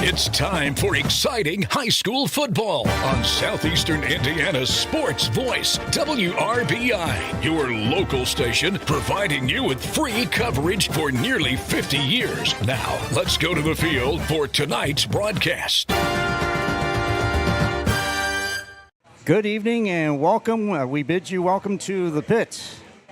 It's time for exciting high school football on Southeastern Indiana's sports voice, WRBI, your local station providing you with free coverage for nearly 50 years. Now, let's go to the field for tonight's broadcast. Good evening and welcome. We bid you welcome to the pit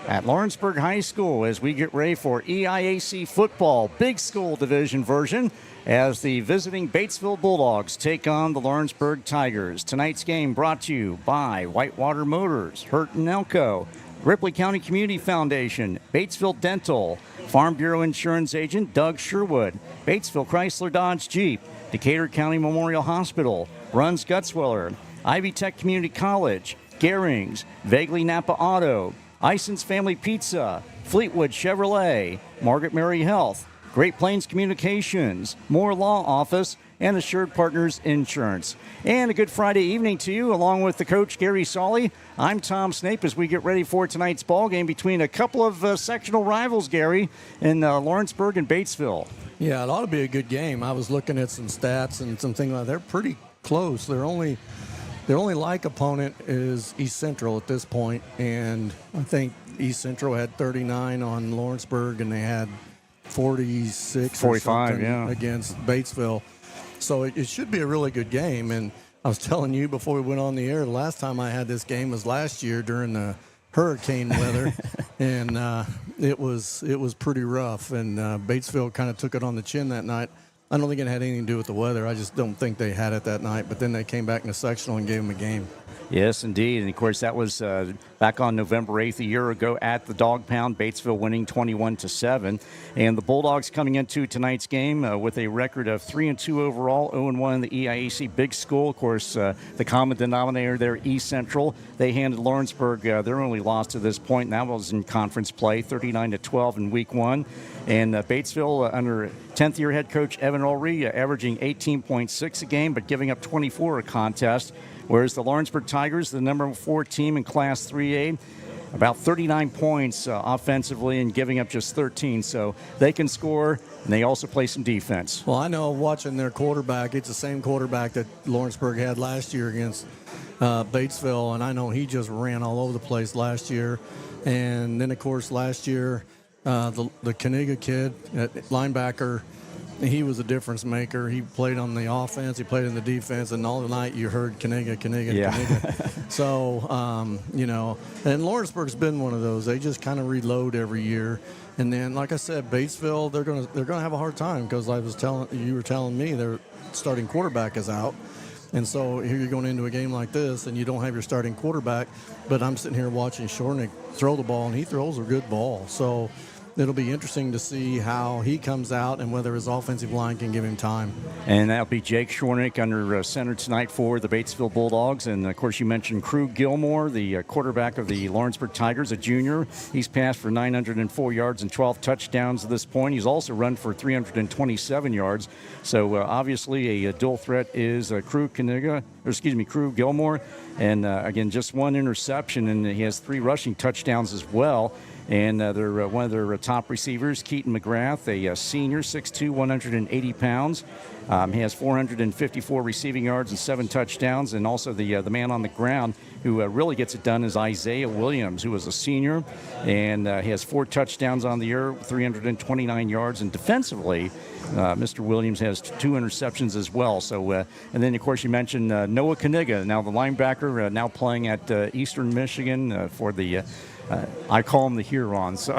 at Lawrenceburg High School as we get ready for EIAC football, big school division version, as the visiting Batesville Bulldogs take on the Lawrenceburg Tigers. Tonight's game brought to you by Whitewater Motors, Hurt & Elko, Ripley County Community Foundation, Batesville Dental, Farm Bureau Insurance Agent Doug Sherwood, Batesville Chrysler Dodge Jeep, Decatur County Memorial Hospital, Bruns Gutzwiller, Ivy Tech Community College, Gehrings, Vaguely Napa Auto, Ison's Family Pizza, Fleetwood Chevrolet, Margaret Mary Health, Great Plains Communications, Moore Law Office, and Assured Partners Insurance. And a good Friday evening to you, along with the coach, Gary Solly. I'm Tom Snape as we get ready for tonight's ball game between a couple of sectional rivals, Gary, in Lawrenceburg and Batesville. Yeah, it ought to be a good game. I was looking at some stats and some things like that. They're pretty close. Their only like opponent is East Central at this point, and I think East Central had 39 on Lawrenceburg, and they had 46 45 against Batesville. So it should be a really good game. And I was telling you before we went on the air, the last time I had this game was last year during the hurricane weather, and it was pretty rough. And Batesville kind of took it on the chin that night. I don't think it had anything to do with the weather. I just don't think they had it that night. But then they came back in the sectional and gave them a game. Yes, indeed. And, of course, that was back on November 8th a year ago at the Dog Pound, Batesville winning 21-7. And the Bulldogs coming into tonight's game with a record of 3-2 overall, 0-1 in the EIAC Big School. Of course, the common denominator there, East Central. They handed Lawrenceburg their only loss to this point, and that was in conference play, 39-12 in Week 1. And Batesville, under 10th-year head coach Evan Ulrey, averaging 18.6 a game, but giving up 24 a contest. Whereas the Lawrenceburg Tigers, the number 4 team in Class 3A, about 39 points offensively and giving up just 13. So they can score, and they also play some defense. Well, I know watching their quarterback, it's the same quarterback that Lawrenceburg had last year against Batesville, and I know he just ran all over the place last year. And then, of course, last year, the Kaniga kid at linebacker, he was a difference maker. He played on the offense, he played in the defense, and all night you heard Kaniga. So, and Lawrenceburg's been one of those. They just kind of reload every year. And then, like I said, Batesville, they're gonna have a hard time because you were telling me their starting quarterback is out. And so here you're going into a game like this, and you don't have your starting quarterback. But I'm sitting here watching Shornick throw the ball, and he throws a good ball. So it'll be interesting to see how he comes out and whether his offensive line can give him time. And that'll be Jake Shornick under center tonight for the Batesville Bulldogs. And, of course, you mentioned Krug Gilmore, the quarterback of the Lawrenceburg Tigers, a junior. He's passed for 904 yards and 12 touchdowns at this point. He's also run for 327 yards. So, obviously, a dual threat is Krug Gilmore. And, again, just one interception, and he has 3 rushing touchdowns as well. And they're one of their top receivers, Keaton McGrath, a senior, 6'2", 180 pounds. He has 454 receiving yards and 7 touchdowns. And also the man on the ground who really gets it done is Isaiah Williams, who is a senior. And he has 4 touchdowns on the year, 329 yards. And defensively, Mr. Williams has 2 interceptions as well. So, and then, of course, you mentioned Noah Kaniga, now the linebacker, now playing at Eastern Michigan for the I call them the Hurons. So,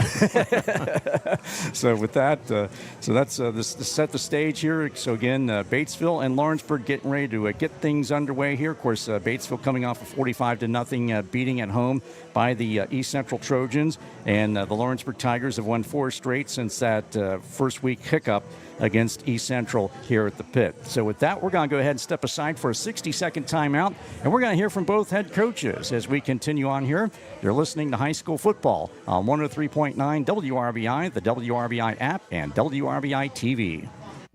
so with that, so that's this set the stage here. So again, Batesville and Lawrenceburg getting ready to get things underway here. Of course, Batesville coming off a 45-0 beating at home by the East Central Trojans, and the Lawrenceburg Tigers have won 4 straight since that first week hiccup against East Central here at the pit. So with that, we're going to go ahead and step aside for a 60-second timeout, and we're going to hear from both head coaches as we continue on here. You're listening to high school football on 103.9 WRBI, the WRBI app, and WRBI-TV.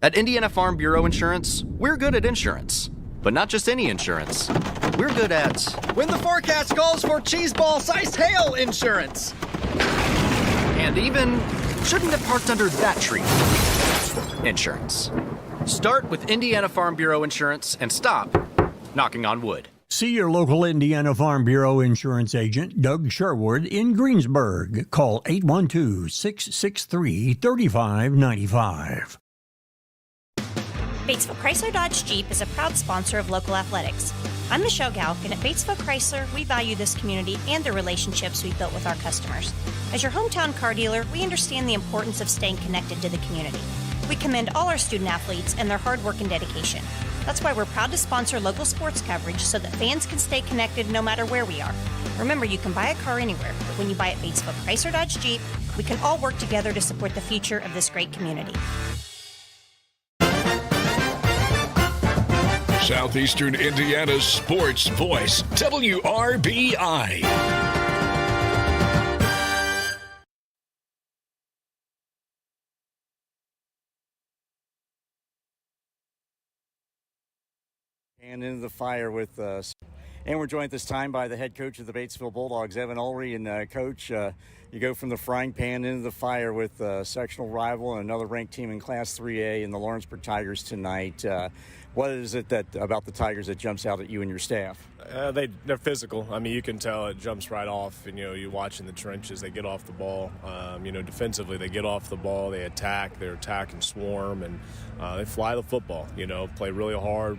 At Indiana Farm Bureau Insurance, we're good at insurance. But not just any insurance. We're good at when the forecast calls for cheese ball-sized hail insurance. And even shouldn't have parked under that tree insurance. Start with Indiana Farm Bureau Insurance and stop knocking on wood. See your local Indiana Farm Bureau insurance agent, Doug Sherwood, in Greensburg. Call 812-663-3595. Batesville Chrysler Dodge Jeep is a proud sponsor of local athletics. I'm Michelle Galk, and at Batesville Chrysler, we value this community and the relationships we've built with our customers. As your hometown car dealer, we understand the importance of staying connected to the community. We commend all our student athletes and their hard work and dedication. That's why we're proud to sponsor local sports coverage so that fans can stay connected no matter where we are. Remember, you can buy a car anywhere, but when you buy at Batesville Chrysler Dodge Jeep, we can all work together to support the future of this great community. Southeastern Indiana's sports voice, WRBI. And into the fire with us. And we're joined at this time by the head coach of the Batesville Bulldogs, Evan Ulrey. And Coach, you go from the frying pan into the fire with sectional rival and another ranked team in Class 3A in the Lawrenceburg Tigers tonight. What is it about the Tigers that jumps out at you and your staff? They're physical. I mean, you can tell it jumps right off. And, you watch in the trenches, they get off the ball. Defensively, they get off the ball, they attack and swarm, and they fly the football, play really hard,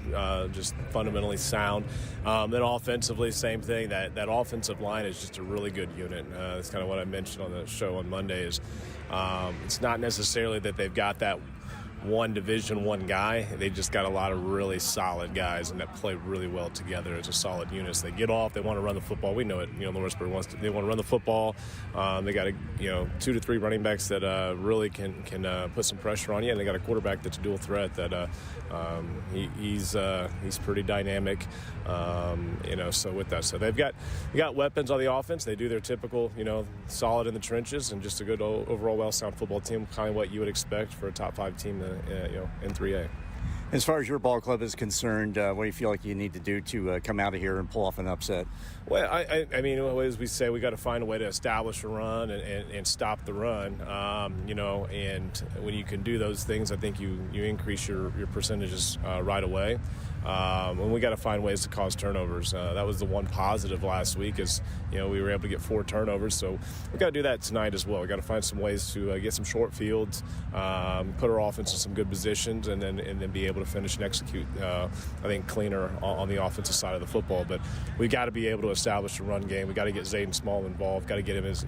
just fundamentally sound. Then offensively, same thing. That offensive line is just a really good unit. That's kind of what I mentioned on the show on Monday is it's not necessarily that they've got that one Division I guy. They just got a lot of really solid guys and that play really well together as a solid unit. So they get off, they want to run the football. We know it. Lawrenceburg they want to run the football. They got 2 to 3 running backs that really can put some pressure on you, and they got a quarterback that's a dual threat that he's pretty dynamic. So with that, so they got weapons on the offense. They do their typical, solid in the trenches and just a good overall well-sound football team, kind of what you would expect for a top 5 team in 3A. As far as your ball club is concerned, what do you feel like you need to do to come out of here and pull off an upset? Well, I mean, as we say, we got to find a way to establish a run and stop the run. And when you can do those things, I think you increase your percentages right away. And we got to find ways to cause turnovers. That was the one positive last week is, we were able to get 4 turnovers. So we got to do that tonight as well. We got to find some ways to get some short fields, put our offense in some good positions, and then be able to finish and execute, I think, cleaner on the offensive side of the football. But we got to be able to establish a run game. We got to get Zayden Small involved. Got to get him his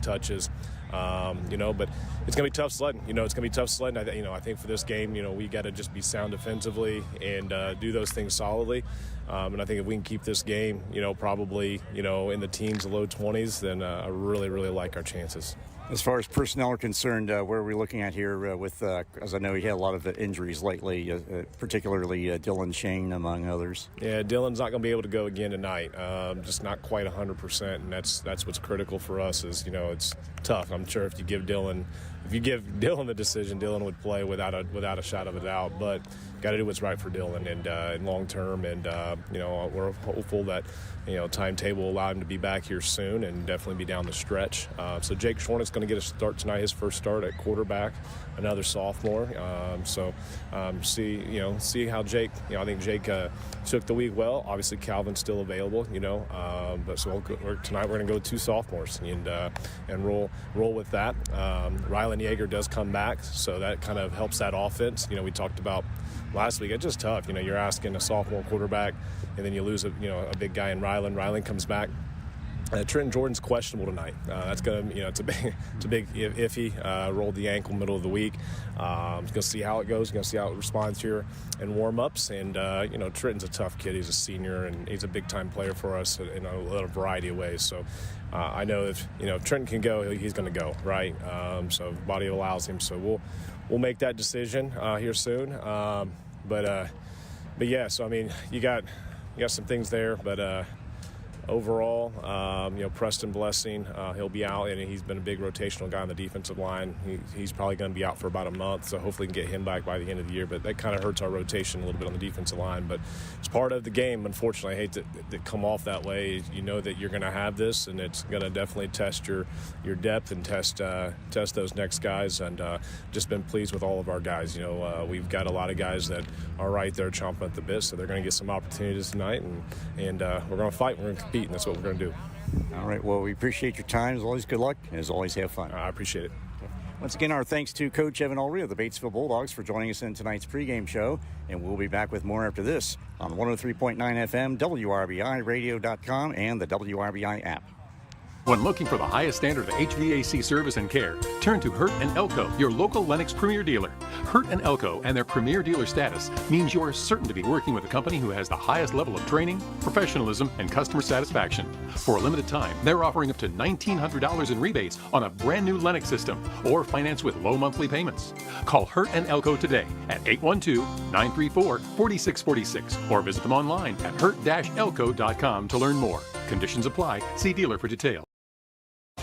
touches. But it's gonna be tough sledding. It's gonna be tough sledding. I think for this game, we got to just be sound defensively and do those things solidly. And I think if we can keep this game, probably, in the teens, low 20s, then I really, really like our chances. As far as personnel are concerned, where are we looking at here with, as I know he had a lot of injuries lately, particularly Dylan Shane, among others? Yeah, Dylan's not going to be able to go again tonight. Just not quite 100%, and that's what's critical for us is, it's tough. I'm sure if you give Dylan the decision, Dylan would play without a shadow of a doubt, but got to do what's right for Dylan and long term, and we're hopeful that timetable will allow him to be back here soon and definitely be down the stretch. So Jake Shornick's going to get a start tonight, his first start at quarterback, another sophomore. See how Jake. I think Jake took the week well. Obviously Calvin's still available. But so tonight we're going to go 2 sophomores and roll with that. Rylan Yeager does come back, so that kind of helps that offense. We talked about last week. It's just tough. You're asking a sophomore quarterback, and then you lose a big guy in Rylan. Rylan comes back. Trenton Jordan's questionable tonight. That's gonna, it's a big iffy. Rolled the ankle middle of the week. Gonna see how it goes. Gonna see how it responds here in warm-ups. And Trenton's a tough kid. He's a senior and he's a big-time player for us in a variety of ways. So I know if Trenton can go, he's gonna go, right? So if body allows him. So we'll make that decision here soon. But yeah. So I mean, you got some things there, but. overall, Preston Blessing, he'll be out, and he's been a big rotational guy on the defensive line. He's probably going to be out for about a month, so hopefully we can get him back by the end of the year. But that kind of hurts our rotation a little bit on the defensive line. But it's part of the game. Unfortunately, I hate to come off that way. You know that you're going to have this, and it's going to definitely test your depth and test those next guys. And just been pleased with all of our guys. We've got a lot of guys that are right there chomping at the bit, so they're going to get some opportunities tonight, and we're going to fight. We're going to compete, and that's what we're going to do. All right. Well, we appreciate your time. As always, good luck, and as always, have fun. I appreciate it. Once again, our thanks to Coach Evan Ulrey of the Batesville Bulldogs for joining us in tonight's pregame show, and we'll be back with more after this on 103.9 FM, WRBI-Radio.com, and the WRBI app. When looking for the highest standard of HVAC service and care, turn to Hurt & Elko, your local Lennox Premier dealer. Hurt & Elko and their Premier dealer status means you're certain to be working with a company who has the highest level of training, professionalism, and customer satisfaction. For a limited time, they're offering up to $1,900 in rebates on a brand new Lennox system or finance with low monthly payments. Call Hurt & Elko today at 812-934-4646 or visit them online at hurt-elko.com to learn more. Conditions apply. See dealer for details.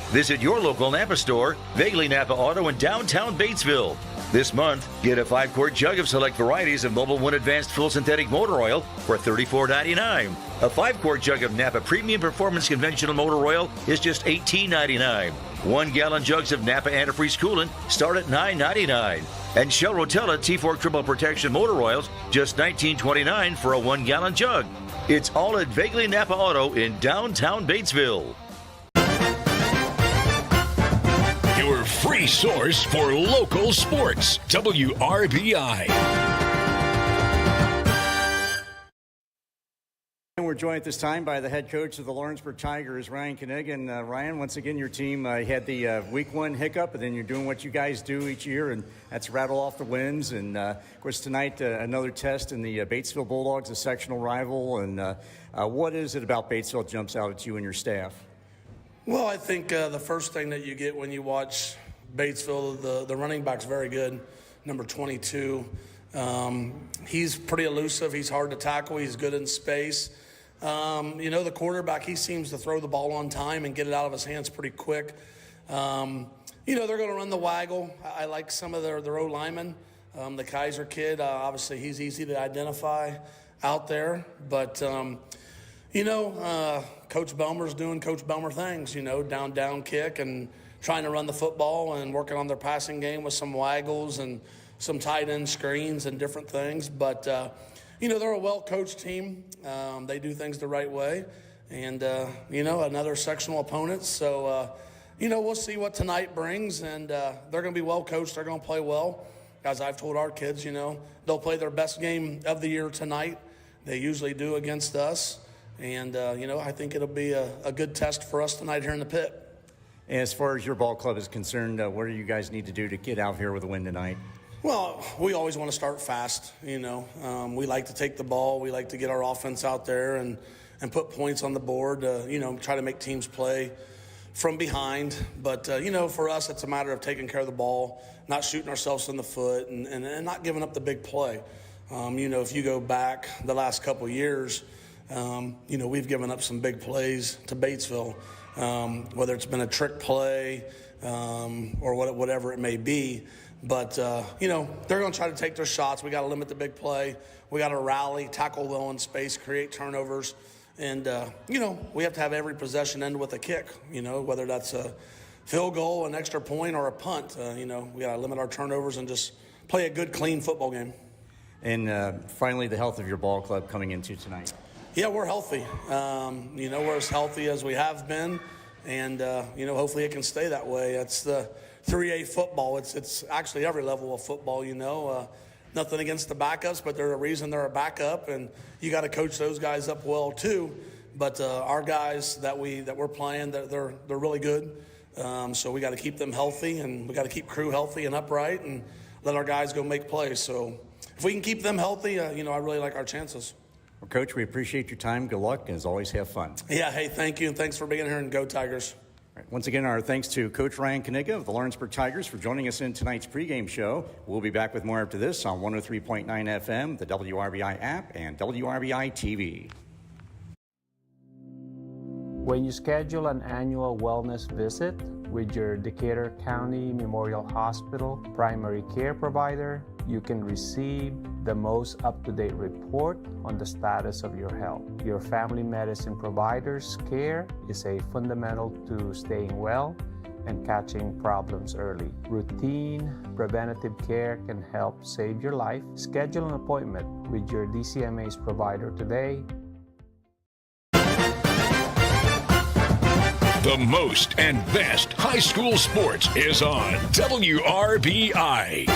Visit your local Napa store, Vaguely Napa Auto in downtown Batesville. This month, get a 5-quart jug of select varieties of Mobil 1 Advanced Full Synthetic Motor Oil for $34.99. A 5-quart jug of Napa Premium Performance Conventional Motor Oil is just $18.99. 1-gallon jugs of Napa Antifreeze Coolant start at $9.99. And Shell Rotella T4 Triple Protection Motor Oils just $19.29 for a 1-gallon jug. It's all at Vaguely Napa Auto in downtown Batesville. Your free source for local sports, WRBI. And we're joined at this time by the head coach of the Lawrenceburg Tigers, Ryan Kniga. And Ryan, once again, your team had the week one hiccup, and then you're doing what you guys do each year, and that's rattle off the wins. And, of course, tonight, another test in the Batesville Bulldogs, a sectional rival. And what is it about Batesville that jumps out at you and your staff? Well, I think the first thing that you get when you watch Batesville, the running back's very good, number 22. He's pretty elusive. He's hard to tackle. He's good in space. The quarterback, he seems to throw the ball on time and get it out of his hands pretty quick. They're going to run the waggle. I like some of their O-linemen. The Kaiser kid, obviously he's easy to identify out there. But, Coach Belmer's doing Coach Belmer things, down kick and trying to run the football and working on their passing game with some waggles and some tight end screens and different things. But, they're a well-coached team. They do things the right way. And, another sectional opponent. So, we'll see what tonight brings. And they're going to be well-coached. They're going to play well. As I've told our kids, they'll play their best game of the year tonight. They usually do against us. And, I think it'll be a good test for us tonight here in the pit. As far as your ball club is concerned, what do you guys need to do to get out here with a win tonight? Well, we always want to start fast, We like to take the ball. We like to get our offense out there and put points on the board, try to make teams play from behind. But, for us, it's a matter of taking care of the ball, not shooting ourselves in the foot, and not giving up the big play. If you go back the last couple of years, we've given up some big plays to Batesville, whether it's been a trick play or whatever it may be. But, they're going to try to take their shots. We got to limit the big play. We got to rally, tackle well in space, create turnovers. And, we have to have every possession end with a kick, whether that's a field goal, an extra point, or a punt. We got to limit our turnovers and just play a good, clean football game. And finally, the health of your ball club coming into tonight. Yeah, we're healthy. We're as healthy as we have been, and hopefully it can stay that way. It's the 3A football. It's actually every level of football. Nothing against the backups, but there's a reason they're a backup, and you got to coach those guys up well too. But our guys that we're playing, they're really good. So we got to keep them healthy, and we got to keep crew healthy and upright, and let our guys go make plays. So if we can keep them healthy, I really like our chances. Well, Coach, we appreciate your time. Good luck, and as always, have fun. Yeah, hey, thank you, and thanks for being here, and go Tigers. All right, once again, our thanks to Coach Ryan Kniga of the Lawrenceburg Tigers for joining us in tonight's pregame show. We'll be back with more after this on 103.9 FM, the WRBI app, and WRBI-TV. When you schedule an annual wellness visit with your Decatur County Memorial Hospital primary care provider, you can receive the most up-to-date report on the status of your health. Your family medicine provider's care is a fundamental to staying well and catching problems early. Routine preventative care can help save your life. Schedule an appointment with your DCMA's provider today. The most and best high school sports is on WRBI.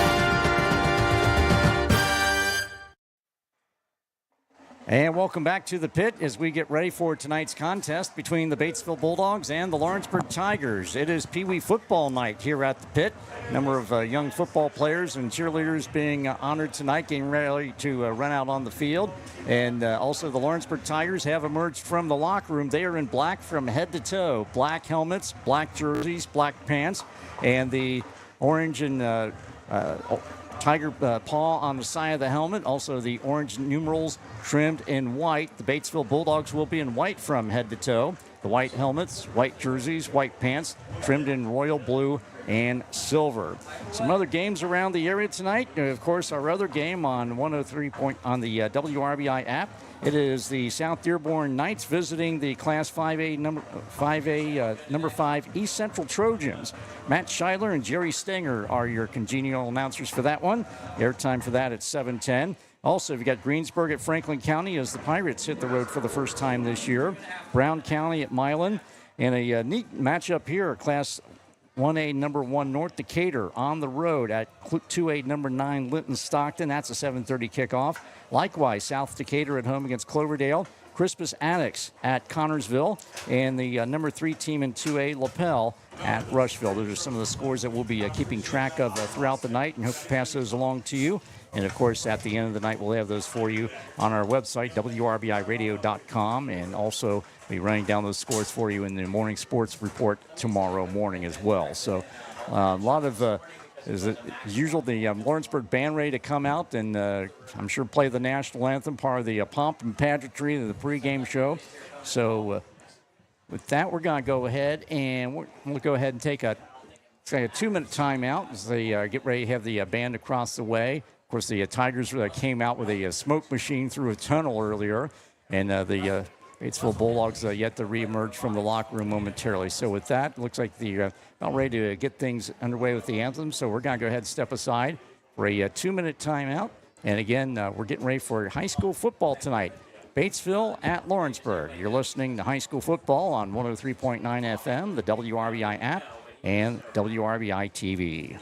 And welcome back to the pit as we get ready for tonight's contest between the Batesville Bulldogs and the Lawrenceburg Tigers. It is Pee Wee football night here at the pit. A number of young football players and cheerleaders being honored tonight, getting ready to run out on the field. And also the Lawrenceburg Tigers have emerged from the locker room. They are in black from head to toe. Black helmets, black jerseys, black pants, and the orange and tiger paw on the side of the helmet. Also the orange numerals trimmed in white. The Batesville Bulldogs will be in white from head to toe. The white helmets, white jerseys, white pants, trimmed in royal blue and silver. Some other games around the area tonight. Of course, our other game on 103 on the WRBI app. It is the South Dearborn Knights visiting the Class 5A number 5 East Central Trojans. Matt Schuyler and Jerry Stenger are your congenial announcers for that one. Airtime for that at 7:10. Also, you've got Greensburg at Franklin County as the Pirates hit the road for the first time this year. Brown County at Milan. And a neat matchup here, Class 1A number 1 North Decatur on the road at 2A number 9 Linton Stockton. That's a 7:30 kickoff. Likewise, South Decatur at home against Cloverdale. Crispus Attucks at Connorsville. And the number 3 team in 2A, LaPel, at Rushville. Those are some of the scores that we'll be keeping track of throughout the night, and hope to pass those along to you. And, of course, at the end of the night, we'll have those for you on our website, WRBIRadio.com, and also be running down those scores for you in the morning sports report tomorrow morning as well. So a lot of, as usual, the Lawrenceburg band ready to come out and I'm sure play the national anthem, part of the pomp and pageantry of the pregame show. So with that, we're going to go ahead and we'll go ahead and take a 2-minute timeout as they get ready to have the band across the way. Of course, the Tigers came out with a smoke machine through a tunnel earlier, and the Batesville Bulldogs yet to reemerge from the locker room momentarily. So with that, it looks like they're about ready to get things underway with the anthem. So we're going to go ahead and step aside for a 2-minute timeout. And again, we're getting ready for high school football tonight. Batesville at Lawrenceburg. You're listening to high school football on 103.9 FM, the WRBI app, and WRBI-TV.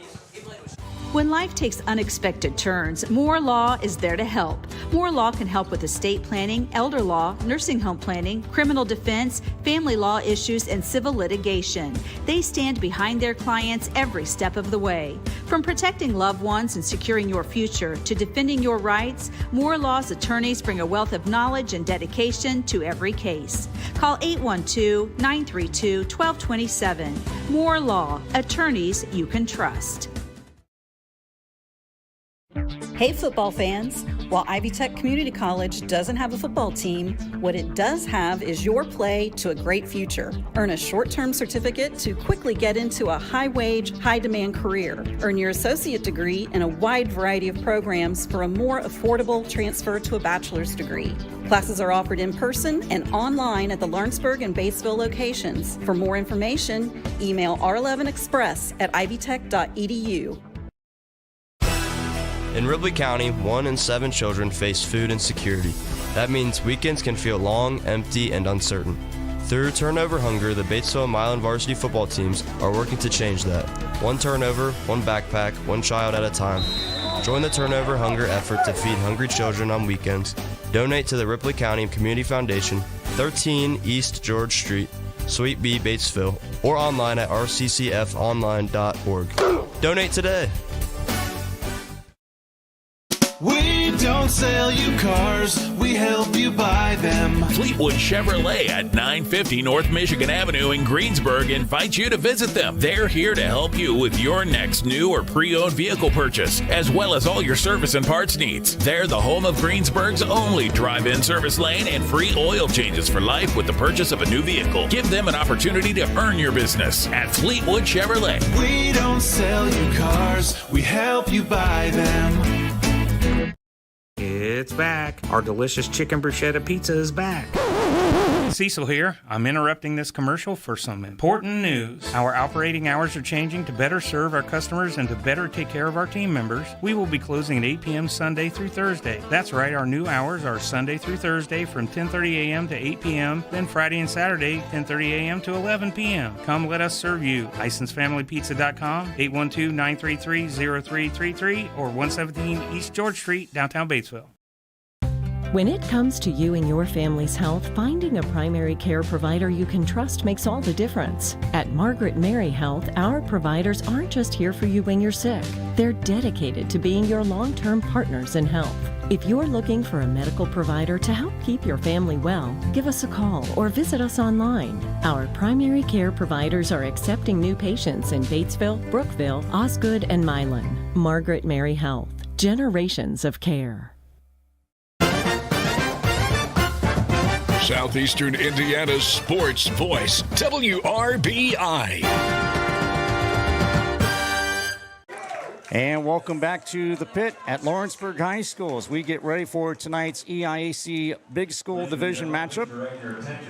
When life takes unexpected turns, Moore Law is there to help. Moore Law can help with estate planning, elder law, nursing home planning, criminal defense, family law issues, and civil litigation. They stand behind their clients every step of the way. From protecting loved ones and securing your future to defending your rights, Moore Law's attorneys bring a wealth of knowledge and dedication to every case. Call 812-932-1227. Moore Law, attorneys you can trust. Hey football fans! While Ivy Tech Community College doesn't have a football team, what it does have is your play to a great future. Earn a short-term certificate to quickly get into a high-wage, high-demand career. Earn your associate degree in a wide variety of programs for a more affordable transfer to a bachelor's degree. Classes are offered in person and online at the Lawrenceburg and Batesville locations. For more information, email r11express@ivytech.edu. In Ripley County, 1 in 7 children face food insecurity. That means weekends can feel long, empty, and uncertain. Through Turnover Hunger, the Batesville and Milan varsity football teams are working to change that. 1 turnover, 1 backpack, 1 child at a time. Join the Turnover Hunger effort to feed hungry children on weekends. Donate to the Ripley County Community Foundation, 13 East George Street, Suite B, Batesville, or online at rccfonline.org. Donate today. We do don't sell you cars, we help you buy them. Fleetwood Chevrolet at 950 North Michigan Avenue in Greensburg invites you to visit them. They're here to help you with your next new or pre-owned vehicle purchase, as well as all your service and parts needs. They're the home of Greensburg's only drive-in service lane and free oil changes for life with the purchase of a new vehicle. Give them an opportunity to earn your business at Fleetwood Chevrolet. We don't sell you cars, we help you buy them. It's back. Our delicious chicken bruschetta pizza is back. Cecil here. I'm interrupting this commercial for some important news. Our operating hours are changing to better serve our customers and to better take care of our team members. We will be closing at 8 p.m. Sunday through Thursday. That's right, our new hours are Sunday through Thursday from 10:30 a.m. to 8 p.m., then Friday and Saturday 10:30 a.m. to 11 p.m. Come let us serve you. LicensedFamilyPizza.com, 812-933-0333, or 117 East George Street, downtown Batesville. When it comes to you and your family's health, finding a primary care provider you can trust makes all the difference. At Margaret Mary Health, our providers aren't just here for you when you're sick. They're dedicated to being your long-term partners in health. If you're looking for a medical provider to help keep your family well, give us a call or visit us online. Our primary care providers are accepting new patients in Batesville, Brookville, Osgood, and Milan. Margaret Mary Health. Generations of care. Southeastern Indiana's sports voice, WRBI. And welcome back to the pit at Lawrenceburg High School as we get ready for tonight's EIAC Big School Division matchup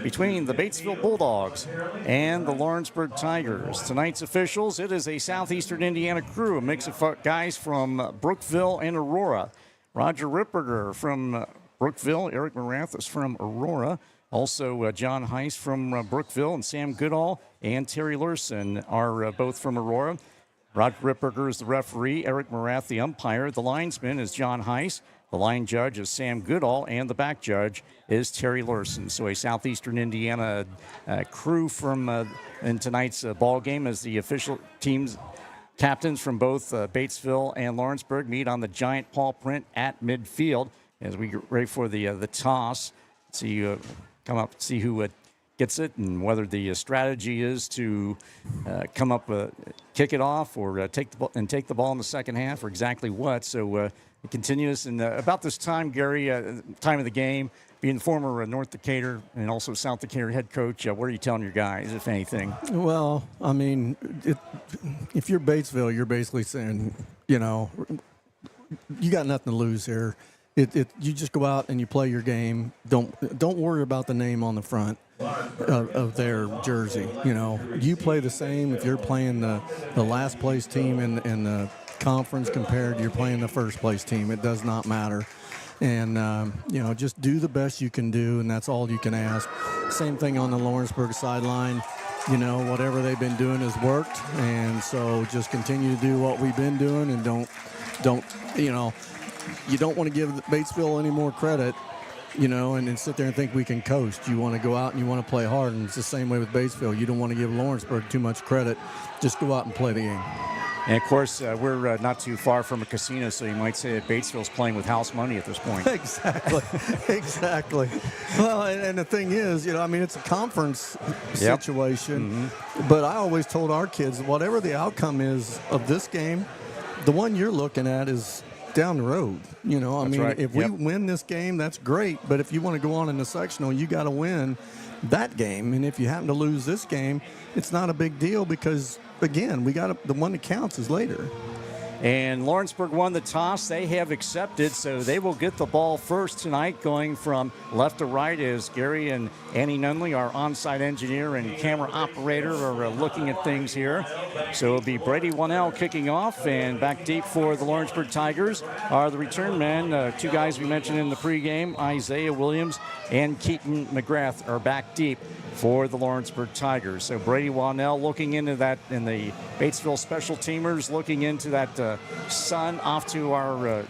between the Batesville Bulldogs and the Lawrenceburg Tigers. Tonight's officials, it is a Southeastern Indiana crew, a mix of guys from Brookville and Aurora. Roger Ripperger from Brookville, Eric Marathis from Aurora, also John Heiss from Brookville, and Sam Goodall and Terry Lurson are both from Aurora. Roger Ripperger is the referee, Eric Marath the umpire. The linesman is John Heiss. The line judge is Sam Goodall, and the back judge is Terry Lurson. So a Southeastern Indiana crew from in tonight's ball game as the official teams captains from both Batesville and Lawrenceburg meet on the giant paw print at midfield. As we get ready for the toss, see come up, see who gets it, and whether the strategy is to come up, kick it off, or take the ball in the second half, or exactly what. So it continues, and about this time, Gary, time of the game, being the former North Decatur and also South Decatur head coach, what are you telling your guys, if anything? Well, I mean, if you're Batesville, you're basically saying, you know, you got nothing to lose here. You just go out and you play your game. Don't worry about the name on the front of their jersey. You know, you play the same if you're playing the last place team in the conference compared to you're playing the first place team. It does not matter. And, you know, just do the best you can do, and that's all you can ask. Same thing on the Lawrenceburg sideline. You know, whatever they've been doing has worked, and so just continue to do what we've been doing, and don't you know, you don't want to give Batesville any more credit, you know, and sit there and think we can coast. You want to go out and you want to play hard, and it's the same way with Batesville. You don't want to give Lawrenceburg too much credit. Just go out and play the game. And, of course, we're not too far from a casino, so you might say that Batesville's playing with house money at this point. Exactly. Exactly. Well, and the thing is, you know, I mean, it's a conference situation, but I always told our kids, whatever the outcome is of this game, the one you're looking at is down the road. You know, I mean, if we win this game, that's great, but if you want to go on in the sectional, you got to win that game. And if you happen to lose this game, it's not a big deal because, again, the one that counts is later. And Lawrenceburg won the toss. They have accepted, so they will get the ball first tonight, going from left to right as Gary and Annie Nunley, our on-site engineer and camera operator, are looking at things here. So it'll be Brady Wannell kicking off, and back deep for the Lawrenceburg Tigers are the return men. Two guys we mentioned in the pregame, Isaiah Williams and Keaton McGrath, are back deep for the Lawrenceburg Tigers. So Brady Wannell looking into that, in the Batesville special teamers looking into that sun off to our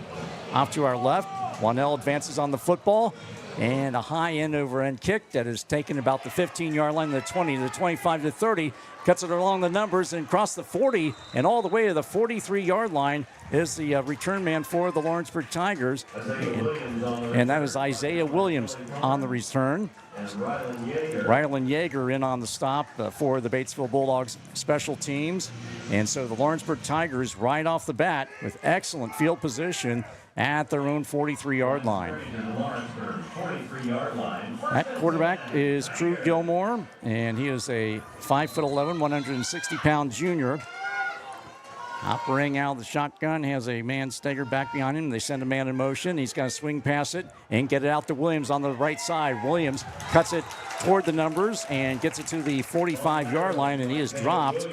left. Wannell advances on the football. And a high end-over-end kick that is taken about the 15-yard line, the 20, the 25 to 30. Cuts it along the numbers and across the 40 and all the way to the 43-yard line is the return man for the Lawrenceburg Tigers. And that is Isaiah Williams on the return. Rylan Yeager in on the stop for the Batesville Bulldogs special teams. And so the Lawrenceburg Tigers right off the bat with excellent field position at their own 43-yard line. That quarterback is Crew Gilmore, and he is a 5'11", 160-pound junior. Operating out of the shotgun, has a man staggered back behind him. They send a man in motion. He's going to swing past it and get it out to Williams on the right side. Williams cuts it toward the numbers and gets it to the 45-yard line, and he is dropped.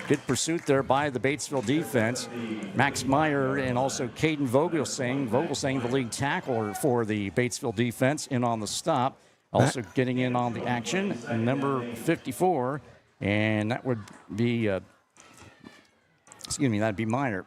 Good pursuit there by the Batesville defense. Max Meyer and also Caden Vogelsang, the league tackler for the Batesville defense, in on the stop. Also getting in on the action, number 54, and that would be... that'd be Meyer.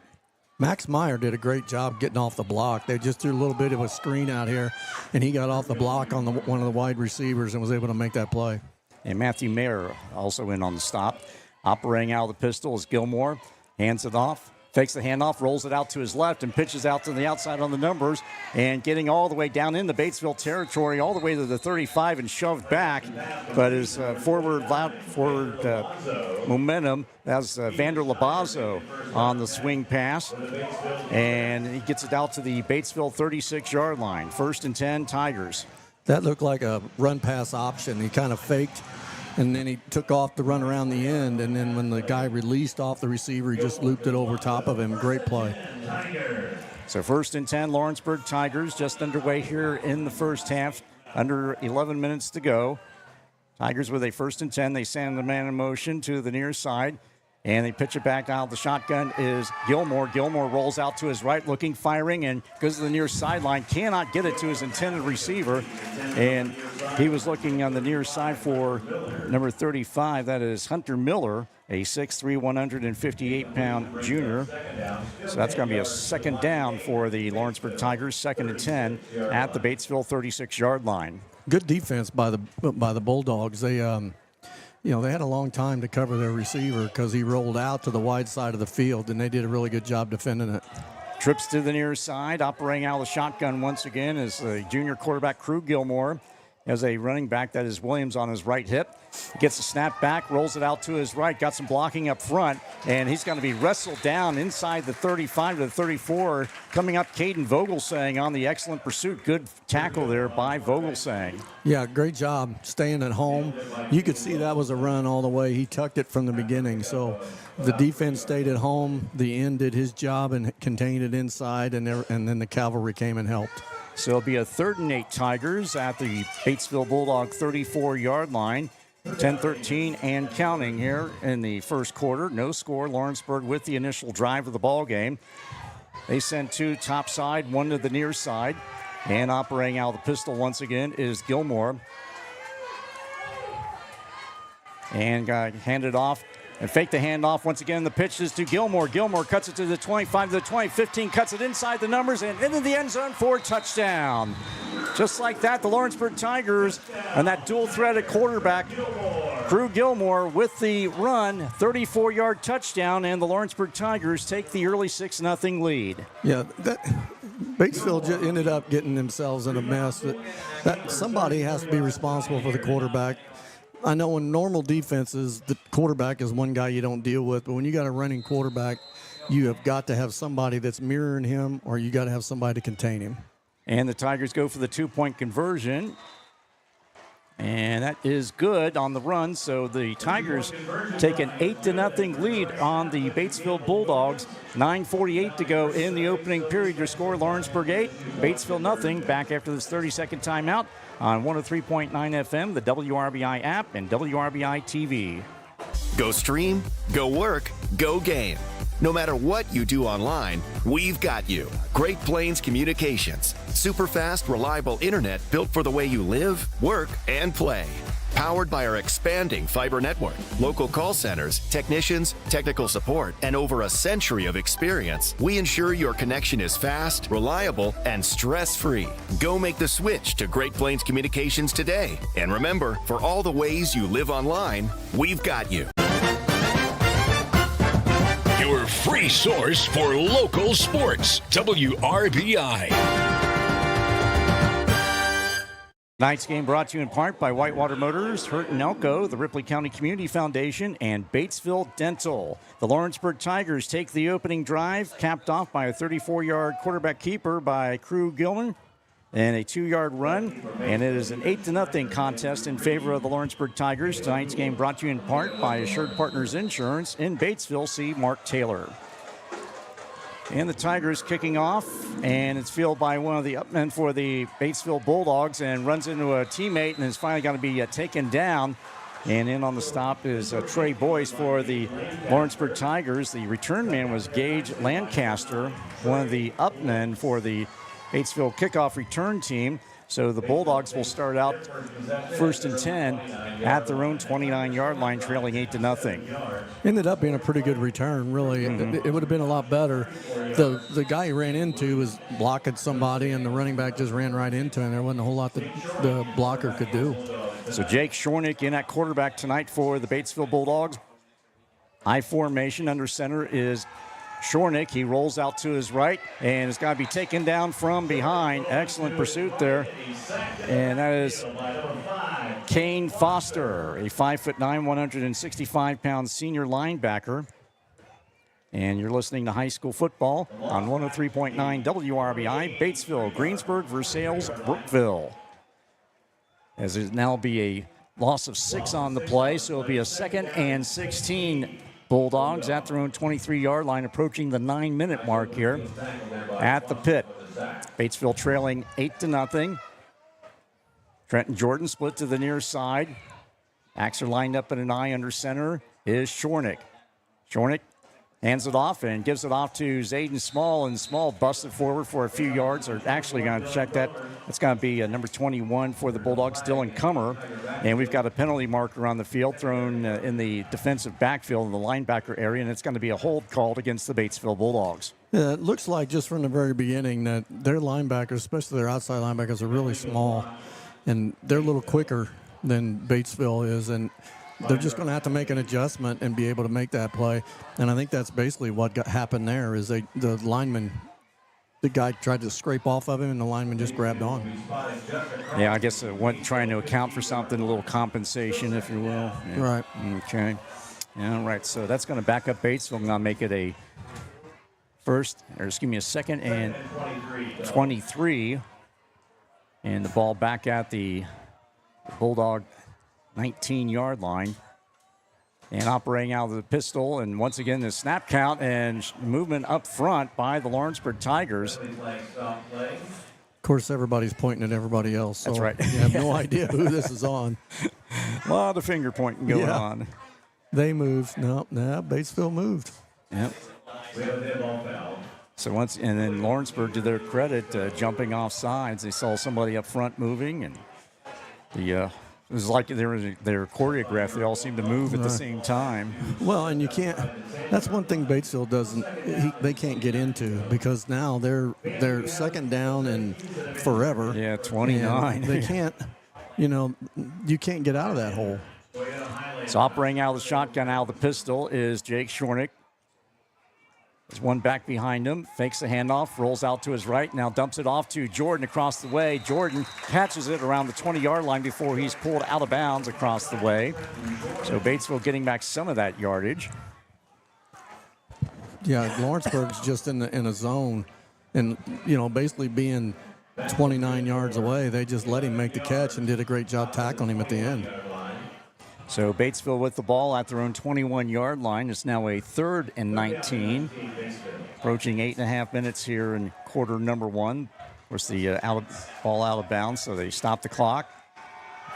Max Meyer did a great job getting off the block. They just threw a little bit of a screen out here, and he got off the block on one of the wide receivers and was able to make that play. And Matthew Mayer also in on the stop. Operating out of the pistol is Gilmore. Hands it off. Fakes the handoff, rolls it out to his left, and pitches out to the outside on the numbers, and getting all the way down in the Batesville territory, all the way to the 35 and shoved back. But his forward momentum, that's Vander Labazo on the swing pass, and he gets it out to the Batesville 36-yard line. 1st and 10, Tigers. That looked like a run-pass option. He kind of faked, and then he took off to run around the end, and then when the guy released off the receiver, he just looped it over top of him. Great play. So 1st and 10, Lawrenceburg Tigers just underway here in the first half. Under 11 minutes to go. Tigers with a 1st and 10. They send the man in motion to the near side, and they pitch it back out. The shotgun is Gilmore. Gilmore rolls out to his right, looking, firing, and goes to the near sideline. Cannot get it to his intended receiver, and he was looking on the near side for number 35. That is Hunter Miller, a 6'3", 158-pound junior. So that's going to be a 2nd down for the Lawrenceburg Tigers, 2nd and 10 at the Batesville 36-yard line. Good defense by the Bulldogs. They they had a long time to cover their receiver because he rolled out to the wide side of the field, and they did a really good job defending it. Trips to the near side, operating out of the shotgun once again is the junior quarterback Crew Gilmore. As a running back, that is Williams on his right hip. He gets a snap back, rolls it out to his right, got some blocking up front, and he's going to be wrestled down inside the 35 to the 34. Coming up, Caden Vogelsang on the excellent pursuit. Good tackle there by Vogelsang. Yeah, great job staying at home. You could see that was a run all the way. He tucked it from the beginning. So the defense stayed at home. The end did his job and contained it inside, and then the cavalry came and helped. So it'll be a 3rd and 8 Tigers at the Batesville Bulldog 34-yard line. 10-13 and counting here in the first quarter. No score. Lawrenceburg with the initial drive of the ball game. They send 2 top side, 1 to the near side. And operating out of the pistol once again is Gilmore. And handed off. And fake the handoff once again. The pitch is to Gilmore. Gilmore cuts it to the 25 to the 20. 15 cuts it inside the numbers and into the end zone for a touchdown. Just like that, the Lawrenceburg Tigers and that dual-threaded quarterback, Crew Gilmore, with the run, 34-yard touchdown, and the Lawrenceburg Tigers take the early 6-0 lead. Yeah, Batesville just ended up getting themselves in a mess. That somebody has to be responsible for the quarterback. I know in normal defenses, the quarterback is one guy you don't deal with, but when you got a running quarterback, you have got to have somebody that's mirroring him, or you got to have somebody to contain him. And the Tigers go for the 2-point conversion. And that is good on the run. So the Tigers take an 8-0 lead on the Batesville Bulldogs. 9:48 to go in the opening period. Your score, Lawrenceburg 8, Batesville nothing. Back after this 30-second timeout on 103.9 FM, the WRBI app, and WRBI-TV. Go stream, go work, go game. No matter what you do online, we've got you. Great Plains Communications. Super fast, reliable internet built for the way you live, work, and play. Powered by our expanding fiber network, local call centers, technicians, technical support, and over a century of experience, we ensure your connection is fast, reliable, and stress-free. Go make the switch to Great Plains Communications today. And remember, for all the ways you live online, we've got you. Your free source for local sports, WRBI. Tonight's game brought to you in part by Whitewater Motors, Hurt and Elko, the Ripley County Community Foundation, and Batesville Dental. The Lawrenceburg Tigers take the opening drive, capped off by a 34-yard quarterback keeper by Krug Gilman and a 2-yard run. And it is an 8-0 contest in favor of the Lawrenceburg Tigers. Tonight's game brought to you in part by Assured Partners Insurance in Batesville. See Mark Taylor. And the Tigers kicking off, and it's fielded by one of the upmen for the Batesville Bulldogs and runs into a teammate and is finally going to be taken down. And in on the stop is Trey Boyce for the Lawrenceburg Tigers. The return man was Gage Lancaster, one of the upmen for the Batesville kickoff return team. So the Bulldogs will start out 1st and 10 at their own 29-yard line, trailing 8-0. Ended up being a pretty good return, really. It would have been a lot better. The guy he ran into was blocking somebody, and the running back just ran right into him. There wasn't a whole lot that the blocker could do. So Jake Shornick in at quarterback tonight for the Batesville Bulldogs. I formation under center is Shornick. He rolls out to his right and it's got to be taken down from behind. Excellent pursuit there. And that is Kane Foster, a 5'9", 165-pound senior linebacker. And you're listening to high school football on 103.9 WRBI, Batesville, Greensburg, Versailles, Brookville. As it now be a loss of 6 on the play, so it'll be a 2nd and 16. Bulldogs at their own 23-yard line, approaching the 9-minute mark here at the pit. Batesville trailing 8-0. Trenton Jordan split to the near side. Backs are lined up in an I under center is Shornick. Shornick hands it off and gives it off to Zayden Small, and Small busted forward for a few yards. They're actually going to check that. It's going to be number 21 for the Bulldogs, Dylan Cummer. And we've got a penalty marker on the field thrown in the defensive backfield in the linebacker area, and it's going to be a hold called against the Batesville Bulldogs. Yeah, it looks like just from the very beginning that their linebackers, especially their outside linebackers, are really small, and they're a little quicker than Batesville is, and they're just going to have to make an adjustment and be able to make that play. And I think that's basically what happened there is the lineman, the guy tried to scrape off of him, and the lineman just grabbed on. Yeah, I guess went trying to account for something, a little compensation, if you will. Yeah. Right. Okay. All right, so that's going to back up Batesville and now make it a 2nd and 23. And the ball back at the Bulldog 19-yard line. And operating out of the pistol, and once again the snap count and movement up front by the Lawrenceburg Tigers. Of course, everybody's pointing at everybody else. So that's right. You have no idea who this is on. A lot of finger pointing going on. They moved. No, Batesville moved. Yep. So and then Lawrenceburg, to their credit, jumping off sides. They saw somebody up front moving, and it was like they were choreographed. They all seemed to move at the same time. Well, and you can't. That's one thing Batesville doesn't. They can't get into because now they're second down and forever. Yeah, 29. They can't. You can't get out of that hole. So operating out of the shotgun, out of the pistol is Jake Shornick. There's one back behind him, fakes the handoff, rolls out to his right, now dumps it off to Jordan across the way. Jordan catches it around the 20-yard line before he's pulled out of bounds across the way. So Batesville getting back some of that yardage. Yeah, Lawrenceburg's just in a zone, and basically being 29 yards away, they just let him make the catch and did a great job tackling him at the end. So Batesville with the ball at their own 21-yard line. It's now a 3rd and 19. Approaching 8.5 minutes here in quarter number 1. Of course, the ball out of bounds, so they stop the clock.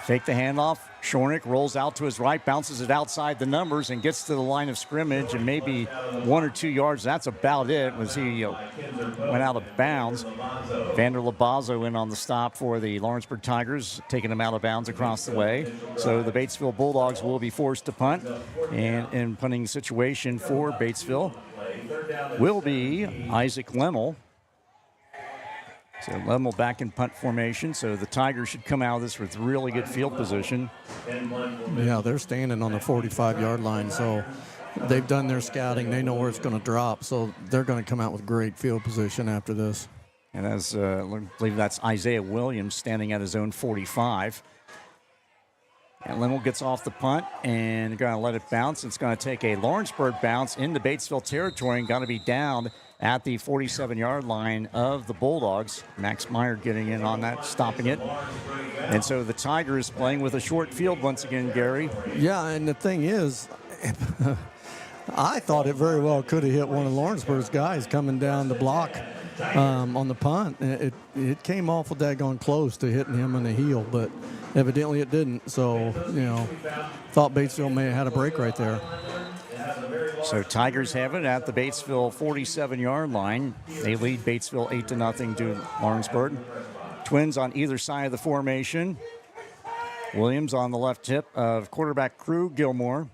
Fake the handoff. Shornick rolls out to his right, bounces it outside the numbers, and gets to the line of scrimmage, and maybe 1 or 2 yards. That's about it. Was he went out of bounds. Vander Labazo in on the stop for the Lawrenceburg Tigers, taking him out of bounds across the way. So the Batesville Bulldogs will be forced to punt, and in punting situation for Batesville will be Isaac Lemmel. So Lemmel back in punt formation, so the Tigers should come out of this with really good field position. Yeah, they're standing on the 45-yard line, so they've done their scouting. They know where it's going to drop, so they're going to come out with great field position after this. And as I believe that's Isaiah Williams standing at his own 45. And Lemmel gets off the punt and going to let it bounce. It's going to take a Lawrenceburg bounce into Batesville territory and going to be down at the 47-yard line of the Bulldogs. Max Meyer getting in on that, stopping it. And so the Tigers playing with a short field once again, Gary. Yeah, and the thing is, I thought it very well could have hit one of Lawrenceburg's guys coming down the block on the punt. It came awful daggone close to hitting him in the heel, but evidently it didn't. So, thought Batesville may have had a break right there. So Tigers have it at the Batesville 47-yard line. They lead Batesville 8-0 to Lawrenceburg. Twins on either side of the formation. Williams on the left hip of quarterback Krug Gilmore.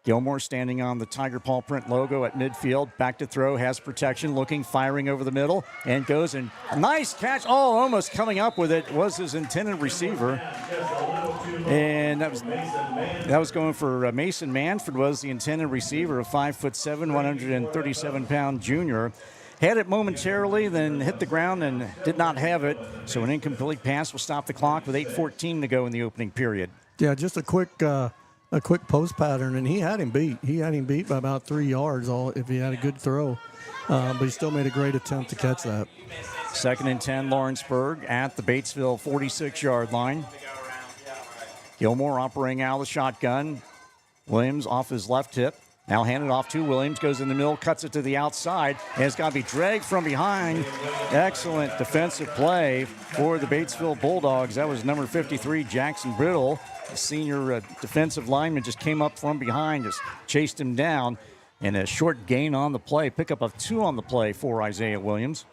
Gilmore standing on the Tiger paw print logo at midfield. Back to throw, has protection, looking, firing over the middle, and goes and nice catch. Oh, almost coming up with it was his intended receiver. And that was going for Mason Manford, was the intended receiver, a 5'7", 137-pound junior. Had it momentarily, then hit the ground and did not have it. So an incomplete pass will stop the clock with 8:14 to go in the opening period. Yeah, just a quick post pattern, and he had him beat. He had him beat by about 3 yards if he had a good throw. But he still made a great attempt to catch that. 2nd and 10, Lawrenceburg at the Batesville 46-yard line. Gilmore operating out of the shotgun. Williams off his left hip. Now handed off to Williams, goes in the middle, cuts it to the outside, and it's got to be dragged from behind. Excellent defensive play for the Batesville Bulldogs. That was number 53, Jackson Brittle. The senior defensive lineman just came up from behind, just chased him down, and a short gain on the play. Pickup of 2 on the play for Isaiah Williams.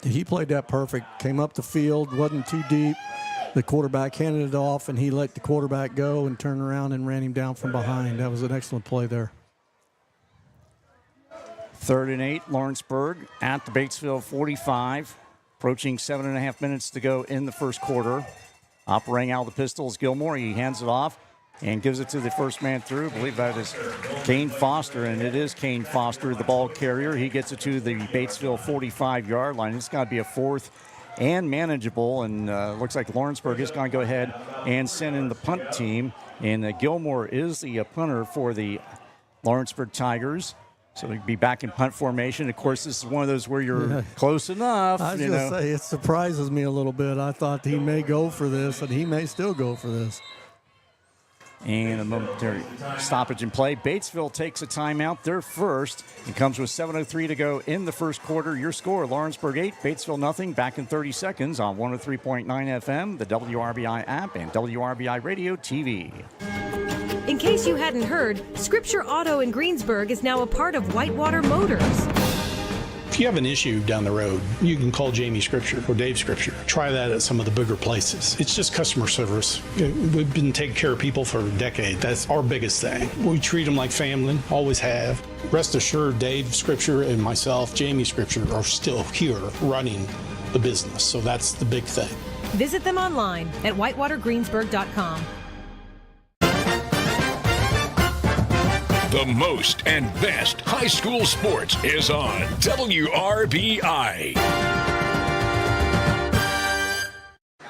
He played that perfect. Came up the field, wasn't too deep. The quarterback handed it off, and he let the quarterback go and turned around and ran him down from behind. That was an excellent play there. 3rd and 8, Lawrenceburg at the Batesville 45. Approaching 7.5 minutes to go in the first quarter. Operating out of the pistol is Gilmore. He hands it off and gives it to the first man through. I believe that is Kane Foster, and it is Kane Foster, the ball carrier. He gets it to the Batesville 45-yard line. It's got to be a 4th and manageable, and looks like Lawrenceburg is going to go ahead and send in the punt team. And Gilmore is the punter for the Lawrenceburg Tigers. So he'd be back in punt formation. Of course, this is one of those where you're close enough. I was going to say, it surprises me a little bit. I thought he may go for this, and he may still go for this. And a momentary stoppage in play. Batesville takes a timeout, their first. It comes with 7:03 to go in the first quarter. Your score, Lawrenceburg 8, Batesville nothing. Back in 30 seconds on 103.9 FM, the WRBI app, and WRBI-TV. In case you hadn't heard, Scripture Auto in Greensburg is now a part of Whitewater Motors. If you have an issue down the road, you can call Jamie Scripture or Dave Scripture. Try that at some of the bigger places. It's just customer service. We've been taking care of people for a decade. That's our biggest thing. We treat them like family, always have. Rest assured, Dave Scripture and myself, Jamie Scripture, are still here running the business. So that's the big thing. Visit them online at whitewatergreensburg.com. The most and best high school sports is on WRBI.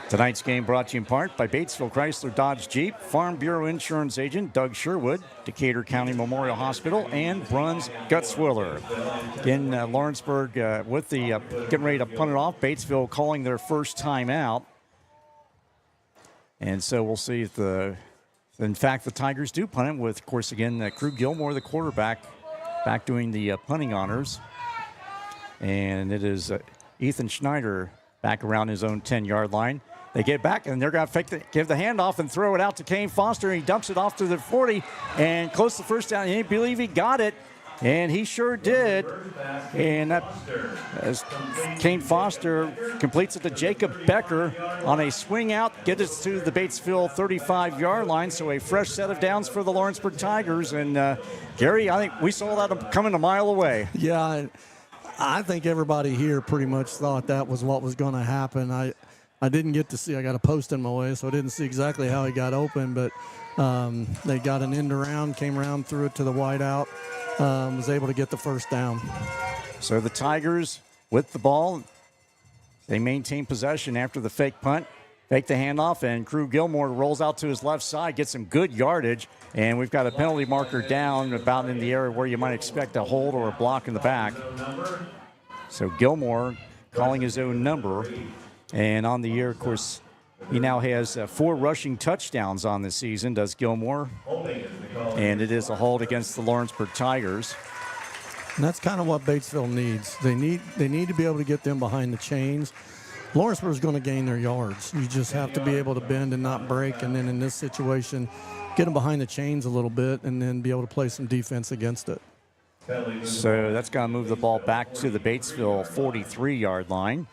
Tonight's game brought to you in part by Batesville Chrysler Dodge Jeep, Farm Bureau Insurance Agent Doug Sherwood, Decatur County Memorial Hospital, and Bruns Gutzwiller. Again, Lawrenceburg with the getting ready to punt it off. Batesville calling their first timeout. And so we'll see if in fact, the Tigers do punt it with, of course, again, Krug Gilmore, the quarterback, back doing the punting honors. And it is Ethan Schneider back around his own 10-yard line. They get back, and they're going to give the handoff and throw it out to Kane Foster. He dumps it off to the 40 and close to first down. He didn't believe he got it, and he sure did. And that, as Kane Foster completes it to Jacob Becker on a swing out, gets us to the Batesville 35-yard line. So a fresh set of downs for the Lawrenceburg Tigers. And Gary, I think we saw that coming a mile away. Yeah, I think everybody here pretty much thought that was what was going to happen. I didn't get to see. I got a post in my way, so I didn't see exactly how he got open. But they got an end around, came around, threw it to the wide out, was able to get the first down. So the Tigers with the ball, they maintain possession after the fake punt. Fake the handoff, and Crew Gilmore rolls out to his left side, gets some good yardage, and we've got a penalty marker down about in the area where you might expect a hold or a block in the back. So Gilmore calling his own number. And on the year, of course, he now has 4 rushing touchdowns on the season, does Gilmore. And it is a hold against the Lawrenceburg Tigers. And that's kind of what Batesville needs. They need to be able to get them behind the chains. Lawrenceburg is going to gain their yards. You just have to be able to bend and not break. And then in this situation, get them behind the chains a little bit and then be able to play some defense against it. So that's going to move the ball back to the Batesville 43-yard line.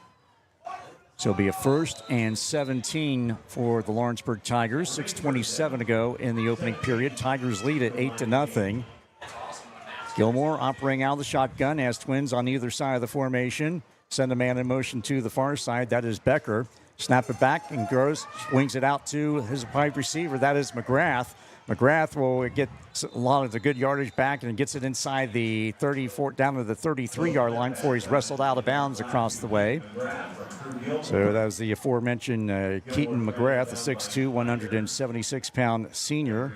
So it'll be a 1st and 17 for the Lawrenceburg Tigers. 6:27 to go in the opening period. Tigers lead at 8-0. Gilmore operating out of the shotgun, has twins on either side of the formation. Send a man in motion to the far side. That is Becker. Snap it back and goes, swings it out to his wide receiver. That is McGrath. McGrath will get a lot of the good yardage back and gets it inside the 34, down to the 33-yard line before he's wrestled out of bounds across the way. So that was the aforementioned Keaton McGrath, a 6'2", 176-pound senior.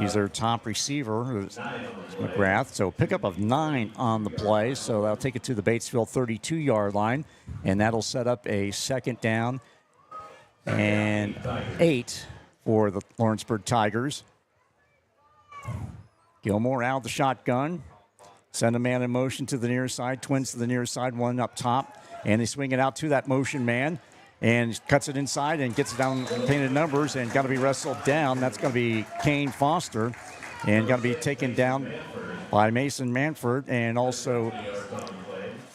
He's their top receiver, McGrath. So pickup of 9 on the play. So that'll take it to the Batesville 32-yard line, and that'll set up a 2nd down and 8 for the Lawrenceburg Tigers. Gilmore out of the shotgun. Send a man in motion to the near side. Twins to the near side, one up top. And they swing it out to that motion man. And cuts it inside and gets it down painted numbers and got to be wrestled down. That's going to be Kane Foster. And got to be taken down by Mason Manford and also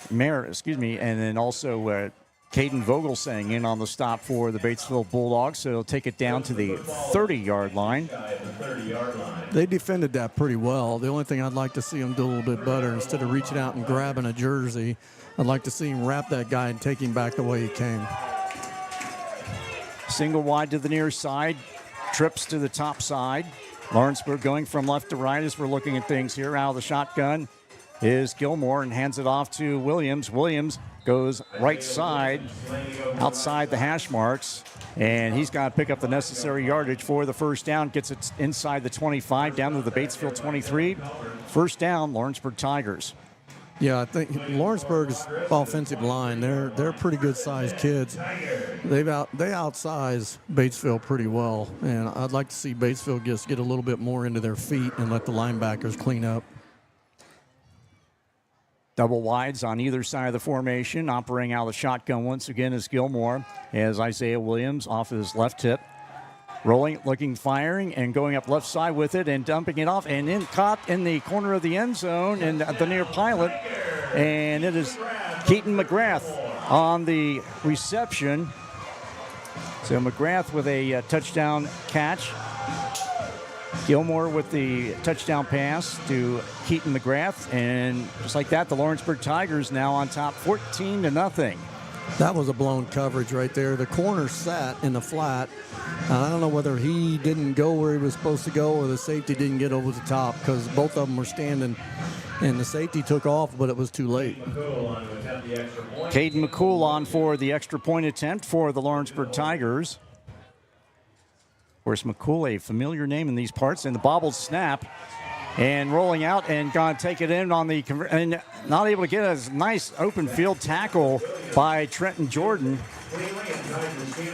and then also Caden Vogelsang in on the stop for the Batesville Bulldogs. So he'll take it down to the 30-yard line. They defended that pretty well. The only thing I'd like to see them do a little bit better, instead of reaching out and grabbing a jersey, I'd like to see him wrap that guy and take him back the way he came. Single wide to the near side, trips to the top side. Lawrenceburg going from left to right as we're looking at things here. Out of the shotgun is Gilmore and hands it off to Williams. Williams goes right side, outside the hash marks, and he's got to pick up the necessary yardage for the first down. Gets it inside the 25, down to the Batesville 23. First down, Lawrenceburg Tigers. Yeah, I think Lawrenceburg's offensive line, they're pretty good-sized kids. They outsize Batesville pretty well, and I'd like to see Batesville just get a little bit more into their feet and let the linebackers clean up. Double wides on either side of the formation. Operating out of the shotgun once again is Gilmore as Isaiah Williams off his left hip. Rolling, looking, firing, and going up left side with it and dumping it off. And in caught in the corner of the end zone and the near pilot. And it is Keaton McGrath on the reception. So McGrath with a touchdown catch. Gilmore with the touchdown pass to Keaton McGrath. And just like that, the Lawrenceburg Tigers now on top 14-0. That was a blown coverage right there. The corner sat in the flat. I don't know whether he didn't go where he was supposed to go or the safety didn't get over the top, because both of them were standing, and the safety took off, but it was too late. Caden McCool on for the extra point attempt for the Lawrenceburg Tigers. Of course, McCool, a familiar name in these parts, and the bobbled snap. And rolling out and going to take it in on the, and not able to get a nice open field tackle by Trenton Jordan.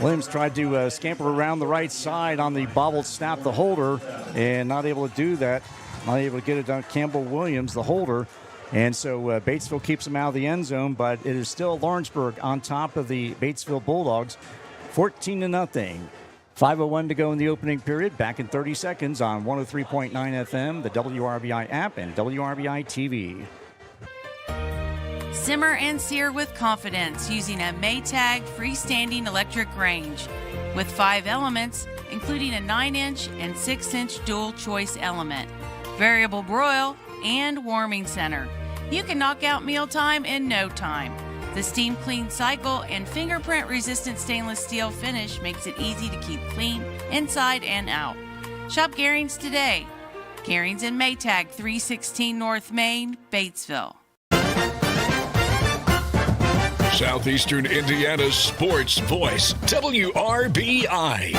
Williams tried to scamper around the right side on the bobbled snap, the holder, and not able to do that. Not able to get it done. Campbell Williams, the holder. And so Batesville keeps him out of the end zone, but it is still Lawrenceburg on top of the Batesville Bulldogs. 14-0. 5:01 to go in the opening period. Back in 30 seconds on 103.9 FM, the WRBI app, and WRBI-TV. Simmer and sear with confidence using a Maytag freestanding electric range with 5 elements, including a 9-inch and 6-inch dual choice element, variable broil, and warming center. You can knock out mealtime in no time. The steam clean cycle and fingerprint resistant stainless steel finish makes it easy to keep clean inside and out. Shop Garings today. Garings and Maytag, 316 North Main, Batesville. Southeastern Indiana's sports voice, WRBI.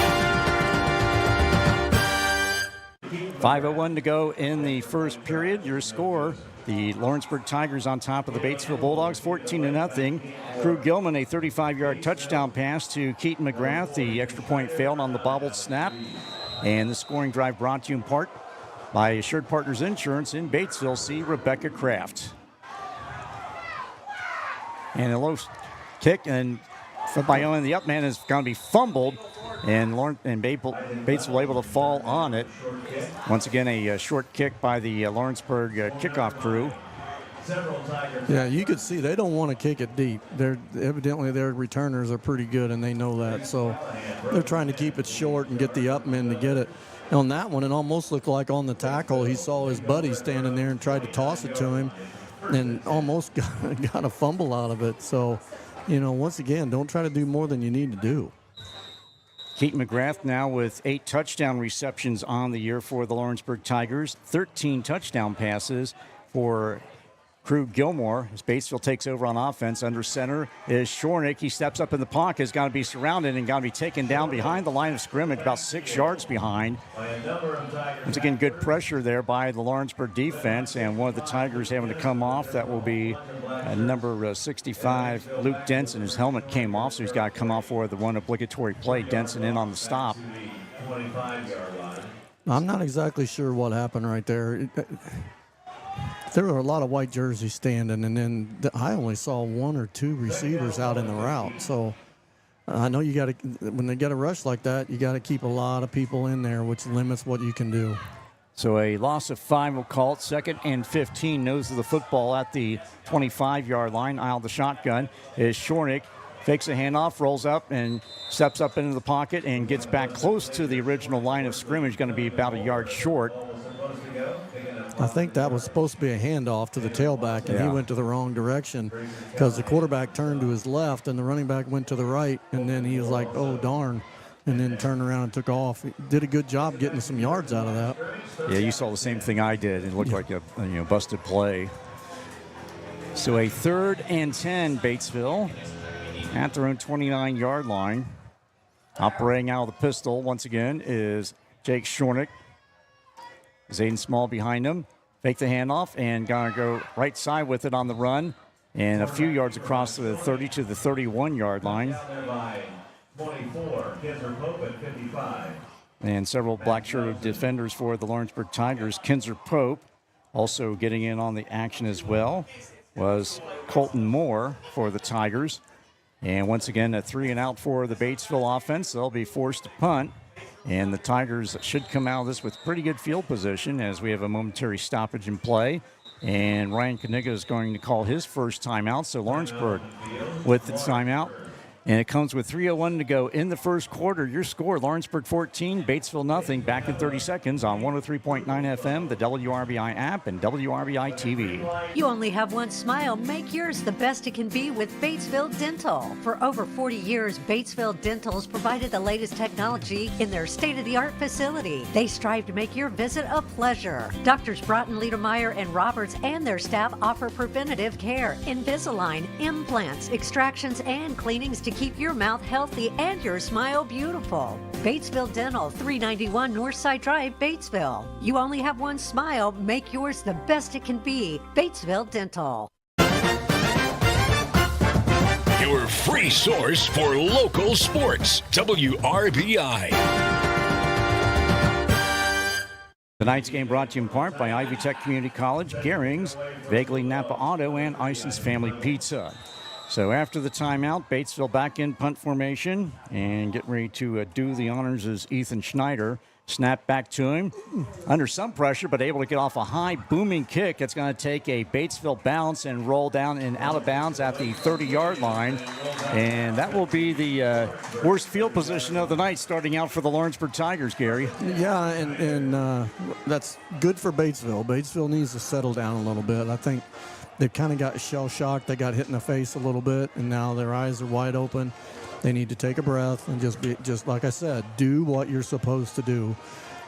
5:01 to go in the first period. Your score, the Lawrenceburg Tigers on top of the Batesville Bulldogs, 14-0. Krug Gilman, a 35-yard touchdown pass to Keaton McGrath. The extra point failed on the bobbled snap. And the scoring drive brought to you in part by Assured Partners Insurance in Batesville. See Rebecca Kraft. And a low kick, and by Owen, the up man is going to be fumbled, and Batesville able to fall on it. Once again, a short kick by the Lawrenceburg kickoff crew. Yeah, you could see they don't want to kick it deep. Evidently their returners are pretty good, and they know that. So they're trying to keep it short and get the up men to get it. And on that one, it almost looked like on the tackle, he saw his buddy standing there and tried to toss it to him, and almost got a fumble out of it. So, once again, don't try to do more than you need to do. Keaton McGrath now with 8 touchdown receptions on the year for the Lawrenceburg Tigers, 13 touchdown passes for Krug Gilmore as Batesville takes over on offense. Under center is Shornick. He steps up in the pocket, has got to be surrounded and got to be taken down behind the line of scrimmage, about 6 yards behind. Once again, good pressure there by the Lawrenceburg defense, and one of the Tigers having to come off. That will be number 65, Luke Denson. His helmet came off, so he's got to come off for the one obligatory play. Denson in on the stop. I'm not exactly sure what happened right there. There were a lot of white jerseys standing, and then I only saw 1 or 2 receivers out in the route. So I know you got to, when they get a rush like that, you got to keep a lot of people in there, which limits what you can do. So a loss of 5 will call it. 2nd and 15. Nose of the football at the 25-yard line. Aisle the shotgun is Shornick. Fakes a handoff, rolls up, and steps up into the pocket and gets back close to the original line of scrimmage. Going to be about a yard short. I think that was supposed to be a handoff to the tailback, and he went to the wrong direction because the quarterback turned to his left and the running back went to the right, and then he was like, oh, darn, and then turned around and took off. He did a good job getting some yards out of that. Yeah, you saw the same thing I did. It looked like a busted play. So a 3rd and 10, Batesville, at their own 29-yard line. Operating out of the pistol once again is Jake Shornick. Zayden Small behind him. Fake the handoff and gonna go right side with it on the run, and a few yards across the 30 to the 31-yard line. And several black-shirted defenders for the Lawrenceburg Tigers. Kinzer Pope also getting in on the action as well was Colton Moore for the Tigers. And once again, a 3-and-out for the Batesville offense. They'll be forced to punt. And the Tigers should come out of this with pretty good field position as we have a momentary stoppage in play. And Ryan Kaniga is going to call his first timeout. So Lawrenceburg with the timeout. And it comes with 3:01 to go in the first quarter. Your score, Lawrenceburg 14, Batesville nothing. Back in 30 seconds on 103.9 FM, the WRBI app, and WRBI-TV. You only have one smile. Make yours the best it can be with Batesville Dental. For over 40 years, Batesville Dental has provided the latest technology in their state-of-the-art facility. They strive to make your visit a pleasure. Doctors Broughton, Liedermeyer, and Roberts and their staff offer preventative care, Invisalign, implants, extractions, and cleanings to keep your mouth healthy and your smile beautiful. Batesville Dental, 391 Northside Drive, Batesville. You only have one smile. Make yours the best it can be. Batesville Dental. Your free source for local sports, WRBI. Tonight's game brought to you in part by Ivy Tech Community College, Garings, Vaguely Napa Auto, and Ison's Family Pizza. So after the timeout, Batesville back in punt formation, and getting ready to do the honors is Ethan Schneider. Snap back to him, under some pressure, but able to get off a high booming kick. It's going to take a Batesville bounce and roll down and out of bounds at the 30-yard line. And that will be the worst field position of the night starting out for the Lawrenceburg Tigers, Gary. Yeah, and that's good for Batesville. Batesville needs to settle down a little bit. I think they kind of got shell-shocked. They got hit in the face a little bit, and now their eyes are wide open. They need to take a breath and just like I said, do what you're supposed to do.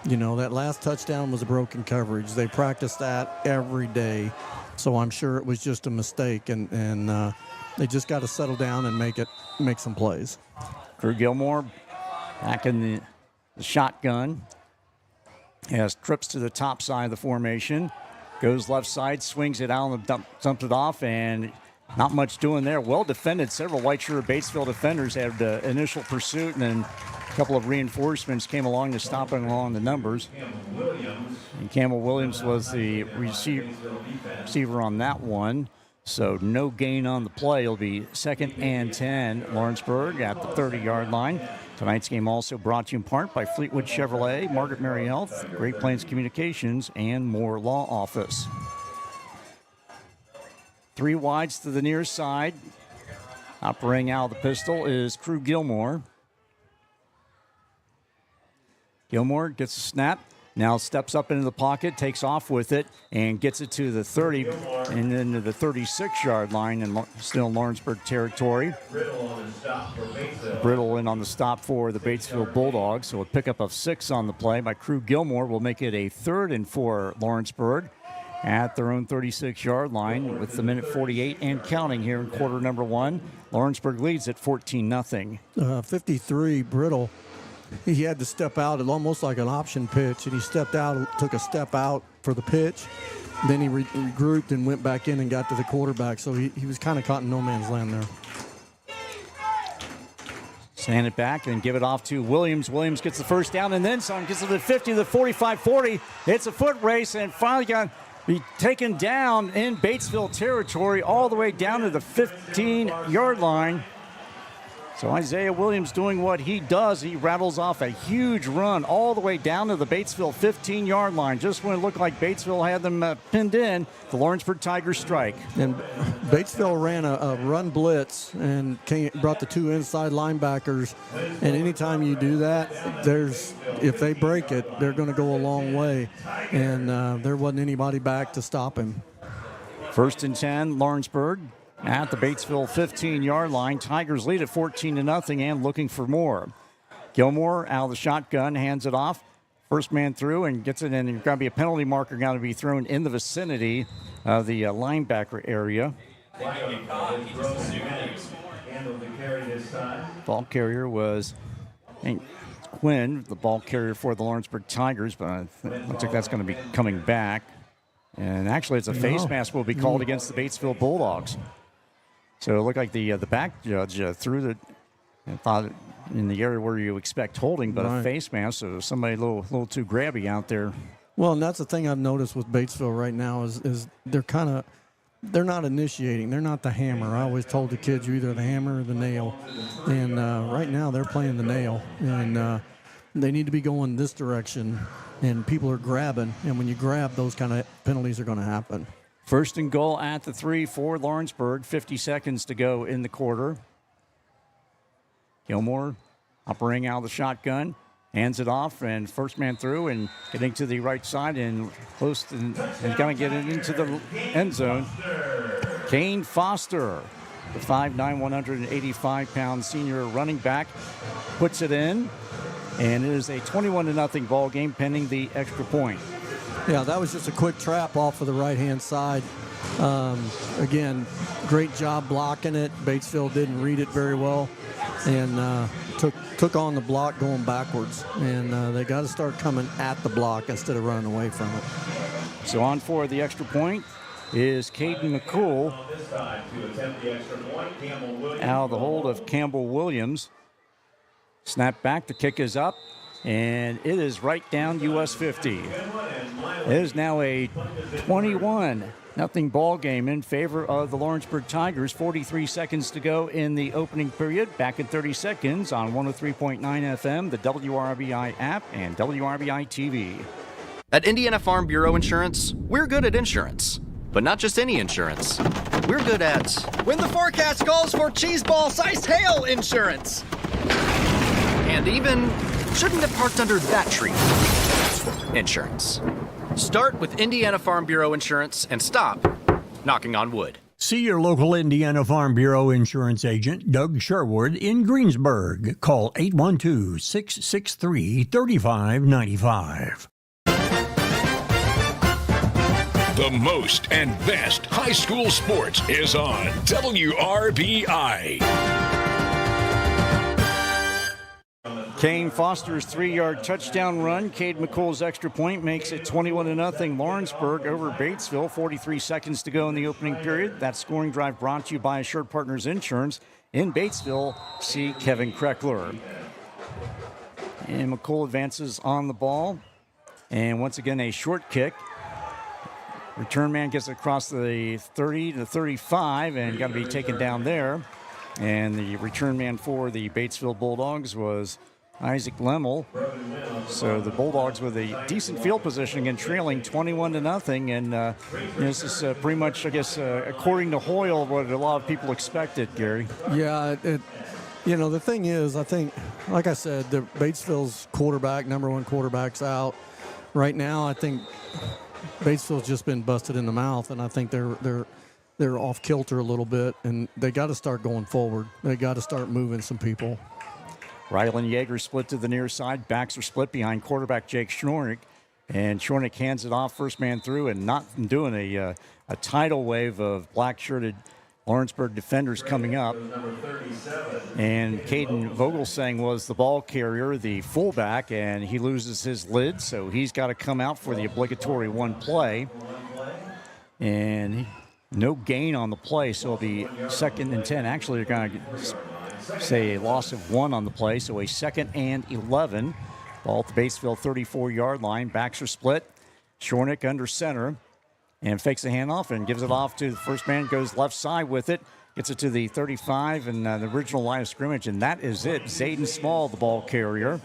You know, that last touchdown was a broken coverage. They practice that every day. So I'm sure it was just a mistake, and they just got to settle down and make some plays. Drew Gilmore back in the shotgun. Has trips to the top side of the formation. Goes left side, swings it out and dumps it off, and not much doing there. Well defended. Several white shirt Batesville defenders had initial pursuit, and then a couple of reinforcements came along to stop him along the numbers. And Campbell Williams was the receiver on that one. So no gain on the play. It'll be 2nd and 10, Lawrenceburg at the 30-yard line. Tonight's game also brought to you in part by Fleetwood Chevrolet, Margaret Mary Health, Great Plains Communications, and Moore Law Office. 3 wides to the near side. Operating out of the pistol is Crew Gilmore. Gilmore gets a snap. Now steps up into the pocket, takes off with it, and gets it to the 30 and then to the 36-yard line, and still Lawrenceburg territory. Brittle in on the stop for the Batesville Bulldogs. So a pickup of 6 on the play by Crew Gilmore will make it a 3rd and 4 Lawrenceburg at their own 36-yard line with the minute 48 and counting here in quarter number 1. Lawrenceburg leads at 14-0. 53, Brittle. He had to step out, almost like an option pitch, and he stepped out, took a step out for the pitch. Then he regrouped and went back in and got to the quarterback. So he was kind of caught in no man's land there. Sand it back and give it off to Williams. Williams gets the first down and then some. Gets to the 50, the 45, 40. It's a foot race and finally got be taken down in Batesville territory all the way down to the 15-yard line. So Isaiah Williams doing what he does. He rattles off a huge run all the way down to the Batesville 15-yard line. Just when it looked like Batesville had them pinned in, the Lawrenceburg Tigers strike. And Batesville ran a run blitz and brought the 2 inside linebackers. And anytime you do that, if they break it, they're going to go a long way. And there wasn't anybody back to stop him. 1st and 10, Lawrenceburg. At the Batesville 15-yard line, Tigers lead at 14-0 and looking for more. Gilmore out of the shotgun, hands it off. First man through and gets it in. There's going to be a penalty marker going to be thrown in the vicinity of the linebacker area. Ball carrier was Quinn, the ball carrier for the Lawrenceburg Tigers, but it looks like that's going to be coming back. And actually, it's a face mask will be called against the Batesville Bulldogs. So it looked like the back judge threw it and thought in the area where you expect holding, but a face mask, so somebody a little too grabby out there. Well, and that's the thing I've noticed with Batesville right now is they're not initiating. They're not the hammer. I always told the kids you're either the hammer or the nail. And right now they're playing the nail. And they need to be going this direction. And people are grabbing. And when you grab, those kind of penalties are going to happen. 1st and goal at the 3 for Lawrenceburg. 50 seconds to go in the quarter. Gilmore operating out of the shotgun. Hands it off, and first man through and getting to the right side and close and going to get it into the end zone. Kane Foster, the 5'9", 185-pound senior running back, puts it in, and it is a 21-0 ball game pending the extra point. Yeah, that was just a quick trap off of the right-hand side. Again, great job blocking it. Batesville didn't read it very well and took on the block going backwards. And they got to start coming at the block instead of running away from it. So on for the extra point is Caden McCool out of the hold of Campbell Williams. Snap back, the kick is up. and it is right down US 50. It is now a 21-0 ball game in favor of the Lawrenceburg Tigers. 43 seconds to go in the opening period. Back in 30 seconds on 103.9 FM, the WRBI app, and WRBI-TV. At Indiana Farm Bureau Insurance, we're good at insurance. But not just any insurance. We're good at when the forecast calls for cheese ball-sized hail insurance. And even shouldn't have parked under that tree insurance. Start with Indiana Farm Bureau Insurance and stop knocking on wood. See your local Indiana Farm Bureau insurance agent, Doug Sherwood, in Greensburg. Call 812-663-3595. The most and best high school sports is on WRBI. Kane Foster's 3-yard touchdown run. Cade McCool's extra point makes it 21-0 Lawrenceburg over Batesville. 43 seconds to go in the opening period. That scoring drive brought to you by Assured Partners Insurance. In Batesville, see Kevin Kreckler. And McCool advances on the ball. And once again, a short kick. Return man gets across the 30 to 35 and got to be taken down there. And the return man for the Batesville Bulldogs was Isaac Lemmel. So the Bulldogs with a decent field position and trailing 21-0. And this is pretty much, I guess, according to Hoyle, what a lot of people expected, Gary. Yeah, the thing is, I think, like I said, the Batesville's quarterback, number one quarterback's out. Right now, I think Batesville's just been busted in the mouth, and I think they're off kilter a little bit, and they got to start going forward. They got to start moving some people. Rylan Yeager split to the near side. Backs are split behind quarterback Jake Schnornick, and Schnornick hands it off, first man through, and not doing a tidal wave of black-shirted Lawrenceburg defenders coming up. And Caden Vogelsang was the ball carrier, the fullback, and he loses his lid, so he's got to come out for the obligatory one play. And no gain on the play, so it'll be 2nd and 10. Actually, they're going to say a loss of 1 on the play, so a 2nd and 11. Ball at the Batesville 34-yard line. Backs are split. Schornick under center. And fakes the handoff and gives it off to the first man, goes left side with it, gets it to the 35 and the original line of scrimmage, and that is it. Zayden Small, the ball carrier.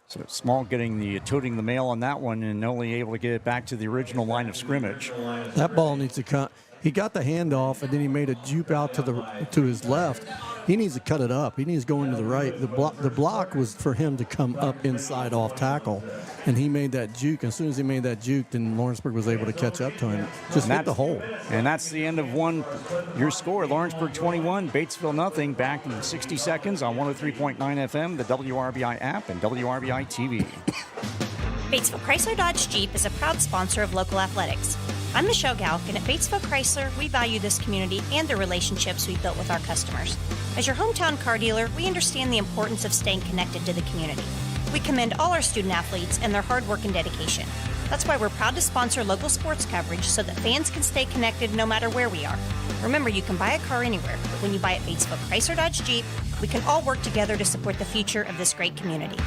So Small toting the mail on that one and only able to get it back to the original line of scrimmage. That ball needs to cut. He got the handoff, and then he made a juke out to his left. He needs to cut it up. He needs to go into the right. The block was for him to come up inside off tackle, and he made that juke. As soon as he made that juke, then Lawrenceburg was able to catch up to him. Just hit the hole. And that's the end of your score. Lawrenceburg 21, Batesville nothing. Back in 60 seconds on 103.9 FM, the WRBI app, and WRBI TV. Batesville Chrysler Dodge Jeep is a proud sponsor of local athletics. I'm Michelle Galk, and at Batesville Chrysler, we value this community and the relationships we've built with our customers. As your hometown car dealer, we understand the importance of staying connected to the community. We commend all our student athletes and their hard work and dedication. That's why we're proud to sponsor local sports coverage so that fans can stay connected no matter where we are. Remember, you can buy a car anywhere, but when you buy at Batesville Chrysler Dodge Jeep, we can all work together to support the future of this great community.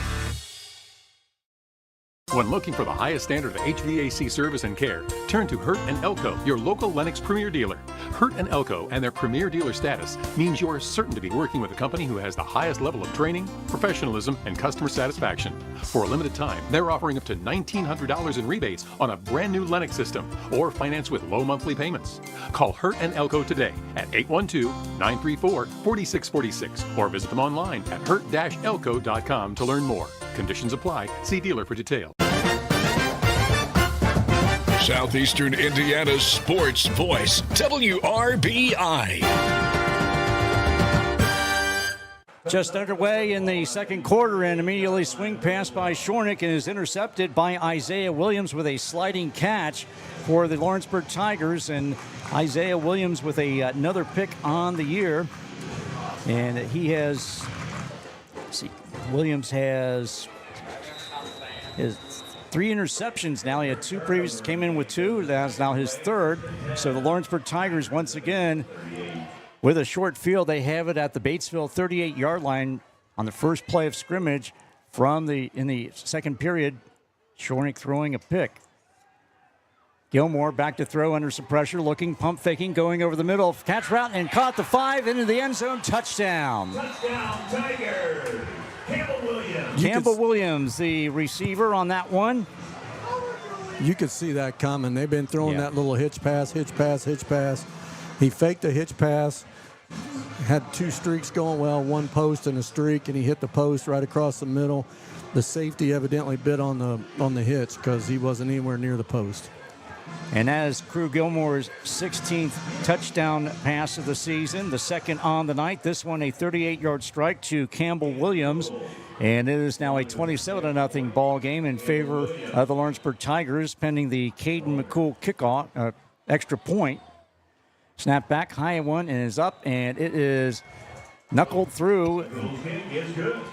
When looking for the highest standard of HVAC service and care, turn to Hurt & Elko, your local Lennox Premier dealer. Hurt & Elko and their Premier dealer status means you're certain to be working with a company who has the highest level of training, professionalism, and customer satisfaction. For a limited time, they're offering up to $1,900 in rebates on a brand new Lennox system or finance with low monthly payments. Call Hurt & Elko today at 812-934-4646 or visit them online at hurt-elko.com to learn more. Conditions apply. See dealer for details. Southeastern Indiana's sports voice, WRBI. Just underway in the second quarter, and immediately swing pass by Schornick and is intercepted by Isaiah Williams with a sliding catch for the Lawrenceburg Tigers. And Isaiah Williams with another pick on the year. And he has, Williams has his 3 interceptions now. He had 2 previous, came in with 2. That's now his 3rd. So the Lawrenceburg Tigers, once again, with a short field, they have it at the Batesville 38-yard line on the first play of scrimmage. in the second period. Shornick throwing a pick. Gilmore back to throw under some pressure, looking, pump faking, going over the middle, catch route, and caught the 5 into the end zone, touchdown. Touchdown, Tigers. Campbell Williams. Campbell Williams, the receiver on that one. You could see that coming. They've been throwing that little hitch pass, hitch pass, hitch pass. He faked a hitch pass, had 2 streaks going well, 1 post and a streak, and he hit the post right across the middle. The safety evidently bit on the hitch because he wasn't anywhere near the post. And that is Crew Gilmore's 16th touchdown pass of the season, the second on the night. This one a 38-yard strike to Campbell Williams. And it is now a 27-0 ball game in favor of the Lawrenceburg Tigers, pending the Caden McCool kickoff, extra point. Snap back, high one, and is up, and it is knuckled through.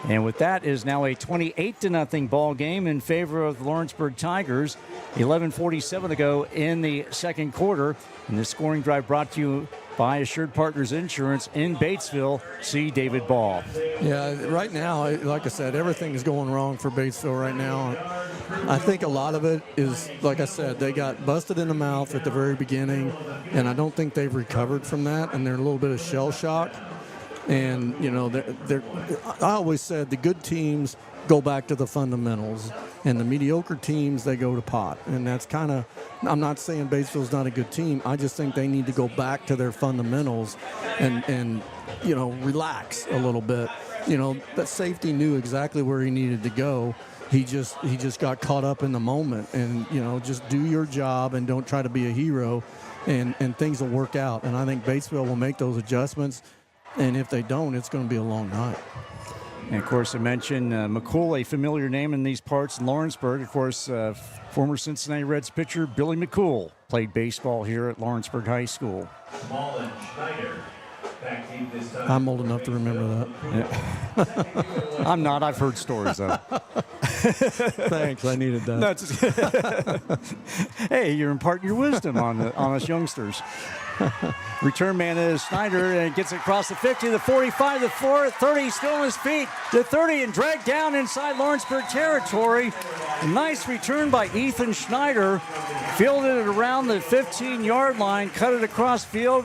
And with that is now a 28-0 ball game in favor of the Lawrenceburg Tigers. 11:47 to go in the second quarter. And the scoring drive brought to you by Assured Partners Insurance in Batesville. See David Ball. Yeah, right now, like I said, everything is going wrong for Batesville right now. I think a lot of it is, like I said, they got busted in the mouth at the very beginning, and I don't think they've recovered from that, and they're a little bit of shell shock. And, you know, I always said the good teams go back to the fundamentals, and the mediocre teams, they go to pot. And that's kind of, I'm not saying Batesville's not a good team. I just think they need to go back to their fundamentals and you know, relax a little bit. You know, that safety knew exactly where he needed to go. He just got caught up in the moment. And, you know, just do your job and don't try to be a hero, and things will work out. And I think Batesville will make those adjustments. And if they don't, it's going to be a long night. And, of course, I mentioned McCool, a familiar name in these parts in Lawrenceburg. Of course, former Cincinnati Reds pitcher Billy McCool played baseball here at Lawrenceburg High School. I'm old enough to remember that. Yeah. I'm not. I've heard stories, though. Thanks. I needed that. No, hey, you're imparting your wisdom on us youngsters. Return man is Schneider, and gets it across the 50, the 45, the 30, still on his feet, the 30, and dragged down inside Lawrenceburg territory. Nice return by Ethan Schneider. Fielded it around the 15-yard line, cut it across field,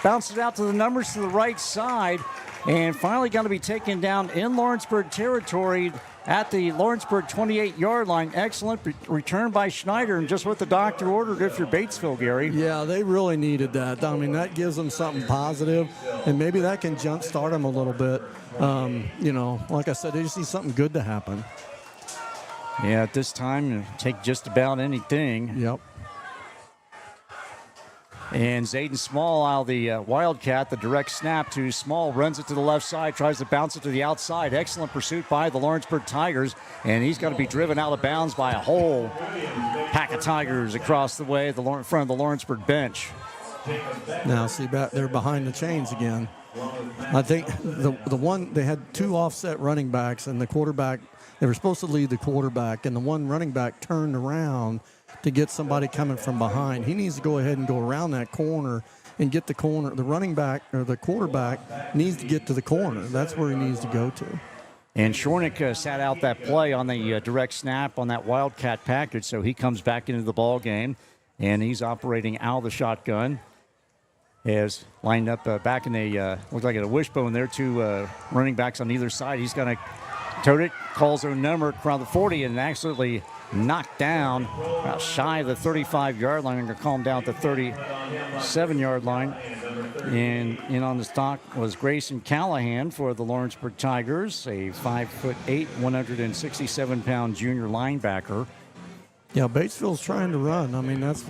bounced it out to the numbers to the right side, and finally going to be taken down in Lawrenceburg territory at the Lawrenceburg 28-yard line. Excellent return by Schneider, and just what the doctor ordered if you're Batesville, Gary. Yeah, they really needed that. I mean, that gives them something positive, and maybe that can jumpstart them a little bit. You know, like I said, they just need something good to happen. Yeah, at this time, take just about anything. Yep. And Zayden Small out of the Wildcat, the direct snap to Small, runs it to the left side, tries to bounce it to the outside. Excellent pursuit by the Lawrenceburg Tigers, and he's going to be driven out of bounds by a whole pack of Tigers across the way at the front of the Lawrenceburg bench. Now, see, they're behind the chains again. I think the one, they had 2 offset running backs, and the quarterback, they were supposed to lead the quarterback, and the one running back turned around to get somebody coming from behind. He needs to go ahead and go around that corner and get the corner. The running back or the quarterback needs to get to the corner. That's where he needs to go to. And Shornick sat out that play on the direct snap on that Wildcat package, so he comes back into the ball game, and he's operating out of the shotgun. Is lined up back in a, looks like a wishbone there, 2 running backs on either side. He's going to tote it, calls their number around the 40, and absolutely knocked down about shy of the 35-yard line. I'm going to call him down at the 37-yard line. And in on the stock was Grayson Callahan for the Lawrenceburg Tigers, a 5'8", 167-pound junior linebacker. Yeah, Batesville's trying to run. I mean, that's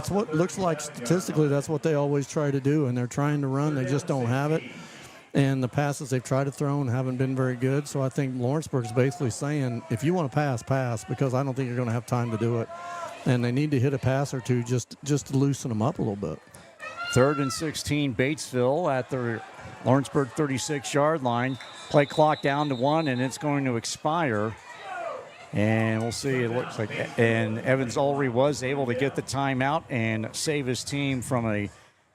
what looks like statistically. That's what they always try to do, and they're trying to run. They just don't have it. And the passes they've tried to throw haven't been very good. So I think Lawrenceburg's basically saying, if you want to pass, pass, because I don't think you're going to have time to do it. And they need to hit a pass or two just to loosen them up a little bit. 3rd and 16, Batesville at the Lawrenceburg 36-yard line. Play clock down to 1, and it's going to expire. And we'll see, it looks like, and Evans Ulrey was able to get the timeout and save his team from a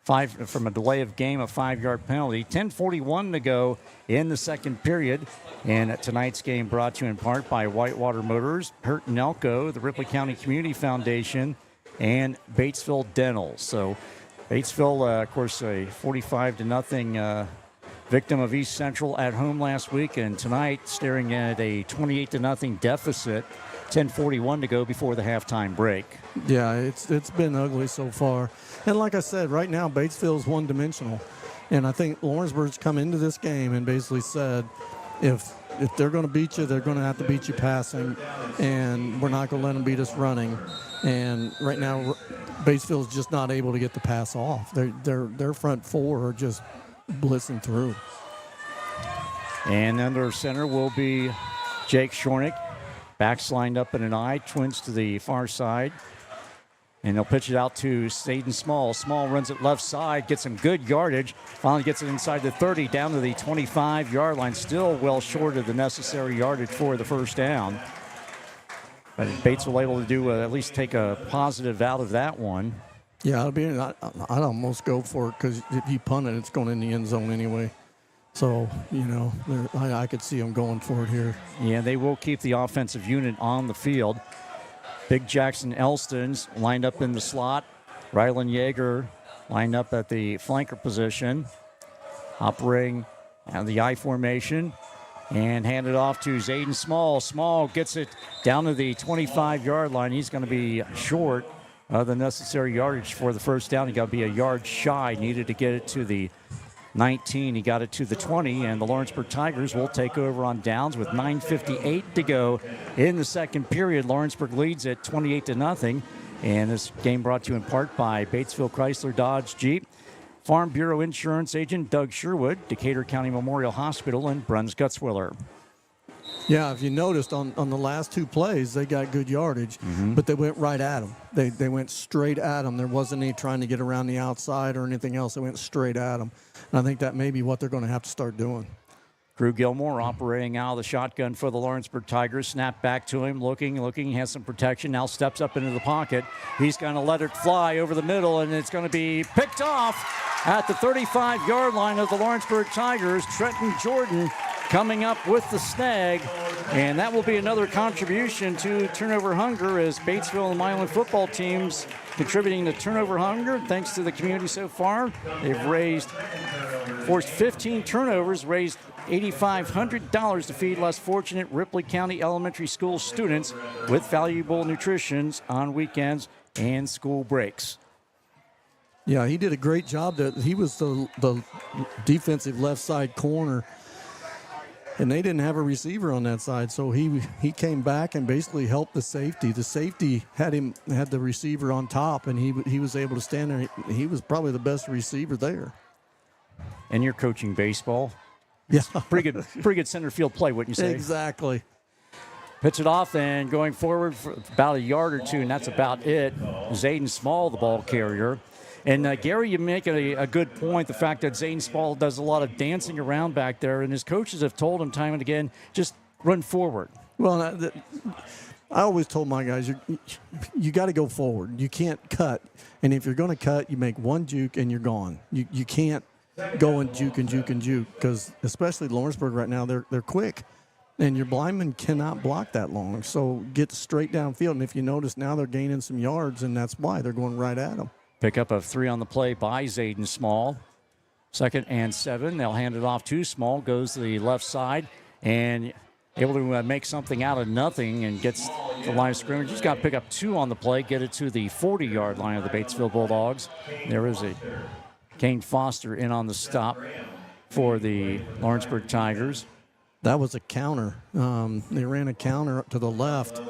from a delay of game, a 5-yard penalty. 10:41 to go in the second period. And tonight's game brought to you in part by Whitewater Motors, Hurt and Elko, the Ripley County Community Foundation, and Batesville Dental. So Batesville, of course, a 45-0 victim of East Central at home last week, and tonight staring at a 28-0 deficit. 10:41 to go before the halftime break. Yeah, it's been ugly so far. And like I said, right now Batesville's one-dimensional. And I think Lawrenceburg's come into this game and basically said, if they're going to beat you, they're going to have to beat you passing, and we're not going to let them beat us running. And right now, Batesville's just not able to get the pass off. Their front four are just blitzing through. And under center will be Jake Shornick. Backs lined up in an I, twins to the far side. And they'll pitch it out to Zayden Small. Small runs it left side, gets some good yardage. Finally gets it inside the 30, down to the 25-yard line. Still well short of the necessary yardage for the first down. But Batesville able to do at least take a positive out of that one. Yeah, I'd almost go for it, because if you punt it, it's going in the end zone anyway. So, I could see them going for it here. Yeah, they will keep the offensive unit on the field. Big Jackson Elston's lined up in the slot. Rylan Yeager lined up at the flanker position, operating the I formation, and handed off to Zayden Small. Small gets it down to the 25-yard line. He's going to be short of the necessary yardage for the first down. He got to be a yard shy, needed to get it to the 19. He got it to the 20, and the Lawrenceburg Tigers will take over on downs with 9:58 to go in the second period. Lawrenceburg leads at 28-0, and this game brought to you in part by Batesville Chrysler Dodge Jeep, Farm Bureau Insurance Agent Doug Sherwood, Decatur County Memorial Hospital, and Bruns Gutzwiller. Yeah, if you noticed on the last two plays, they got good yardage, but they went right at them. They went straight at them. There wasn't any trying to get around the outside or anything else. They went straight at them. And I think that may be what they're going to have to start doing. Drew Gilmore operating out of the shotgun for the Lawrenceburg Tigers. Snap back to him, looking, has some protection. Now steps up into the pocket. He's going to let it fly over the middle, and it's going to be picked off at the 35-yard line of the Lawrenceburg Tigers. Trenton Jordan coming up with the snag, and that will be another contribution to turnover hunger, as Batesville and Milan football teams contributing to turnover hunger thanks to the community so far. They've forced 15 turnovers, raised $8,500 to feed less fortunate Ripley County Elementary School students with valuable nutrition on weekends and school breaks. Yeah, he did a great job. He was the defensive left side corner, and they didn't have a receiver on that side, so he came back and basically helped the safety. The safety had the receiver on top, and he was able to stand there. He was probably the best receiver there. And you're coaching baseball. Yeah, pretty good center field play, wouldn't you say? Exactly. Pitch it off and going forward for about a yard or two, and that's about it. Zayden Small, the ball carrier. And Gary, you make a good point, the fact that Zayden Small does a lot of dancing around back there, and his coaches have told him time and again, just run forward. Well, I always told my guys, you got to go forward. You can't cut. And if you're going to cut, you make one juke and you're gone. You can't go and juke, because especially Lawrenceburg right now, they're quick. And your linemen cannot block that long. So get straight downfield. And if you notice now, they're gaining some yards, and that's why they're going right at them. Pick up a 3 on the play by Zayden Small. 2nd and 7. They'll hand it off to Small. Goes to the left side and able to make something out of nothing and gets the line of scrimmage. He's got to pick up 2 on the play, get it to the 40-yard line of the Batesville Bulldogs. There is a Kane Foster in on the stop for the Lawrenceburg Tigers. That was a counter. They ran a counter up to the left,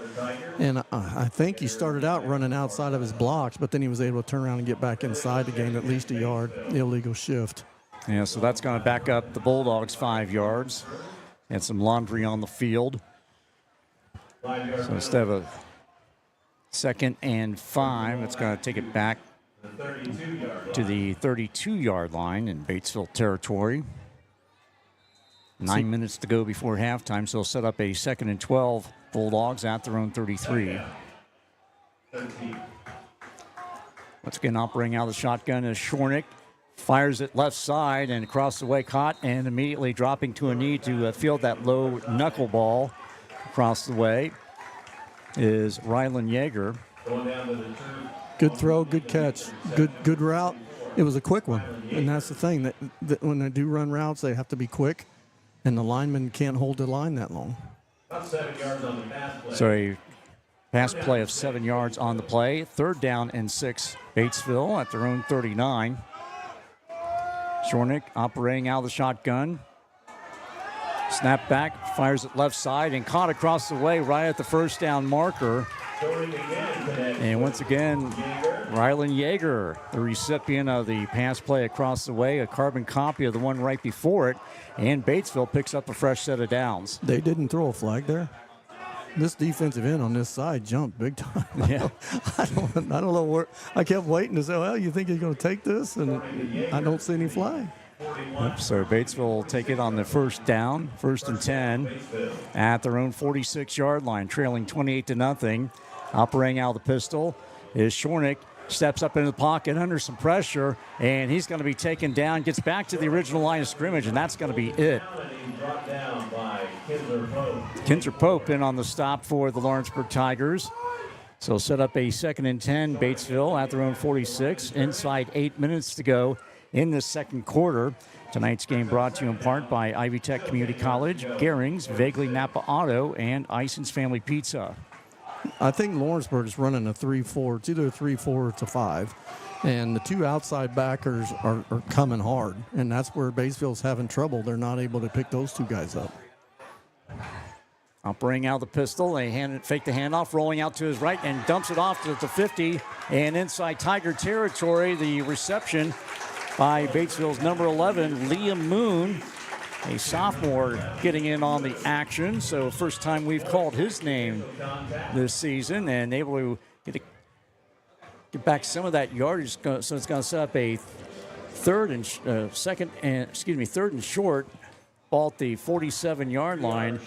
and I think he started out running outside of his blocks, but then he was able to turn around and get back inside to gain at least a yard, illegal shift. Yeah, so that's going to back up the Bulldogs 5 yards. And some laundry on the field. So instead of a 2nd and 5, it's going to take it back to the 32-yard line in Batesville territory. 9 minutes to go before halftime, so they'll set up a 2nd and 12. Bulldogs at their own 33. Once again, operating out of the shotgun is Shornick. Fires it left side and across the way, caught and immediately dropping to a knee to field that low knuckleball across the way is Rylan Yeager. Good throw, good catch, good route. It was a quick one, and that's the thing that when they do run routes, they have to be quick, and the lineman can't hold the line that long. About 7 yards on the pass play. So a pass play of 7 yards on the play. 3rd down and 6, Batesville at their own 39. Shornick operating out of the shotgun. Snap back, fires it left side, and caught across the way right at the first down marker. And once again, Rylan Yeager, the recipient of the pass play across the way, a carbon copy of the one right before it, and Batesville picks up a fresh set of downs. They didn't throw a flag there. This defensive end on this side jumped big time. Yeah. I don't know where. I kept waiting to say, well, you think he's going to take this? And I don't see any flag. Yep, so Batesville will take it on the first down, 1st and 10, at their own 46-yard line, trailing 28-0. Operating out of the pistol is Shornick. Steps up into the pocket under some pressure, and he's going to be taken down, gets back to the original line of scrimmage, and that's going to be it. Kinzer Pope in on the stop for the Lawrenceburg Tigers. So set up a 2nd and 10, Batesville at their own 46. Inside 8 minutes to go in the second quarter. Tonight's game brought to you in part by Ivy Tech Community College, Gehring's, Vaguely Napa Auto, and Ison's Family Pizza. I think Lawrenceburg is running a 3-4. It's either a 3-4 or it's a 5. And the two outside backers are coming hard. And that's where Batesville's having trouble. They're not able to pick those two guys up. Operating out the pistol. They fake the handoff, rolling out to his right, and dumps it off to the 50. And inside Tiger territory, the reception by Batesville's number 11, Liam Moon, a sophomore, getting in on the action. So first time we've called his name this season, and able to get back some of that yardage. So it's going to set up a third and short. Ball at the 47-yard line,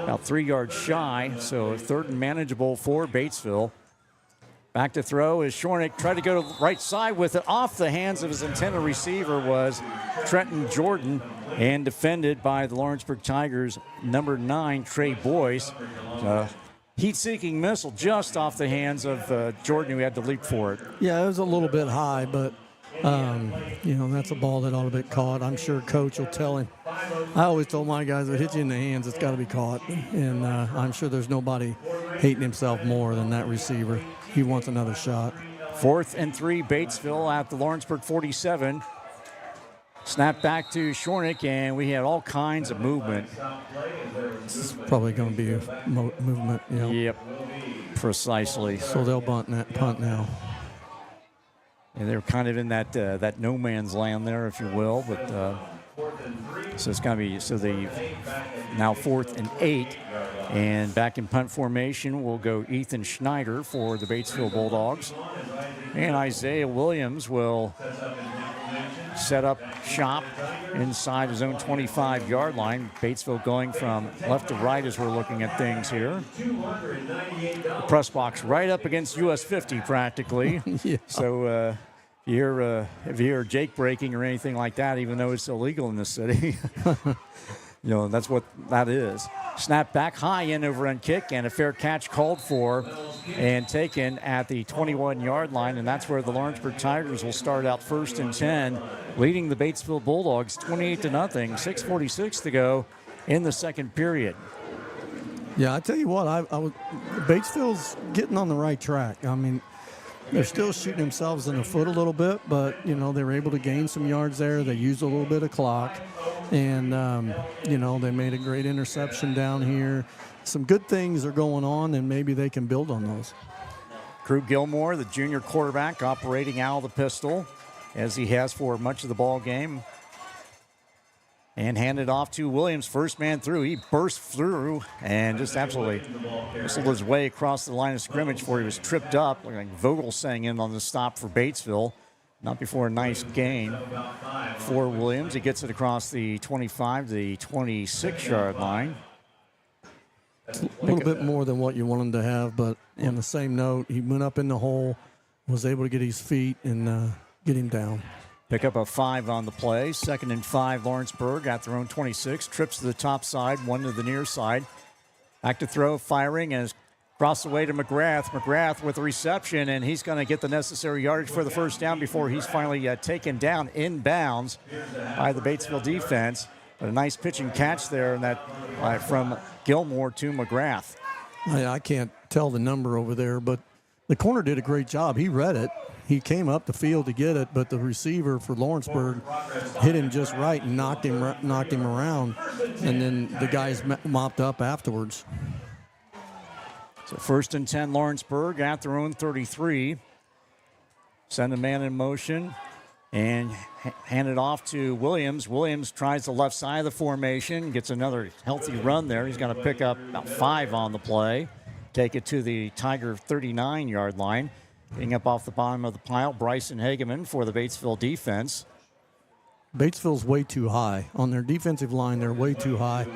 about 3 yards shy. So 3rd and manageable for Batesville. Back to throw is Shornick. Tried to go to the right side with it. Off the hands of his intended receiver was Trenton Jordan, and defended by the Lawrenceburg Tigers, number 9, Trey Boyce. Heat-seeking missile just off the hands of Jordan, who had to leap for it. Yeah, it was a little bit high, but, that's a ball that ought to be caught. I'm sure Coach will tell him. I always told my guys, if it hits you in the hands, it's got to be caught. And I'm sure there's nobody hating himself more than that receiver. He wants another shot. 4th and 3, Batesville at the Lawrenceburg 47. Snap back to Shornick, and we had all kinds of movement. This is probably going to be a movement. Yep, precisely. So they'll punt now. And they're kind of in that no man's land there, if you will. But so it's going to be the now 4th and 8. And back in punt formation will go Ethan Schneider for the Batesville Bulldogs. And Isaiah Williams will set up shop inside his own 25-yard line. Batesville going from left to right as we're looking at things here. The press box right up against US 50 practically. Yeah. So if you hear Jake breaking or anything like that, even though it's illegal in this city, that's what that is. Snap back, high end overrun kick, and a fair catch called for and taken at the 21-yard line, and that's where the Lawrenceburg Tigers will start out 1st and 10, leading the Batesville Bulldogs 28-0, 6:46 to go in the second period. Yeah, I tell you what, Batesville's getting on the right track. I mean, they're still shooting themselves in the foot a little bit, but, they were able to gain some yards there. They used a little bit of clock. And, they made a great interception down here. Some good things are going on, and maybe they can build on those. Krug Gilmore, the junior quarterback, operating out of the pistol, as he has for much of the ball game. And handed off to Williams, first man through. He burst through and just absolutely whistled his way across the line of scrimmage before he was tripped up. Like Vogel sang in on the stop for Batesville. Not before a nice gain for Williams. He gets it across the 25 to the 26-yard line. A little bit more than what you want him to have, but on the same note, he went up in the hole, was able to get his feet and get him down. Pick up a 5 on the play. 2nd and 5, Lawrenceburg at their own 26. Trips to the top side, 1 to the near side. Back to throw, firing, and across the way to McGrath. McGrath with the reception, and he's going to get the necessary yardage for the first down before he's finally taken down inbounds by the Batesville defense. But a nice pitch and catch there, and that from Gilmore to McGrath. I can't tell the number over there, but the corner did a great job. He read it. He came up the field to get it, but the receiver for Lawrenceburg hit him just right and knocked him around, and then the guys mopped up afterwards. So 1st and 10, Lawrenceburg at their own 33. Send a man in motion and hand it off to Williams. Williams tries the left side of the formation, gets another healthy run there. He's going to pick up about 5 on the play, take it to the Tiger 39-yard line. Getting up off the bottom of the pile, Bryson Hageman for the Batesville defense. Batesville's way too high. On their defensive line, they're way too high.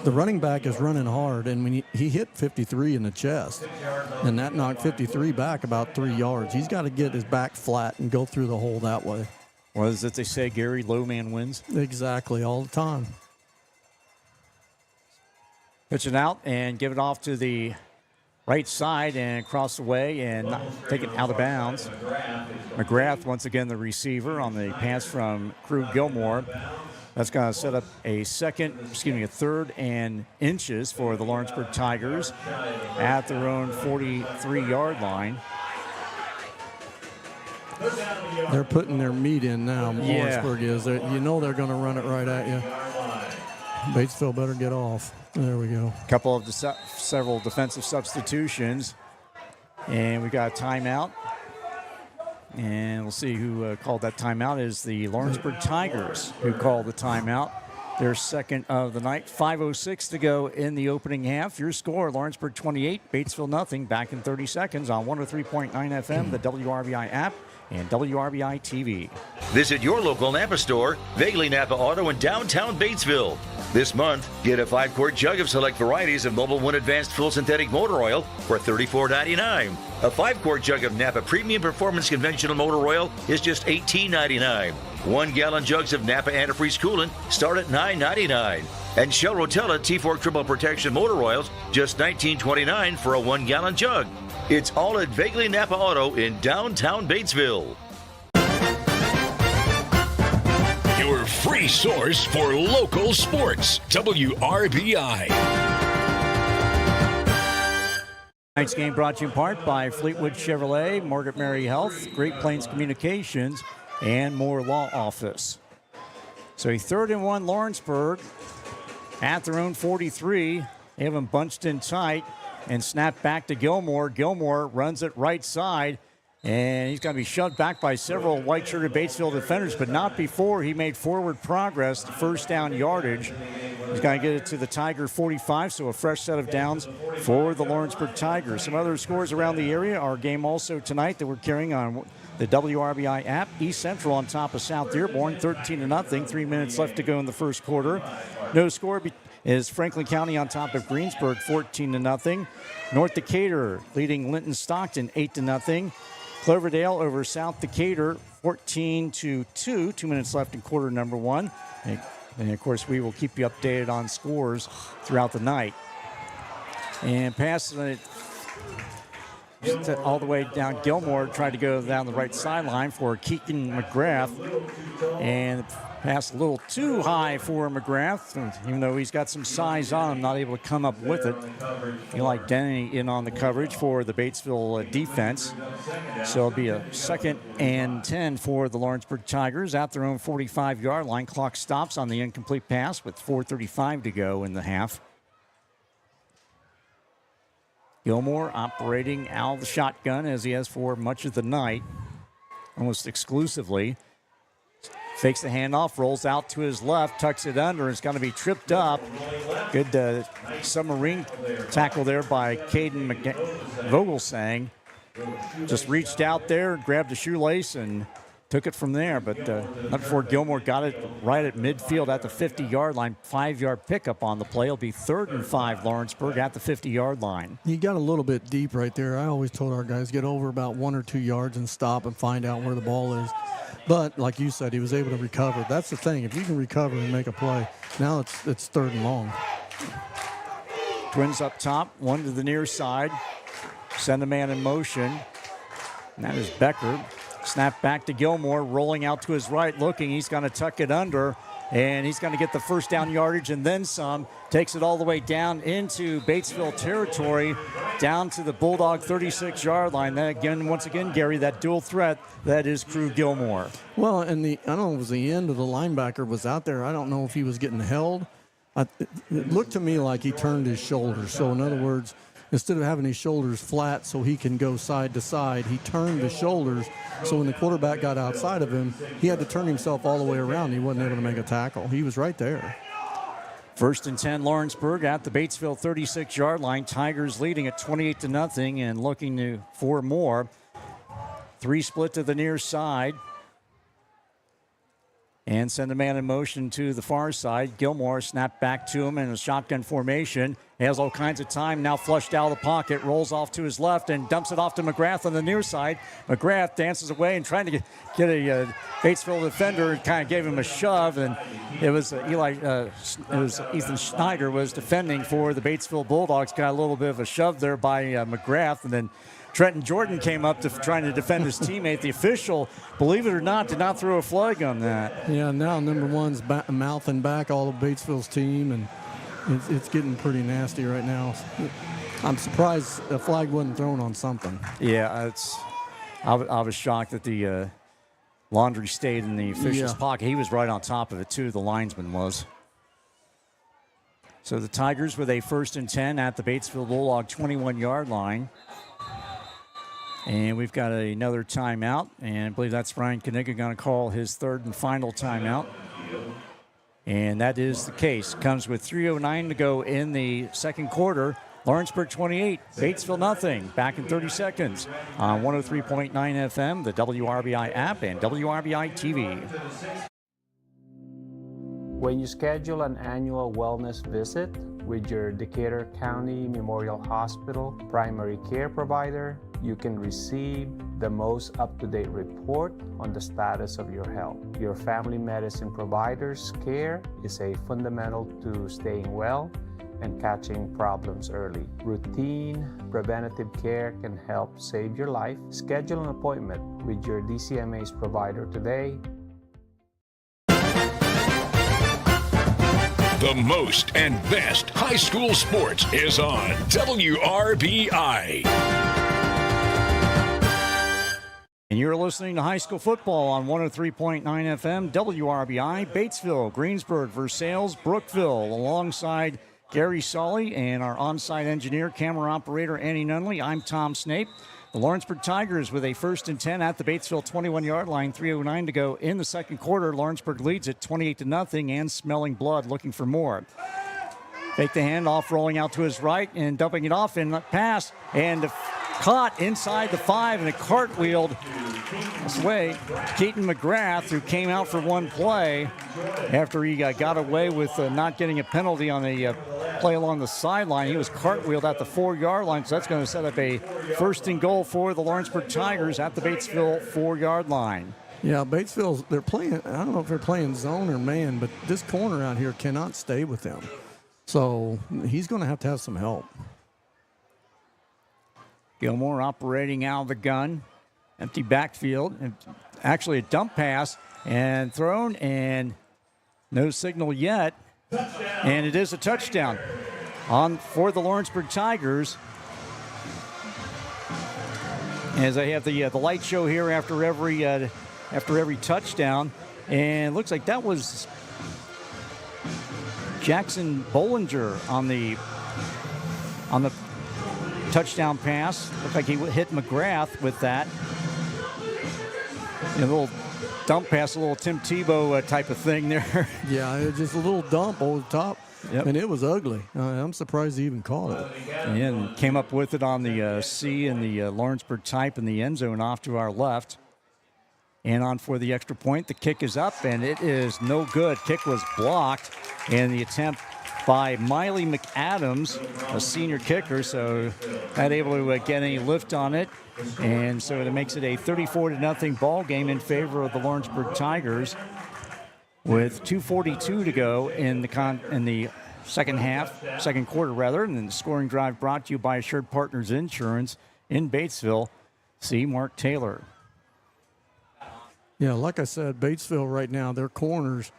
The running back is running hard, and when he hit 53 in the chest, and that knocked 53 back about 3 yards. He's got to get his back flat and go through the hole that way. What is it they say, Gary? Low man wins? Exactly, all the time. Pitch it out and give it off to the right side and across the way and take it out of bounds. McGrath, once again, the receiver on the pass from Krug Gilmore. That's going to set up a 3rd and inches for the Lawrenceburg Tigers at their own 43-yard line. They're putting their meat in now, Lawrenceburg is. You know they're going to run it right at you. Batesville better get off. There we go. Couple of several defensive substitutions. And we got a timeout. And we'll see who called that timeout. Is the Lawrenceburg Tigers who called the timeout. Their 2nd of the night. 5:06 to go in the opening half. Your score, Lawrenceburg 28, Batesville nothing. Back in 30 seconds on 103.9 FM, the WRBI app, and WRBI-TV. Visit your local Napa store, Vaguely Napa Auto in downtown Batesville. This month, get a 5-quart jug of select varieties of Mobil 1 Advanced Full Synthetic Motor Oil for $34.99. A 5-quart jug of Napa Premium Performance Conventional Motor Oil is just $18.99. 1-gallon jugs of Napa Antifreeze Coolant start at $9.99. And Shell Rotella T4 Triple Protection Motor Oils just $19.29 for a 1-gallon jug. It's all at Vaguely Napa Auto in downtown Batesville. Your free source for local sports, WRBI. Tonight's game brought to you in part by Fleetwood Chevrolet, Margaret Mary Health, Great Plains Communications, and Moore Law Office. So a 3rd and 1 Lawrenceburg at their own 43. They have them bunched in tight and snap back to Gilmore. Gilmore runs it right side, and he's going to be shoved back by several white-shirted Batesville defenders, but not before he made forward progress, first down yardage. He's going to get it to the Tiger 45, so a fresh set of downs for the Lawrenceburg Tigers. Some other scores around the area. Our game also tonight that we're carrying on the WRBI app. East Central on top of South Dearborn, 13-0. 3 minutes left to go in the first quarter. No score is Franklin County on top of Greensburg, 14-0. North Decatur leading Linton Stockton, 8-0. Cloverdale over South Decatur, 14-2. 2 minutes left in quarter number 1. And of course, we will keep you updated on scores throughout the night. And passing it all the way down, Gilmore tried to go down the right sideline for Keegan McGrath. And pass a little too high for McGrath, even though he's got some size on him, not able to come up with it. You like Denny in on the coverage for the Batesville defense. So it'll be a 2nd and 10 for the Lawrenceburg Tigers at their own 45-yard line. Clock stops on the incomplete pass with 4:35 to go in the half. Gilmore operating out of the shotgun as he has for much of the night, almost exclusively. Fakes the handoff, rolls out to his left, tucks it under. It's going to be tripped up. Good submarine tackle there by Caden Vogelsang. Just reached out there, grabbed a shoelace, and took it from there, but not before Gilmore got it right at midfield at the 50-yard line. 5-yard pickup on the play. It'll be 3rd and 5 Lawrenceburg at the 50-yard line. He got a little bit deep right there. I always told our guys, get over about 1 or 2 yards and stop and find out where the ball is. But like you said, he was able to recover. That's the thing. If you can recover and make a play, now it's 3rd and long. Twins up top, one to the near side. Send a man in motion. And that is Becker. Snap back to Gilmore, rolling out to his right, looking. He's going to tuck it under, and he's going to get the first down yardage and then some. Takes it all the way down into Batesville territory, down to the Bulldog 36-yard line. Then again, once again, Gary, that dual threat, that is Crew Gilmore. Well, and I don't know, it was the end of the linebacker was out there. I don't know if he was getting held. It looked to me like he turned his shoulders. So, in other words, instead of having his shoulders flat so he can go side to side, he turned his shoulders. So when the quarterback got outside of him, he had to turn himself all the way around. He wasn't able to make a tackle. He was right there. 1st and 10 Lawrenceburg at the Batesville 36-yard line. Tigers leading at 28-0 and looking for more. 3 split to the near side. And send a man in motion to the far side. Gilmore snapped back to him in a shotgun formation. He has all kinds of time, now flushed out of the pocket, rolls off to his left and dumps it off to McGrath on the near side. McGrath dances away and trying to get a Batesville defender and kind of gave him a shove. And it was Ethan Schneider was defending for the Batesville Bulldogs. Got a little bit of a shove there by McGrath, and then Trenton Jordan came up to trying to defend his teammate. The official, believe it or not, did not throw a flag on that. Yeah, now number 1's mouthing back all of Batesville's team, and it's getting pretty nasty right now. I'm surprised a flag wasn't thrown on something. Yeah, I was shocked that the Laundry stayed in the official's pocket. He was right on top of it, too, the linesman was. So the Tigers with a 1st and 10 at the Batesville Bulldog 21-yard line. And we've got another timeout, and I believe that's Ryan Kaniga going to call his 3rd and final timeout. And that is the case. Comes with 3:09 to go in the second quarter. Lawrenceburg 28, Batesville nothing. Back in 30 seconds on 103.9 FM, the WRBI app, and WRBI-TV. When you schedule an annual wellness visit with your Decatur County Memorial Hospital primary care provider, you can receive the most up-to-date report on the status of your health. Your family medicine provider's care is a fundamental to staying well and catching problems early. Routine preventative care can help save your life. Schedule an appointment with your DCMA's provider today. The most and best high school sports is on WRBI. And you're listening to high school football on 103.9 FM, WRBI, Batesville, Greensburg, Versailles, Brookville, alongside Gary Solly and our on-site engineer, camera operator, Annie Nunley. I'm Tom Snape. The Lawrenceburg Tigers with a 1st and 10 at the Batesville 21-yard line, 3:09 to go in the second quarter. Lawrenceburg leads it 28-0 and smelling blood, looking for more. Fake the handoff, rolling out to his right and dumping it off in the pass, and caught inside the 5, and it cartwheeled this way. Keaton McGrath, who came out for one play after he got away with not getting a penalty on a play along the sideline. He was cartwheeled at the 4-yard line, so that's going to set up a 1st and goal for the Lawrenceburg Tigers at the Batesville 4-yard line. Yeah, Batesville, they're playing, I don't know if they're playing zone or man, but this corner out here cannot stay with them. So he's going to have some help. Gilmore operating out of the gun. Empty backfield. And actually a dump pass and thrown, and no signal yet. And it is a touchdown for the Lawrenceburg Tigers. As I have the light show here after every touchdown. And it looks like that was Jackson Bollinger on the touchdown pass. Looked like he hit McGrath with that. A little dump pass, a little Tim Tebow type of thing there. Yeah, it was just a little dump over the top, and it was ugly. I'm surprised he even caught it. And came up with it on the C and the Lawrenceburg type in the end zone off to our left. And on for the extra point. The kick is up, and it is no good. Kick was blocked, and the attempt by Miley McAdams, a senior kicker, so not able to get any lift on it. And so it makes it a 34-0 ball game in favor of the Lawrenceburg Tigers with 2:42 to go in the second quarter rather. And then the scoring drive brought to you by Assured Partners Insurance in Batesville. See Mark Taylor. Yeah, like I said, Batesville right now, their corners,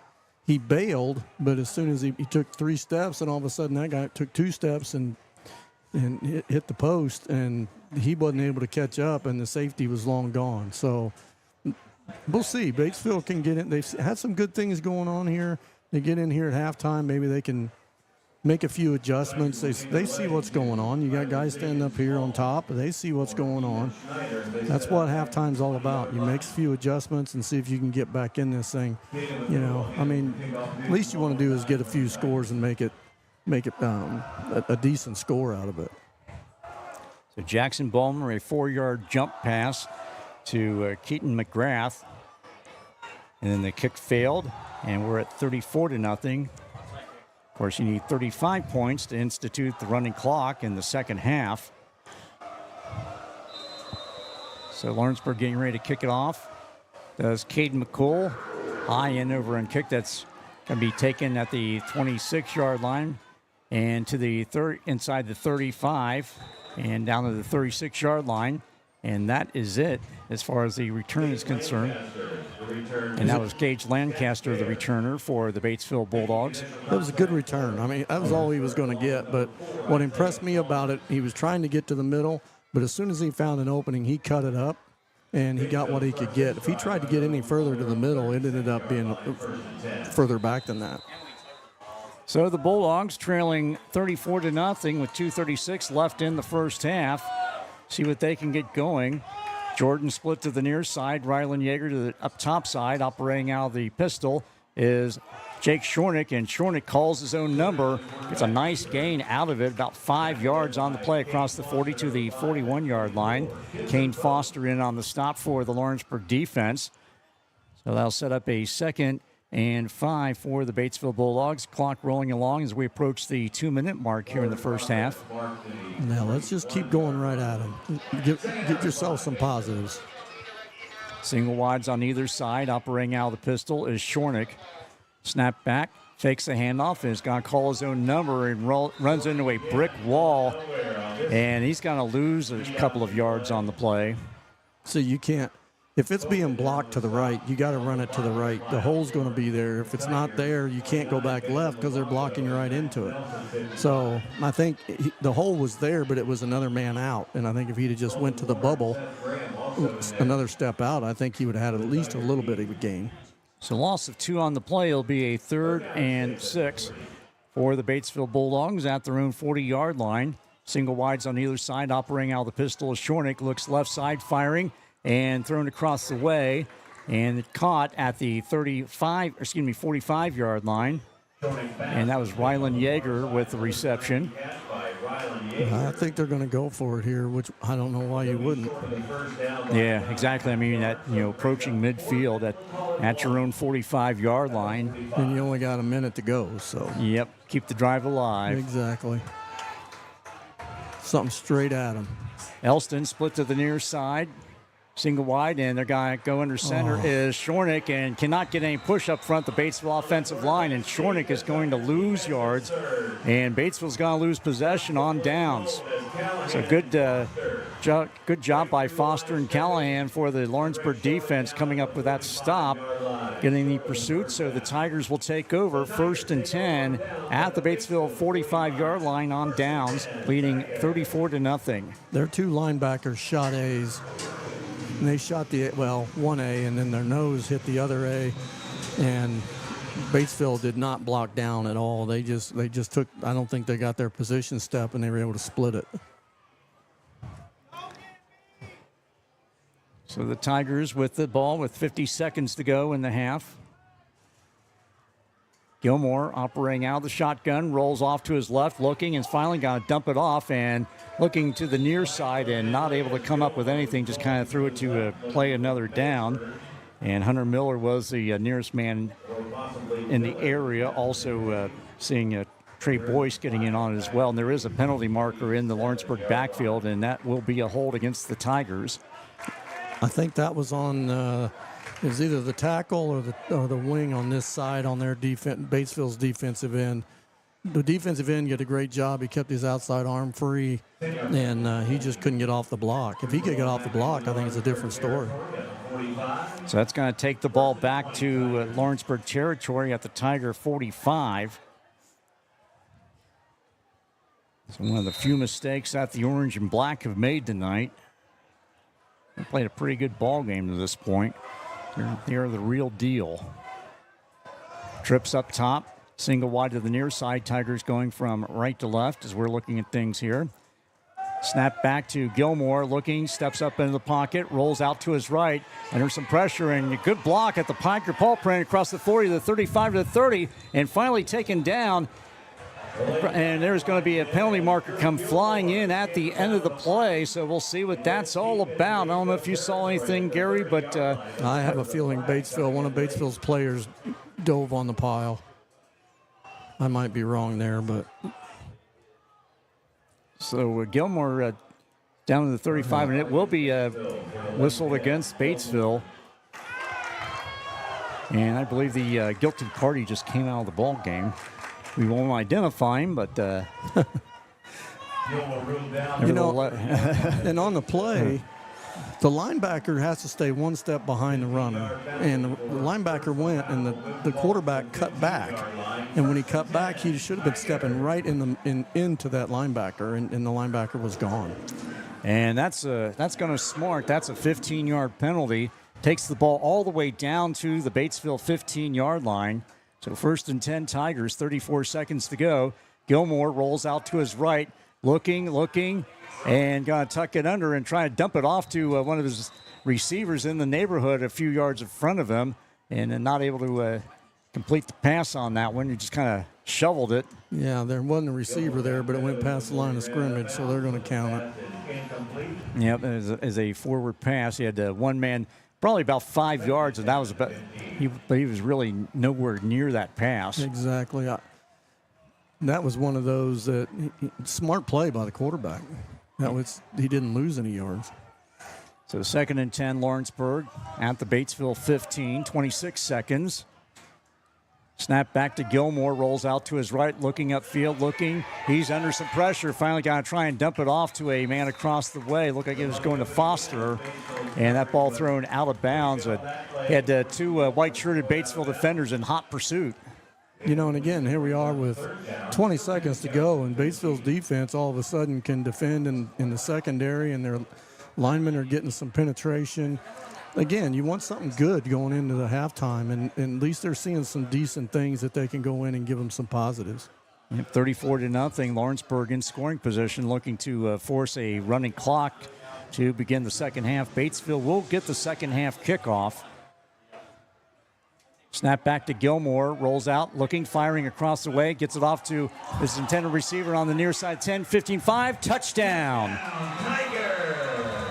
he bailed, but as soon as he took 3 steps, and all of a sudden that guy took 2 steps and hit the post, and he wasn't able to catch up, and the safety was long gone. So we'll see. Batesville can get in. They've had some good things going on here. They get in here at halftime. Maybe they can make a few adjustments. They see what's going on. You got guys standing up here on top, but they see what's going on. That's what halftime's all about. You make a few adjustments and see if you can get back in this thing. You know, I mean, least you want to do is get a few scores and make it a decent score out of it. So Jackson Ballmer, a 4-yard jump pass to Keaton McGrath. And then the kick failed, and we're at 34-0. Of course, you need 35 points to institute the running clock in the second half. So Lawrenceburg getting ready to kick it off. Does Caden McCool. High end over and kick. That's going to be taken at the 26-yard line and to the inside the 35 and down to the 36-yard line. And that is it as far as the return is concerned. And that was Gage Lancaster, the returner for the Batesville Bulldogs. That was a good return. I mean, that was all he was going to get. But what impressed me about it, he was trying to get to the middle, but as soon as he found an opening, he cut it up, and he got what he could get. If he tried to get any further to the middle, it ended up being further back than that. So the Bulldogs trailing 34-0 with 2:36 left in the first half. See what they can get going. Jordan split to the near side. Rylan Yeager to the up top side. Operating out of the pistol is Jake Shornick, and Shornick calls his own number. It's a nice gain out of it, about 5 yards on the play across the 40 to the 41-yard line. Kane Foster in on the stop for the Lawrenceburg defense. So that'll set up a 2nd and 5 for the Batesville Bulldogs. Clock rolling along as we approach the 2-minute mark here in the first half. Now let's just keep going right at them. Get yourself some positives. Single wides on either side. Operating out of the pistol is Shornick. Snap back, fakes the handoff, and is going to call his own number and runs into a brick wall. And he's going to lose a couple of yards on the play. So you can't. If it's being blocked to the right, you got to run it to the right. The hole's going to be there. If it's not there, you can't go back left because they're blocking you right into it. So I think the hole was there, but it was another man out. And I think if he'd have just went to the bubble, another step out, I think he would have had at least a little bit of a gain. So loss of 2 on the play. It'll be a 3rd and 6 for the Batesville Bulldogs at their own 40-yard line. Single wides on either side. Operating out of the pistol is Shornick. Looks left side, firing. And thrown across the way, and it caught at the 45-yard line. And that was Rylan Yeager with the reception. I think they're going to go for it here, which I don't know why you wouldn't. Yeah, exactly. I mean, approaching midfield at your own 45-yard line. And you only got a minute to go, so. Yep, keep the drive alive. Exactly. Something straight at him. Elston split to the near side. Single wide, and they're going to go under center is Shornick, and cannot get any push up front, the Batesville offensive line, and Shornick is going to lose yards, and Batesville's going to lose possession on downs. So good job by Foster and Callahan for the Lawrenceburg defense coming up with that stop, getting the pursuit, so the Tigers will take over 1st and 10 at the Batesville 45-yard line on downs, leading 34-0. Their 2 linebackers shot A's. And they shot one A, and then their nose hit the other A, and Batesville did not block down at all. They just took. I don't think they got their position step, and they were able to split it. So the Tigers with the ball with 50 seconds to go in the half. Gilmore operating out of the shotgun, rolls off to his left, looking, and finally got to dump it off, and looking to the near side and not able to come up with anything, just kind of threw it to play another down. And Hunter Miller was the nearest man in the area, also seeing Trey Boyce getting in on it as well. And there is a penalty marker in the Lawrenceburg backfield, and that will be a hold against the Tigers. I think that was on it was either the tackle or the wing on this side on their defense, Batesville's defensive end. The defensive end did a great job. He kept his outside arm free, and he just couldn't get off the block. If he could get off the block, I think it's a different story. So that's going to take the ball back to Lawrenceburg territory at the Tiger 45. So one of the few mistakes that the Orange and Black have made tonight. They played a pretty good ball game to this point. They're the real deal. Trips up top, single wide to the near side. Tigers going from right to left as we're looking at things here. Snap back to Gilmore, looking, steps up into the pocket, rolls out to his right. Under some pressure, and a good block at the Piker Paul print across the 40 to the 35 to the 30, and finally taken down. And there's going to be a penalty marker come flying in at the end of the play, so we'll see what that's all about. I don't know if you saw anything, Gary, but I have a feeling one of Batesville's players dove on the pile. I might be wrong there, but... So Gilmore down to the 35, and it will be whistled against Batesville. And I believe the guilty party just came out of the ball game. We won't identify him, but and on the play, the linebacker has to stay one step behind the runner. And the linebacker went, and the quarterback cut back. And when he cut back, he should have been stepping right into that linebacker, and the linebacker was gone. And that's going to smart. That's a 15-yard penalty. Takes the ball all the way down to the Batesville 15-yard line. So 1st and 10 Tigers, 34 seconds to go. Gilmore rolls out to his right, looking, and going to tuck it under and try to dump it off to one of his receivers in the neighborhood a few yards in front of him, and then not able to complete the pass on that one. He just kind of shoveled it. Yeah, there wasn't a receiver there, but it went past the line of scrimmage, so they're going to count it. Yep, as a forward pass. He had one man probably about 5 yards, and that was about. But he was really nowhere near that pass. Exactly. That was one of those that smart play by the quarterback. He didn't lose any yards. So 2nd and 10, Lawrenceburg at the Batesville 15, 26 seconds. Snap back to Gilmore, rolls out to his right, looking upfield, He's under some pressure. Finally got to try and dump it off to a man across the way. Looked like it was going to Foster, and that ball thrown out of bounds. But he had two white-shirted Batesville defenders in hot pursuit. And again, here we are with 20 seconds to go, and Batesville's defense all of a sudden can defend in the secondary, and their linemen are getting some penetration. Again, you want something good going into the halftime, and at least they're seeing some decent things that they can go in and give them some positives. 34-0, Lawrenceburg in scoring position, looking to force a running clock to begin the second half. Batesville will get the second half kickoff. Snap back to Gilmore, rolls out, firing across the way, gets it off to his intended receiver on the near side, 10, 15, 5, touchdown.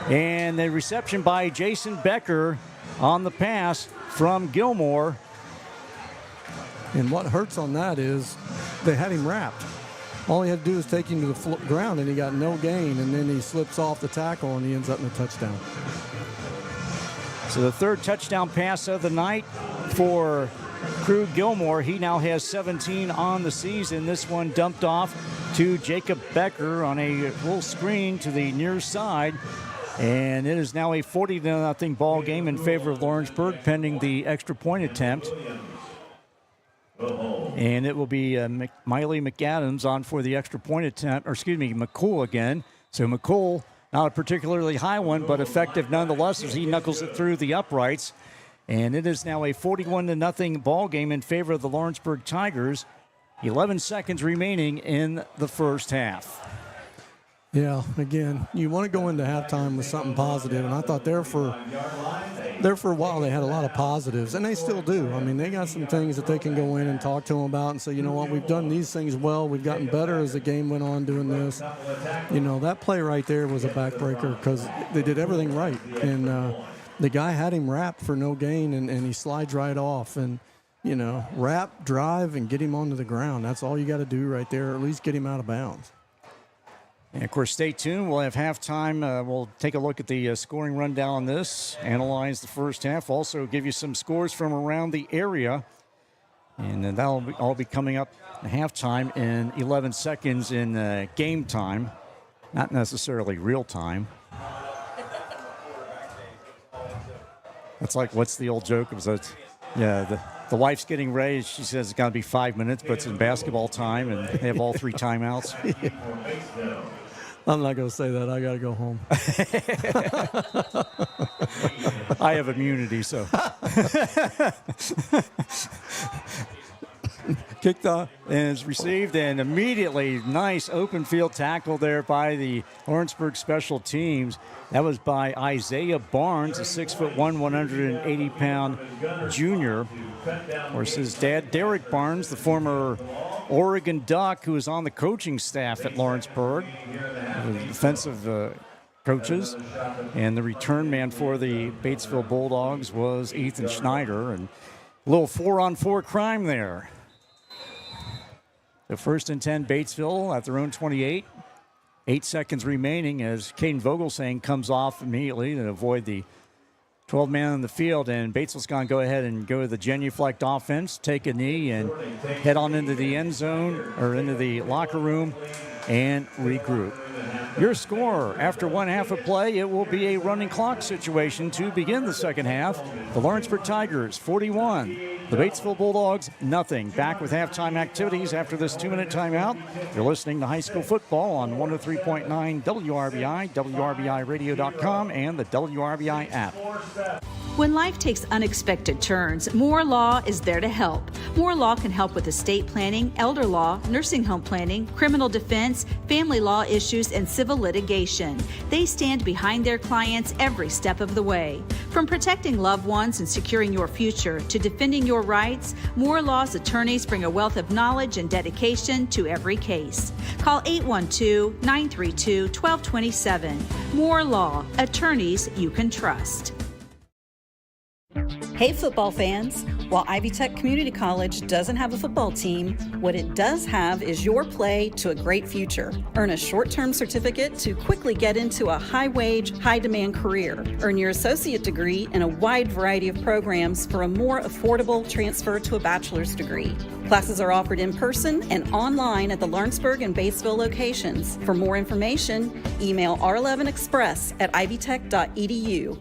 And the reception by Jason Becker on the pass from Gilmore. And what hurts on that is they had him wrapped. All he had to do is take him to the ground, and he got no gain, and then he slips off the tackle, and he ends up in a touchdown. So the third touchdown pass of the night for Krug Gilmore. He now has 17 on the season. This one dumped off to Jacob Becker on a full screen to the near side. And it is now a 40-0 ball game in favor of Lawrenceburg, pending the extra point attempt. And it will be Miley McAdams on for the extra point attempt, McCool again. So McCool, not a particularly high one, but effective nonetheless as he knuckles it through the uprights. And it is now a 41-0 ball game in favor of the Lawrenceburg Tigers. 11 seconds remaining in the first half. Yeah, again, you want to go into halftime with something positive, and I thought there for a while they had a lot of positives, and they still do. I mean, they got some things that they can go in and talk to them about and say, you know what, we've done these things well. We've gotten better as the game went on doing this. That play right there was a backbreaker because they did everything right, and the guy had him wrapped for no gain, and he slides right off. And, wrap, drive, and get him onto the ground. That's all you got to do right there, or at least get him out of bounds. And, of course, stay tuned. We'll have halftime. We'll take a look at the scoring rundown on this, analyze the first half, also give you some scores from around the area. And then that'll all be coming up at halftime in 11 seconds in game time, not necessarily real time. That's like, what's the old joke? The wife's getting raised. She says it's got to be 5 minutes, but it's in basketball time, and they have all 3 timeouts. I'm not going to say that. I got to go home. I have immunity, so. Kicked off and is received, and immediately nice open field tackle there by the Lawrenceburg special teams. That was by Isaiah Barnes, a 6'1", 180-pound junior. Of course, his dad, Derek Barnes, the former Oregon Duck, who is on the coaching staff at Lawrenceburg, the defensive coaches. And the return man for the Batesville Bulldogs was Ethan Schneider, and a little 4-on-4 crime there. The 1st and 10, Batesville at their own 28. 8 seconds remaining as Caden Vogelsang comes off immediately to avoid the 12-man on the field. And Batesville's going to go ahead and go to the genuflect offense, take a knee, and head on into the end zone or into the locker room and regroup. Your score after 1 half of play, it will be a running clock situation to begin the second half. The Lawrenceburg Tigers 41, the Batesville Bulldogs nothing. Back with halftime activities after this 2-minute timeout. You're listening to high school football on 103.9 WRBI, WRBIRadio.com, and the WRBI app. When life takes unexpected turns, Moore Law is there to help. Moore Law can help with estate planning, elder law, nursing home planning, criminal defense, family law issues, and civil litigation. They stand behind their clients every step of the way. From protecting loved ones and securing your future to defending your rights, Moore Law's attorneys bring a wealth of knowledge and dedication to every case. Call 812-932-1227. Moore Law, attorneys you can trust. Hey football fans, while Ivy Tech Community College doesn't have a football team, what it does have is your play to a great future. Earn a short-term certificate to quickly get into a high-wage, high-demand career. Earn your associate degree in a wide variety of programs for a more affordable transfer to a bachelor's degree. Classes are offered in person and online at the Lawrenceburg and Batesville locations. For more information, email r11express@ivytech.edu.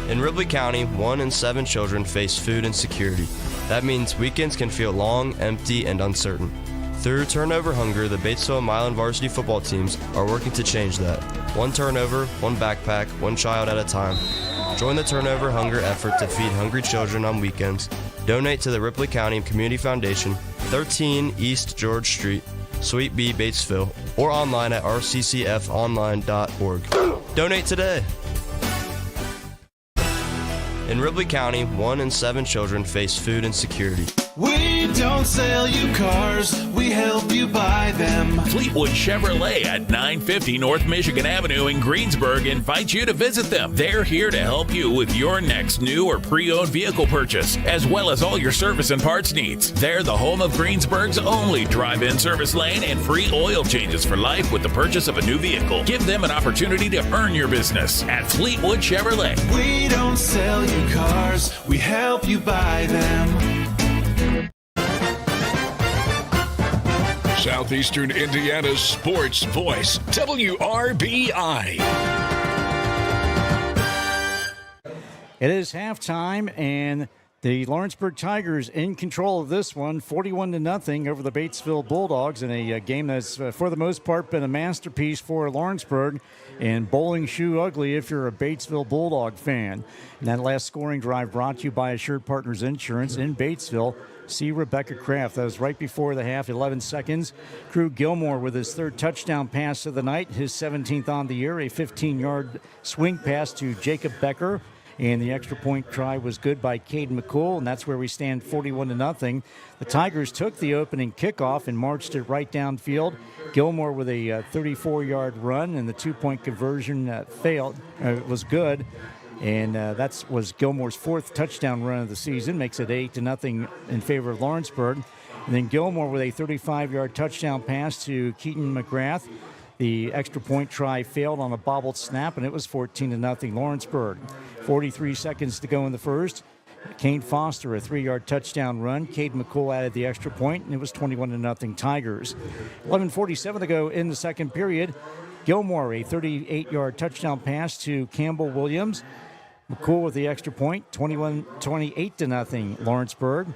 In Ripley County, 1 in 7 children face food insecurity. That means weekends can feel long, empty, and uncertain. Through Turnover Hunger, the Batesville and Milan varsity football teams are working to change that. 1 turnover, 1 backpack, 1 child at a time. Join the Turnover Hunger effort to feed hungry children on weekends. Donate to the Ripley County Community Foundation, 13 East George Street, Suite B, Batesville, or online at rccfonline.org. Donate today! In Ripley County, 1 in 7 children face food insecurity. We don't sell you cars, we help you buy them. Fleetwood Chevrolet at 950 North Michigan Avenue in Greensburg invites you to visit them. They're here to help you with your next new or pre-owned vehicle purchase, as well as all your service and parts needs. They're the home of Greensburg's only drive-in service lane and free oil changes for life with the purchase of a new vehicle. Give them an opportunity to earn your business at Fleetwood Chevrolet. We don't sell you cars, we help you buy them. Southeastern Indiana's sports voice, WRBI. It is halftime, and the Lawrenceburg Tigers in control of this one, 41-0 over the Batesville Bulldogs in a game that's, for the most part, been a masterpiece for Lawrenceburg and bowling shoe ugly if you're a Batesville Bulldog fan. And that last scoring drive brought to you by Assured Partners Insurance in Batesville. See Rebecca Kraft. That was right before the half, 11 seconds. Krug Gilmore with his 3rd touchdown pass of the night, his 17th on the year, a 15-yard swing pass to Jacob Becker. And the extra point try was good by Caden McCool, and that's where we stand 41-0. The Tigers took the opening kickoff and marched it right downfield. Gilmore with a 34-yard run, and the 2-point conversion failed. It was good. And that was Gilmore's 4th touchdown run of the season, makes it 8-0 in favor of Lawrenceburg. And then Gilmore with a 35-yard touchdown pass to Keaton McGrath. The extra point try failed on a bobbled snap, and it was 14-0 Lawrenceburg. 43 seconds to go in the first. Kane Foster, a 3-yard touchdown run. Cade McCool added the extra point, and it was 21-0 Tigers. 11:47 to go in the second period. Gilmore, a 38-yard touchdown pass to Campbell Williams. McCool with the extra point, 28-0 Lawrenceburg.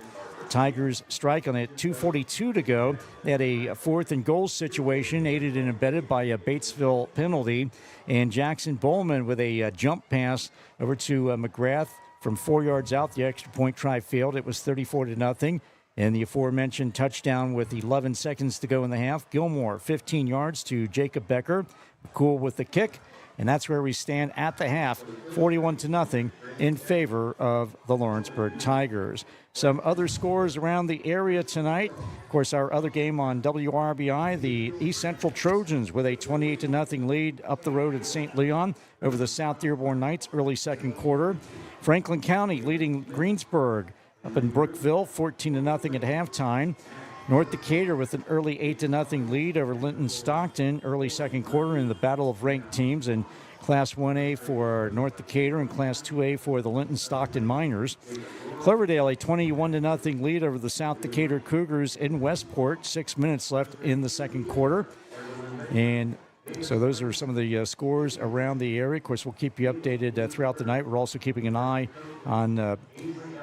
Tigers strike on it, 2:42 to go. They had a 4th and goal situation, aided and abetted by a Batesville penalty. And Jackson Bowman with a jump pass over to McGrath from 4 yards out. The extra point try failed. It was 34-0. And the aforementioned touchdown with 11 seconds to go in the half. Gilmore, 15 yards to Jacob Becker. McCool with the kick. And that's where we stand at the half, 41-0 in favor of the Lawrenceburg Tigers. Some other scores around the area tonight. Of course, our other game on WRBI, the East Central Trojans with a 28-0 lead up the road at St. Leon over the South Dearborn Knights early second quarter. Franklin County leading Greensburg up in Brookville, 14-0 at halftime. North Decatur with an early 8-0 lead over Linton Stockton early second quarter in the battle of ranked teams in Class 1A for North Decatur and Class 2A for the Linton Stockton Miners. Cloverdale a 21-0 lead over the South Decatur Cougars in Westport. 6 minutes left in the second quarter. And so those are some of the scores around the area. Of course, we'll keep you updated throughout the night. We're also keeping an eye on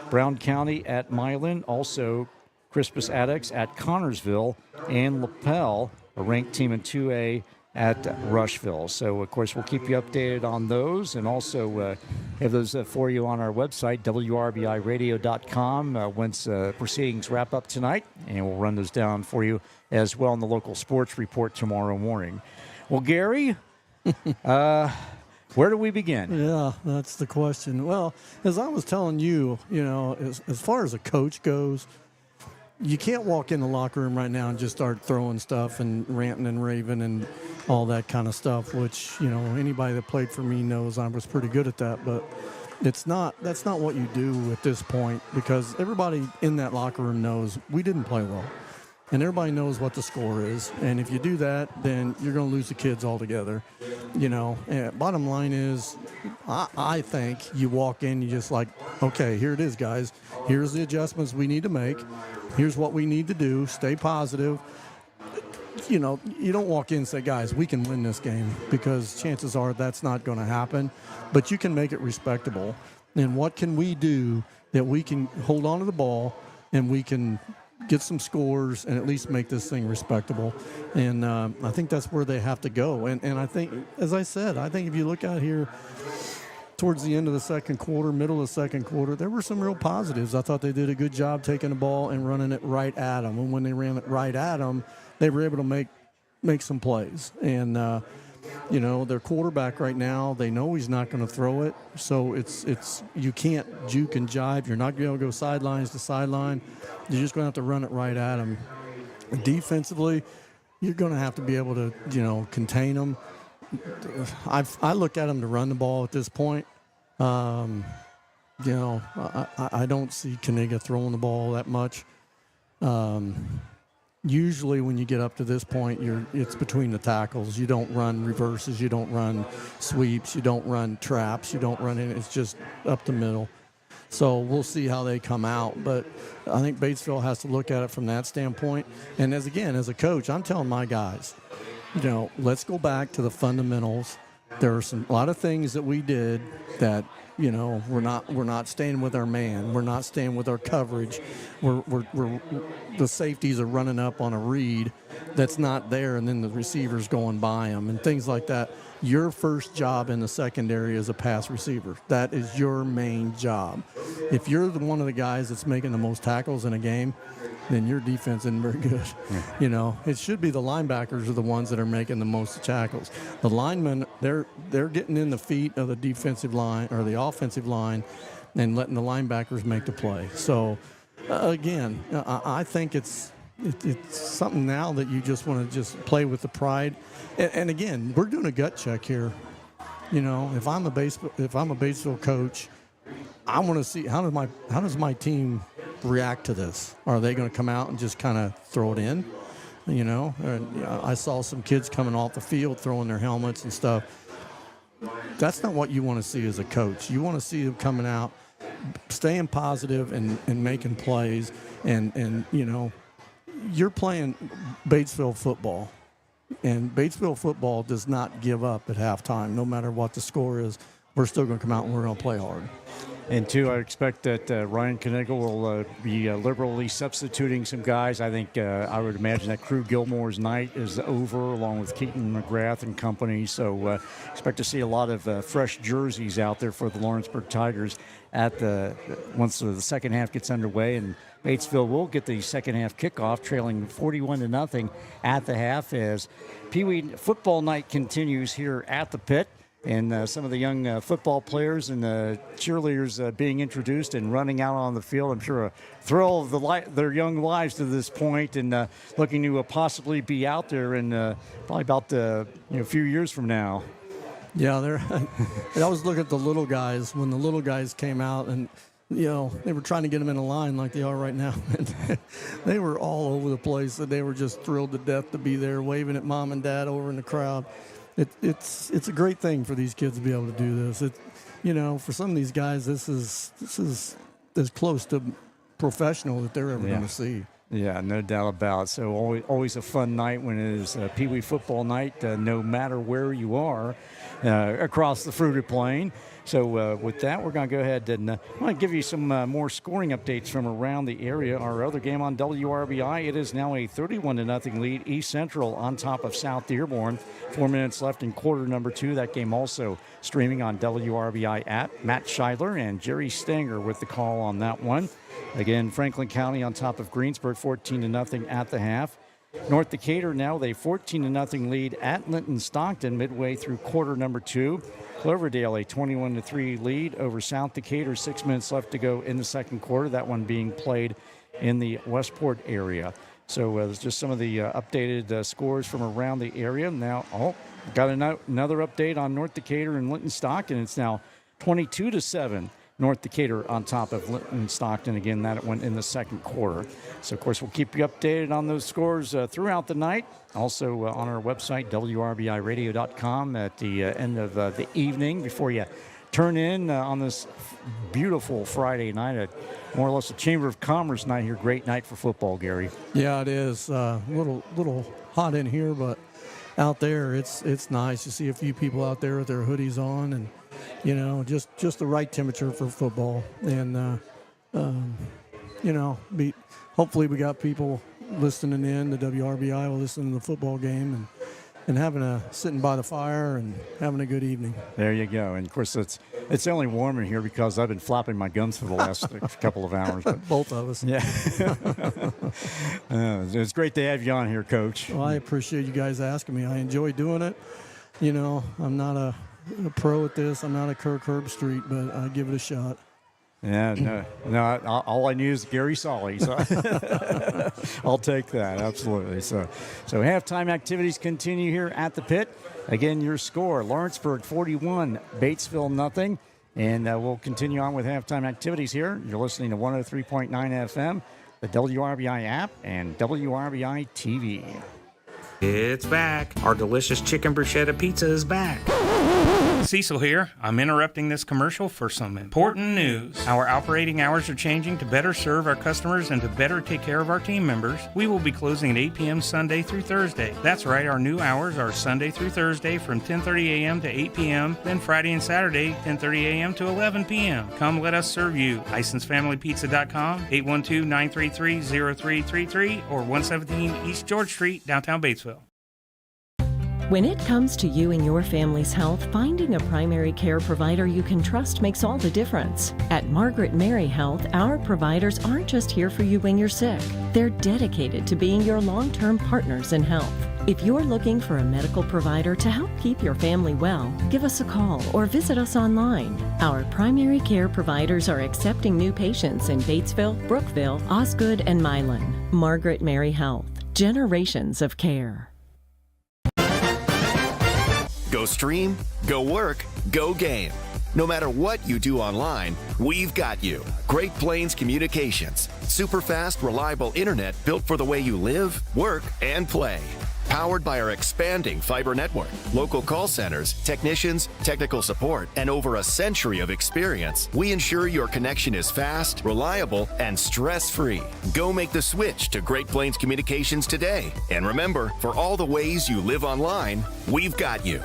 Brown County at Milan. Also, Crispus Attucks at Connorsville, and LaPel, a ranked team in 2A at Rushville. So, of course, we'll keep you updated on those, and also have those for you on our website, WRBIRadio.com, once proceedings wrap up tonight, and we'll run those down for you as well in the local sports report tomorrow morning. Well, Gary, where do we begin? Yeah, that's the question. Well, as I was telling you, as far as a coach goes, you can't walk in the locker room right now and just start throwing stuff and ranting and raving and all that kind of stuff, which, anybody that played for me knows I was pretty good at that. But that's not what you do at this point, because everybody in that locker room knows we didn't play well. And everybody knows what the score is. And if you do that, then you're going to lose the kids altogether. And bottom line is, I think you walk in, you just like, okay, here it is, guys. Here's the adjustments we need to make. Here's what we need to do. Stay positive. You don't walk in and say, guys, we can win this game, because chances are that's not going to happen. But you can make it respectable. And what can we do that we can hold on to the ball and we can get some scores and at least make this thing respectable? And I think that's where they have to go. And I think, as I said, if you look out here towards the end of the second quarter, middle of the second quarter, there were some real positives. I thought they did a good job taking the ball and running it right at them. And when they ran it right at them, they were able to make some plays. And, their quarterback right now, they know he's not going to throw it. So it's you can't juke and jive. You're not going to go sidelines to sideline. You're just going to have to run it right at them. Defensively, you're going to have to be able to, contain them. I look at them to run the ball at this point. I don't see Kaniga throwing the ball that much. Usually when you get up to this point, it's between the tackles. You don't run reverses. You don't run sweeps. You don't run traps. You don't run in. It's just up the middle. So we'll see how they come out. But I think Batesville has to look at it from that standpoint. And as a coach, I'm telling my guys, let's go back to the fundamentals. There are a lot of things that we did that, we're not staying with our man. We're not staying with our coverage. The safeties are running up on a read that's not there, and then the receiver's going by them and things like that. Your first job in the secondary is a pass receiver. That is your main job. If you're one of the guys that's making the most tackles in a game, then your defense isn't very good. Yeah. It should be the linebackers are the ones that are making the most tackles. The linemen, they're getting in the feet of the defensive line or the offensive line and letting the linebackers make the play. So, again, I think it's something now that you just want to just play with the pride. And again, we're doing a gut check here. You know, if I'm a Batesville coach, I want to see how does my team react to this? Are they going to come out and just kind of throw it in? You know, I saw some kids coming off the field throwing their helmets and stuff. That's not what you want to see as a coach. You want to see them coming out, staying positive and making plays. And you know, you're playing Batesville football. And Batesville football does not give up at halftime. No matter what the score is, we're still going to come out and we're going to play hard. And, two, I expect that Ryan Knigle will be liberally substituting some guys. I think I would imagine that Crew Gilmore's night is over, along with Keaton McGrath and company. So expect to see a lot of fresh jerseys out there for the Lawrenceburg Tigers once the second half gets underway. And Batesville will get the second half kickoff, trailing 41-0 at the half as Pee Wee football night continues here at the pit. And some of the young football players and cheerleaders being introduced and running out on the field. I'm sure a thrill of their young lives to this point, and looking to possibly be out there in probably about a few years from now. Yeah, I always look at the little guys when the little guys came out, and you know they were trying to get them in a line like they are right now. And they were all over the place, and they were just thrilled to death to be there, waving at mom and dad over in the crowd. It's a great thing for these kids to be able to do this. For some of these guys, this is as close to professional that they're ever going to see. Yeah, no doubt about it. So always a fun night when it is Pee Wee football night, no matter where you are across the Fruited Plain. So with that, we're going to go ahead and I want to give you some more scoring updates from around the area. Our other game on WRBI, it is now a 31-0 lead. East Central on top of South Dearborn. 4 minutes left in quarter number 2. That game also streaming on WRBI app. Matt Scheidler and Jerry Stanger with the call on that one. Again, Franklin County on top of Greensburg, 14-0 at the half. North Decatur now with a 14-0 lead at Linton Stockton midway through quarter number 2. Cloverdale a 21-3 lead over South Decatur. 6 minutes left to go in the second quarter. That one being played in the Westport area. So there's just some of the updated scores from around the area. Now, got another update on North Decatur and Linton Stockton. It's now 22-7. North Decatur on top of Linton Stockton. Again, that went in the second quarter. So, of course, we'll keep you updated on those scores throughout the night. Also on our website, WRBIRadio.com at the end of the evening before you turn in on this beautiful Friday night. More or less a Chamber of Commerce night here. Great night for football, Gary. Yeah, it is. Little hot in here, but out there it's nice to see a few people out there with their hoodies on and just the right temperature for football. And, hopefully we got people listening in. The WRBI will listen to the football game and sitting by the fire and having a good evening. There you go. And, of course, it's only warm in here because I've been flapping my gums for the last couple of hours. But, both of us. Yeah. It's great to have you on here, Coach. Well, I appreciate you guys asking me. I enjoy doing it. I'm not a pro at this. I'm not a Kirk Herbstreit, but I give it a shot. Yeah, no. All I knew is Gary Solly, so I'll take that absolutely. So halftime activities continue here at the pit. Again, your score: Lawrenceburg 41, Batesville 0, and we'll continue on with halftime activities here. You're listening to 103.9 FM, the WRBI app, and WRBI-TV. It's back. Our delicious chicken bruschetta pizza is back. Cecil here. I'm interrupting this commercial for some important news. Our operating hours are changing to better serve our customers and to better take care of our team members. We will be closing at 8 p.m. Sunday through Thursday. That's right, our new hours are Sunday through Thursday from 10:30 a.m. to 8 p.m., then Friday and Saturday 10:30 a.m. to 11 p.m. Come let us serve you. LicenseFamilyPizza.com, 812-933-0333, or 117 East George Street, downtown Batesville. When it comes to you and your family's health, finding a primary care provider you can trust makes all the difference. At Margaret Mary Health, our providers aren't just here for you when you're sick. They're dedicated to being your long-term partners in health. If you're looking for a medical provider to help keep your family well, give us a call or visit us online. Our primary care providers are accepting new patients in Batesville, Brookville, Osgood, and Milan. Margaret Mary Health. Generations of care. Go Go stream, go work, go game. No matter what you do online, we've got you. Great Plains Communications. Super fast, reliable internet built for the way you live, work, and play. Powered by our expanding fiber network, local call centers, technicians, technical support, and over a century of experience, we ensure your connection is fast, reliable, and stress-free. Go make the switch to Great Plains Communications today. And remember, for all the ways you live online, we've got you.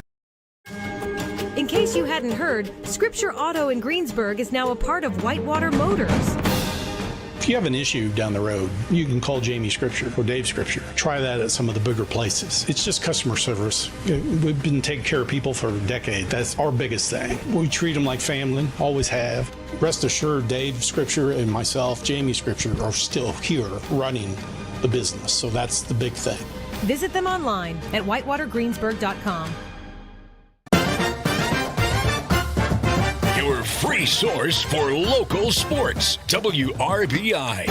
In case you hadn't heard, Scripture Auto in Greensburg is now a part of Whitewater Motors. If you have an issue down the road, you can call Jamie Scripture or Dave Scripture. Try that at some of the bigger places. It's just customer service. We've been taking care of people for a decade. That's our biggest thing. We treat them like family, always have. Rest assured, Dave Scripture and myself, Jamie Scripture, are still here running the business. So that's the big thing. Visit them online at whitewatergreensburg.com. Your free source for local sports, WRBI.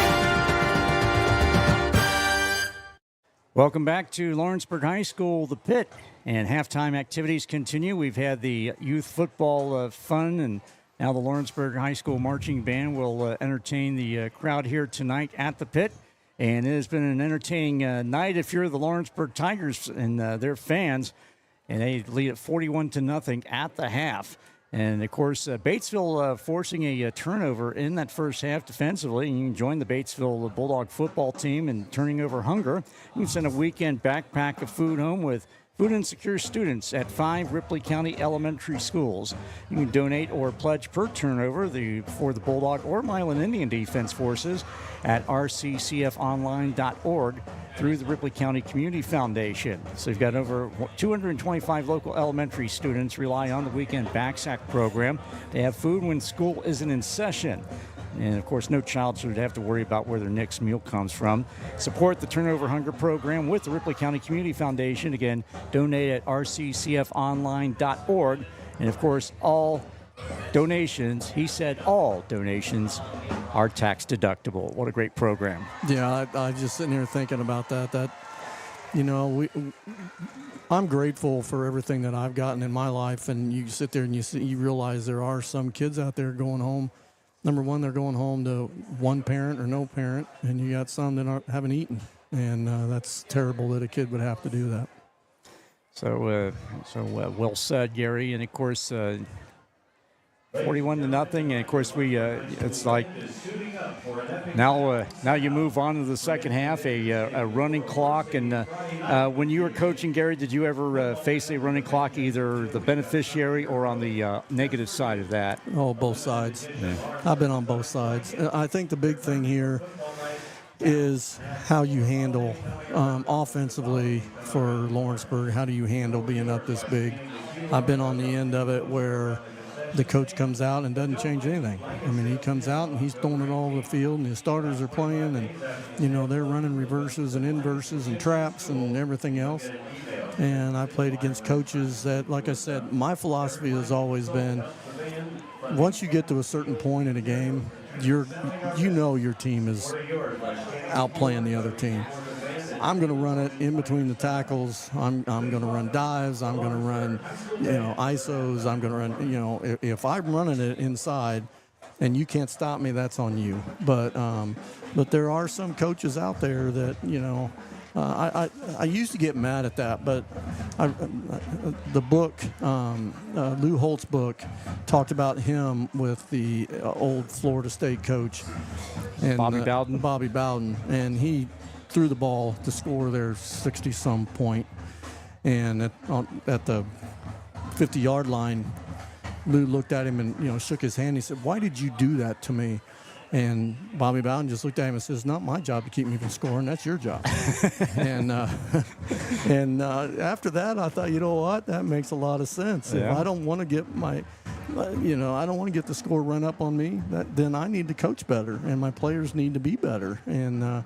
Welcome back to Lawrenceburg High School, the Pit, and halftime activities continue. We've had the youth football fun, and now the Lawrenceburg High School marching band will entertain the crowd here tonight at the Pit. And it has been an entertaining night if you're the Lawrenceburg Tigers and their fans, and they lead it 41-0 at the half. And, of course, Batesville forcing a turnover in that first half defensively. And you can join the Batesville Bulldog football team in turning over hunger. You can send a weekend backpack of food home with food insecure students at 5 Ripley County elementary schools. You can donate or pledge per turnover for the Bulldog or Milan Indian Defense Forces at rccfonline.org through the Ripley County Community Foundation. So you've got over 225 local elementary students rely on the weekend backpack program. They have food when school isn't in session. And, of course, no child should have to worry about where their next meal comes from. Support the Turnover Hunger program with the Ripley County Community Foundation. Again, donate at rccfonline.org. And, of course, all donations, he said all donations, are tax deductible. What a great program. Yeah, I just sitting here thinking about that, you know, I'm grateful for everything that I've gotten in my life. And you sit there and you realize there are some kids out there going home. Number one, they're going home to one parent or no parent, and you got some that haven't eaten, and that's terrible that a kid would have to do that. So well said, Gary. And of course, 41-0, and of course it's like now you move on to the second half, a running clock. And when you were coaching, Gary, did you ever face a running clock, either the beneficiary or on the negative side of that? Oh, both sides. Yeah. I've been on both sides. I think the big thing here is how you handle offensively for Lawrenceburg. How do you handle being up this big? I've been on the end of it where the coach comes out and doesn't change anything. I mean, he comes out and he's throwing it all over the field, and his starters are playing, and, you know, they're running reverses and inverses and traps and everything else. And I played against coaches that, like I said, my philosophy has always been, once you get to a certain point in a game, you know your team is outplaying the other team. I'm going to run it in between the tackles. I'm going to run dives. I'm going to run, ISOs. I'm going to run, if I'm running it inside and you can't stop me, that's on you. But there are some coaches out there that, I used to get mad at that, but the book, Lou Holt's book, talked about him with the old Florida State coach, and Bobby Bowden, and he threw the ball to score their 60-some point, and at the 50-yard line, Lou looked at him and shook his hand. He said, "Why did you do that to me?" And Bobby Bowden just looked at him and says, "Not my job to keep me from scoring. That's your job." and after that, I thought, you know what? That makes a lot of sense. Yeah. If I don't want to get I don't want to get the score run up on me, then I need to coach better, and my players need to be better. And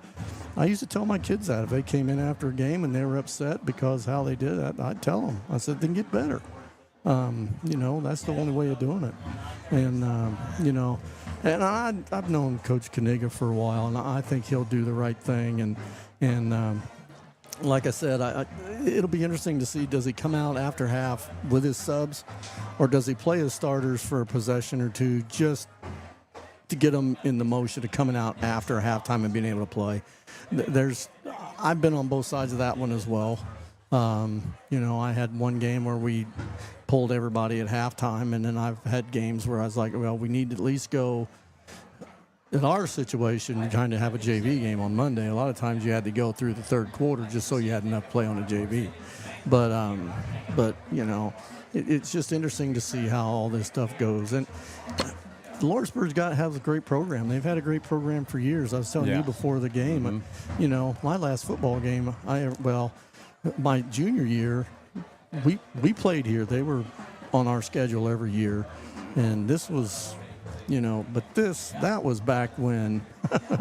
I used to tell my kids that if they came in after a game and they were upset because how they did it, I'd tell them. I said, then get better. That's the only way of doing it. And, and I've known Coach Kaniga for a while, and I think he'll do the right thing. And like I said, it'll be interesting to see, does he come out after half with his subs, or does he play his starters for a possession or two just to get them in the motion of coming out after halftime and being able to play? I've been on both sides of that one as well. I had one game where we pulled everybody at halftime, and then I've had games where I was like, well, we need to at least go. In our situation, trying to have a JV game on Monday, a lot of times you had to go through the third quarter just so you had enough play on a JV. But it's just interesting to see how all this stuff goes. And Lawrenceburg's has a great program. They've had a great program for years. I was telling you before the game, my last football game, my junior year, we played here. They were on our schedule every year, and this was. That was back when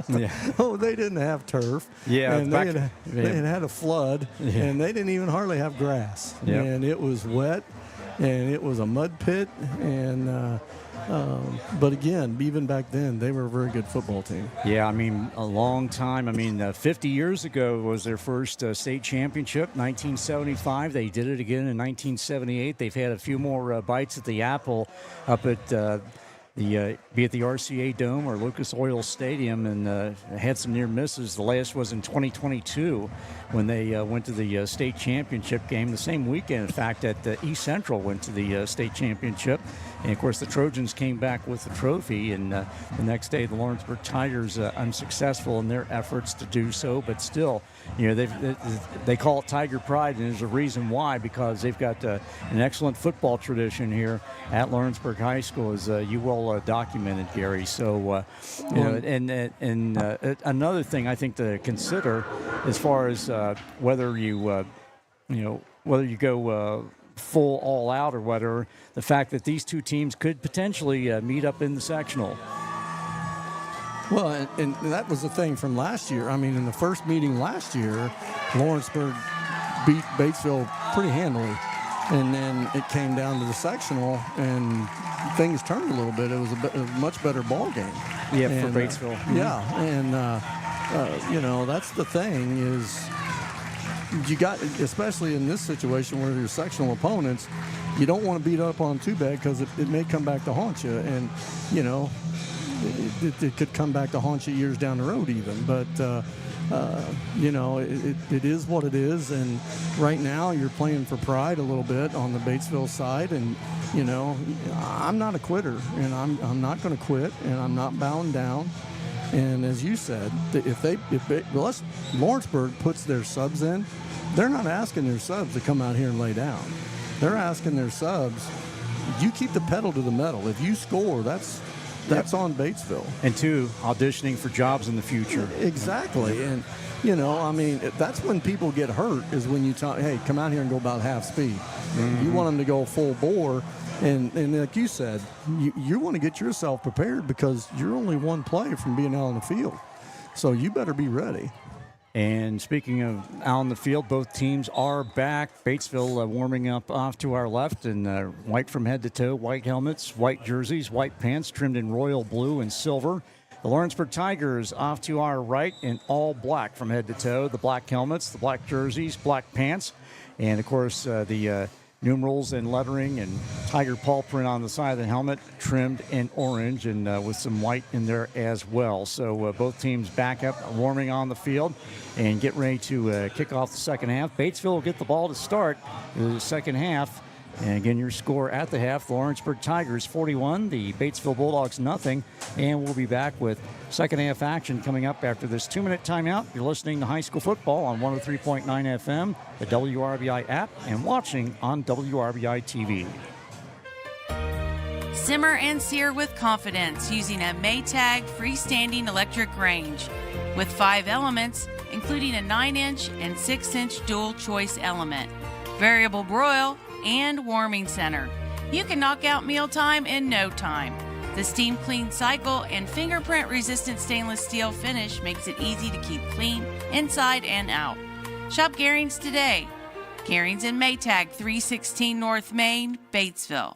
they didn't have turf. Yeah, and they had a flood, and they didn't even hardly have grass. Yep. And it was wet, and it was a mud pit. And but again, even back then, they were a very good football team. Yeah, a long time. 50 years ago was their first state championship, 1975. They did it again in 1978. They've had a few more bites at the apple up at be at the RCA Dome or Lucas Oil Stadium, and had some near misses. The last was in 2022 when they went to the state championship game. The same weekend, in fact, at East Central went to the state championship. And, of course, the Trojans came back with the trophy, and the next day the Lawrenceburg Tigers unsuccessful in their efforts to do so. But still, they call it Tiger Pride, and there's a reason why, because they've got an excellent football tradition here at Lawrenceburg High School, as you well documented, Gary. So, another thing I think to consider as far as whether you go full all out or whatever, the fact that these two teams could potentially meet up in the sectional. Well, and that was the thing from last year. In the first meeting last year, Lawrenceburg beat Batesville pretty handily. And then it came down to the sectional, and things turned a little bit. It was a much better ball game. Yeah, for Batesville. That's the thing is, you got, especially in this situation where your sectional opponents, you don't want to beat up on too bad, because it may come back to haunt you, and it could come back to haunt you years down the road even. But it is what it is, and right now you're playing for pride a little bit on the Batesville side, and I'm not a quitter, and I'm not going to quit, and I'm not bowing down. And as you said, unless Lawrenceburg puts their subs in, they're not asking their subs to come out here and lay down. They're asking their subs, you keep the pedal to the metal. If you score, that's on Batesville. And two, auditioning for jobs in the future. Exactly. And, that's when people get hurt, is when you tell, hey, come out here and go about half speed. Mm-hmm. You want them to go full bore. And like you said, you want to get yourself prepared, because you're only one play from being out on the field. So you better be ready. And speaking of out on the field, both teams are back. Batesville warming up off to our left in white from head to toe, white helmets, white jerseys, white pants trimmed in royal blue and silver. The Lawrenceburg Tigers off to our right in all black from head to toe, the black helmets, the black jerseys, black pants, and, of course, the numerals and lettering and tiger paw print on the side of the helmet, trimmed in orange and with some white in there as well. So both teams back up, warming on the field, and get ready to kick off the second half. Batesville will get the ball to start the second half. And again, your score at the half, Lawrenceburg Tigers 41, the Batesville Bulldogs nothing. And we'll be back with second half action coming up after this 2-minute timeout. You're listening to high school football on 103.9 FM, the WRBI app, and watching on WRBI-TV. Simmer and sear with confidence using a Maytag freestanding electric range with 5 elements, including a 9-inch and 6-inch dual choice element, variable broil, and warming center. You can knock out mealtime in no time. The steam clean cycle and fingerprint resistant stainless steel finish makes it easy to keep clean inside and out. Shop Garings today. Garings in Maytag, 316 North Main, Batesville.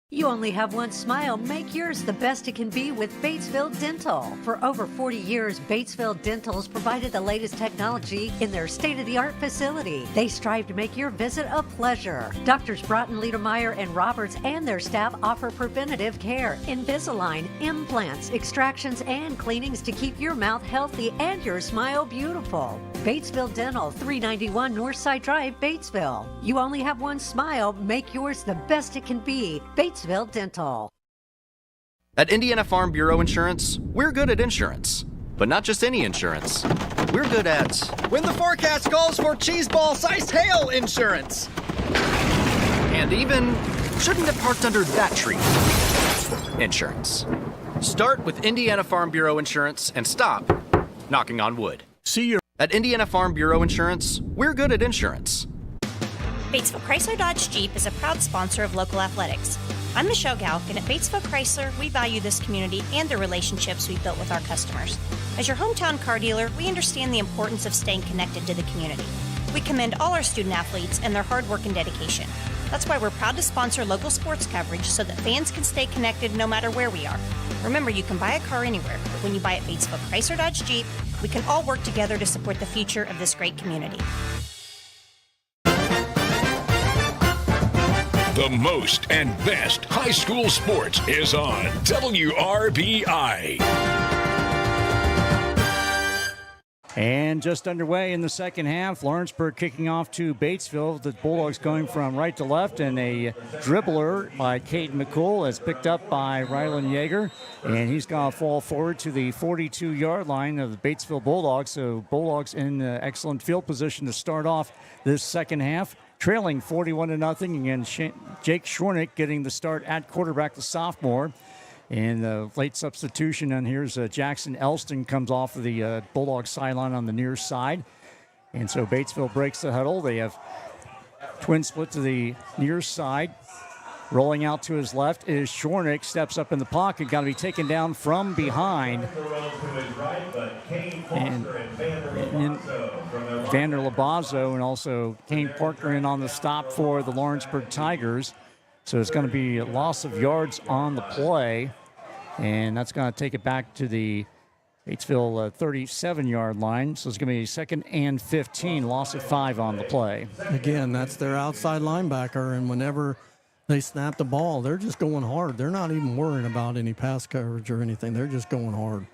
You only have one smile. Make yours the best it can be with Batesville Dental. For over 40 years, Batesville Dental's provided the latest technology in their state-of-the-art facility. They strive to make your visit a pleasure. Doctors Broughton, Liedermeyer, and Roberts and their staff offer preventative care, Invisalign, implants, extractions, and cleanings to keep your mouth healthy and your smile beautiful. Batesville Dental, 391 Northside Drive, Batesville. You only have one smile. Make yours the best it can be. Batesville Dental. At Indiana Farm Bureau Insurance, we're good at insurance. But not just any insurance. We're good at when the forecast calls for cheeseball-sized hail insurance. And even shouldn't have parked under that tree insurance. Start with Indiana Farm Bureau Insurance and stop knocking on wood. See you. At Indiana Farm Bureau Insurance, we're good at insurance. Batesville Chrysler Dodge Jeep is a proud sponsor of local athletics. I'm Michelle Galk, and at Batesville Chrysler, we value this community and the relationships we've built with our customers. As your hometown car dealer, we understand the importance of staying connected to the community. We commend all our student athletes and their hard work and dedication. That's why we're proud to sponsor local sports coverage so that fans can stay connected no matter where we are. Remember, you can buy a car anywhere, but when you buy at Batesville Chrysler Dodge Jeep, we can all work together to support the future of this great community. The most and best high school sports is on WRBI. And just underway in the second half, Lawrenceburg kicking off to Batesville. The Bulldogs going from right to left, and a dribbler by Caden McCool is picked up by Rylan Yeager, and he's going to fall forward to the 42-yard line of the Batesville Bulldogs. So Bulldogs in excellent field position to start off this second half, trailing 41-0, and Jake Schwarnick getting the start at quarterback, the sophomore. And the late substitution, and here's Jackson Elston comes off of the Bulldogs sideline on the near side. And so Batesville breaks the huddle. They have twin split to the near side. Rolling out to his left is Schwarnick, steps up in the pocket, got to be taken down from behind. And Vander Labazo and also Kane Parker in on the stop for the Lawrenceburg Tigers. So it's going to be a loss of yards on the play, and that's going to take it back to the Batesville 37-yard line. So it's going to be 2nd and 15, loss of 5 on the play. Again, that's their outside linebacker, and whenever they snap the ball, they're just going hard. They're not even worrying about any pass coverage or anything. They're just going hard.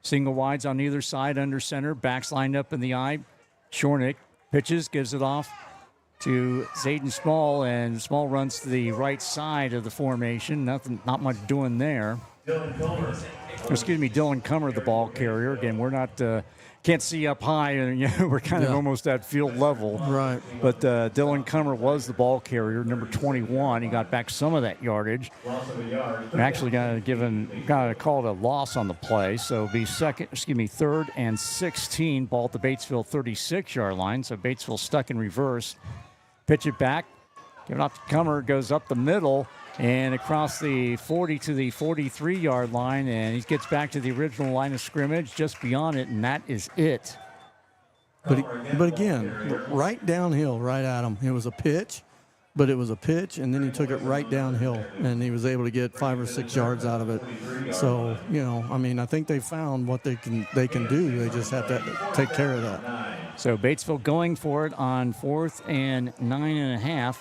Single wides on either side, under center, backs lined up in the eye. Schwarnick pitches, gives it off to Zayden Small, and Small runs to the right side of the formation. Not much doing there. Dylan Cummer, the ball carrier. Again, we're not can't see up high, and we're kind of almost at field level. Right. But Dylan Cummer was the ball carrier, number 21. He got back some of that yardage. We're actually got to call it a loss on the play, so it'll be 3rd and 16. Ball at the Batesville 36-yard line. So Batesville stuck in reverse. Pitch it back, give it off to Cummer, goes up the middle and across the 40 to the 43-yard line, and he gets back to the original line of scrimmage, just beyond it, and that is it. But again, right downhill, right at him. It was a pitch, but it was a pitch, and then he took it right downhill, and he was able to get 5 or 6 yards out of it. So, I think they found what they can do. They just have to take care of that. So Batesville going for it on 4th and 9.5.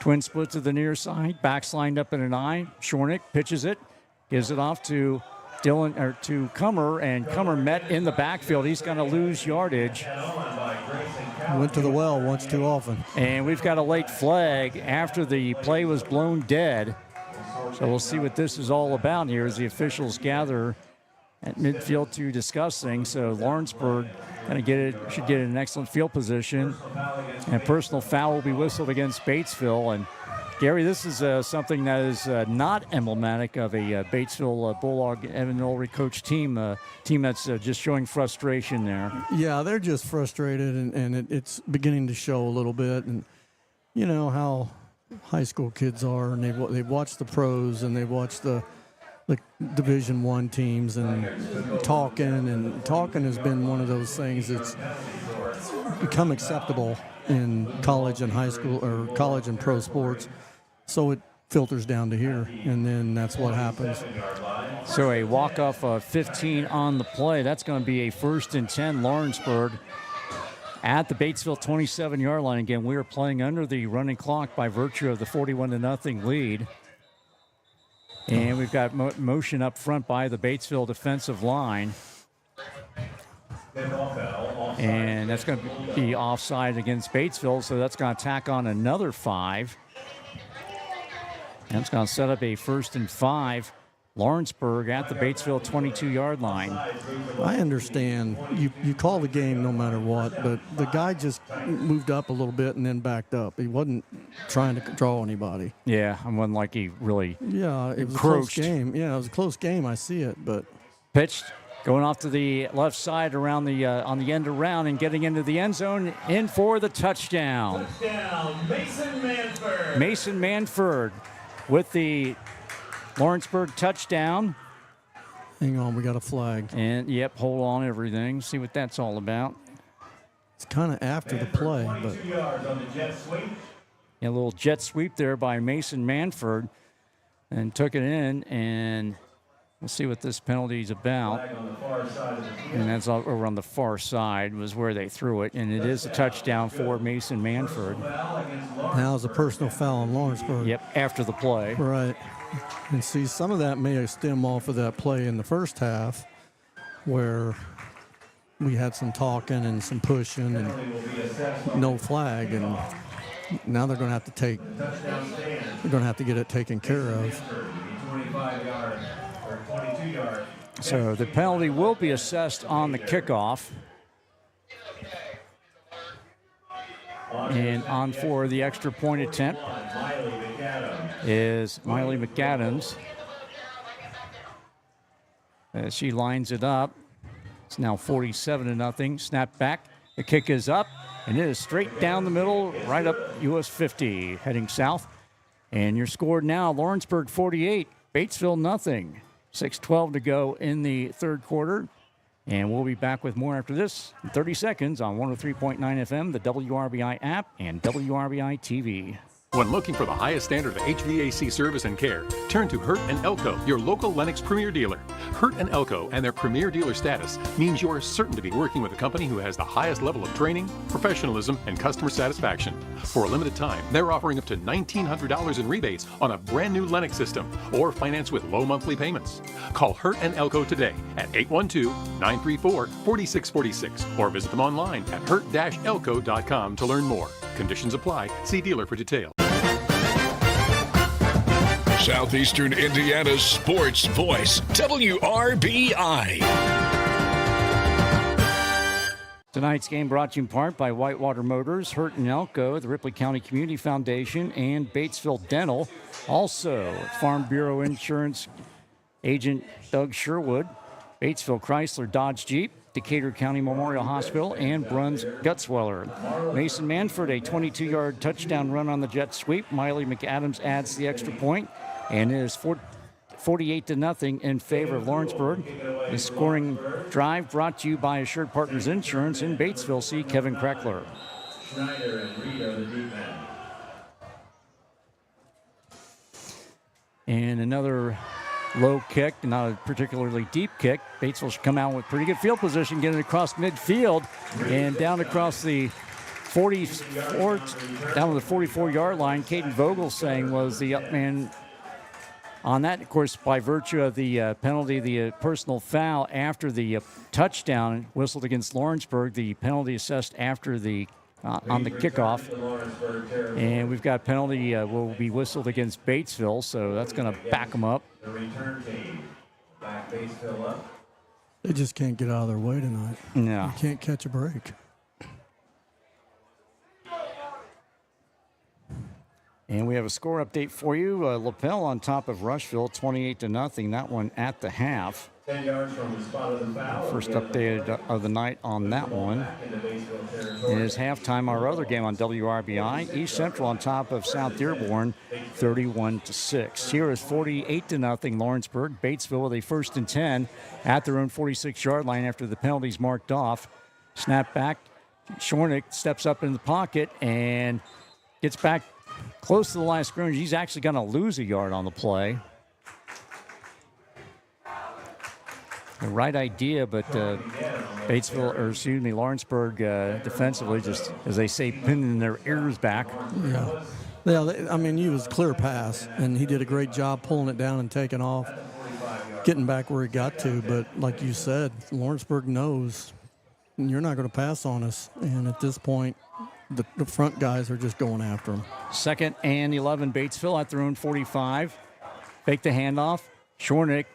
Twin split to the near side. Backs lined up in an eye. Schwarnick pitches it, gives it off to Cummer, and Cummer met in the backfield. He's going to lose yardage. Went to the well once too often. And we've got a late flag after the play was blown dead. So we'll see what this is all about here as the officials gather at midfield to discuss things. So Lawrenceburg should get an excellent field position. And a personal foul will be whistled against Batesville. And Gary, this is something that is not emblematic of a Batesville Bulldog Evan Ulrich coach team, a team that's just showing frustration there. Yeah, they're just frustrated, and it's beginning to show a little bit. And you know how high school kids are, and they've watched the pros, and they've watched the Division I teams, and talking has been one of those things that's become acceptable in college and high school, or college and pro sports. So filters down to here, and then that's what happens. So a walk-off of 15 on the play. That's going to be a 1st and 10 Lawrenceburg at the Batesville 27-yard line. Again, we are playing under the running clock by virtue of the 41-0 lead. And we've got motion up front by the Batesville defensive line. And that's going to be offside against Batesville, so that's going to tack on another 5. And it's going to set up a 1st and 5. Lawrenceburg at the Batesville 22-yard line. I understand you call the game no matter what, but the guy just moved up a little bit and then backed up. He wasn't trying to draw anybody. Yeah, it wasn't like he really it was a close game. Yeah, it was a close game. I see it, but pitched, going off to the left side around the on the end around and getting into the end zone, in for the touchdown. Touchdown, Mason Manford. Mason Manford with the Lawrenceburg touchdown. Hang on, we got a flag. And, yep, hold on everything. See what that's all about. It's kind of after the play, but a little jet sweep there by Mason Manford and took it in, and we'll see what this penalty is about. And that's over on the far side was where they threw it, and it is a touchdown for Mason Manford. Now it's a personal foul on Lawrenceburg. Yep, after the play. Right. And see, some of that may have stemmed off of that play in the first half where we had some talking and some pushing and no flag, and now they're going to have to get it taken care of. So the penalty will be assessed on the kickoff. And on for the extra point attempt is Miley McAdams. As she lines it up. It's now 47-0. Snap back. The kick is up, and it is straight down the middle, right up US 50, heading south. And your score now, Lawrenceburg 48, Batesville nothing. 6:12 to go in the third quarter. And we'll be back with more after this in 30 seconds on 103.9 FM, the WRBI app, and WRBI-TV. When looking for the highest standard of HVAC service and care, turn to Hurt & Elko, your local Lennox Premier dealer. Hurt & Elko and their Premier dealer status means you're certain to be working with a company who has the highest level of training, professionalism, and customer satisfaction. For a limited time, they're offering up to $1,900 in rebates on a brand new Lennox system or finance with low monthly payments. Call Hurt & Elko today at 812-934-4646 or visit them online at hurt-elko.com to learn more. Conditions apply. See dealer for details. Southeastern Indiana's sports voice, WRBI. Tonight's game brought to you in part by Whitewater Motors, Hurt & Elko, the Ripley County Community Foundation, and Batesville Dental. Also, Farm Bureau Insurance agent Doug Sherwood, Batesville Chrysler Dodge Jeep, Decatur County Memorial Hospital, and Bruns Gutzweiler. Mason Manford, a 22-yard touchdown run on the jet sweep. Miley McAdams adds the extra point, and it is 48-0 in favor of Lawrenceburg. The scoring drive brought to you by Assured Partners Insurance in Batesville. See Kevin Kreckler. Schneider and Reed are the deep men. And another low kick, not a particularly deep kick. Batesville should come out with pretty good field position, getting across midfield and down across the 44, down to the 44-yard line. Caden Vogelsang was the up man on that, of course, by virtue of the penalty, the personal foul after the touchdown whistled against Lawrenceburg. The penalty assessed after the on the kickoff. And we've got penalty will be whistled against Batesville, so that's going to back them up. The return team back Batesville up. They just can't get out of their way tonight. No. You can't catch a break. And we have a score update for you. LaPel on top of Rushville, 28-0. That one at the half. 10 yards from the spot of the foul. First update of the night on that one. It is halftime. Our other game on WRBI. East Central on top of South Dearborn, 31-6. Here is 48-0 Lawrenceburg. Batesville with a 1st and 10 at their own 46-yard line after the penalties marked off. Snap back. Shornick steps up in the pocket and gets back close to the line of scrimmage. He's actually going to lose a yard on the play. The right idea, but Lawrenceburg defensively, just as they say, pinning their ears back. Yeah, he was a clear pass, and he did a great job pulling it down and taking off, getting back where he got to. But like you said, Lawrenceburg knows you're not going to pass on us, and at this point, the front guys are just going after him. 2nd and 11, Batesville at their own 45. Fake the handoff. Shornick,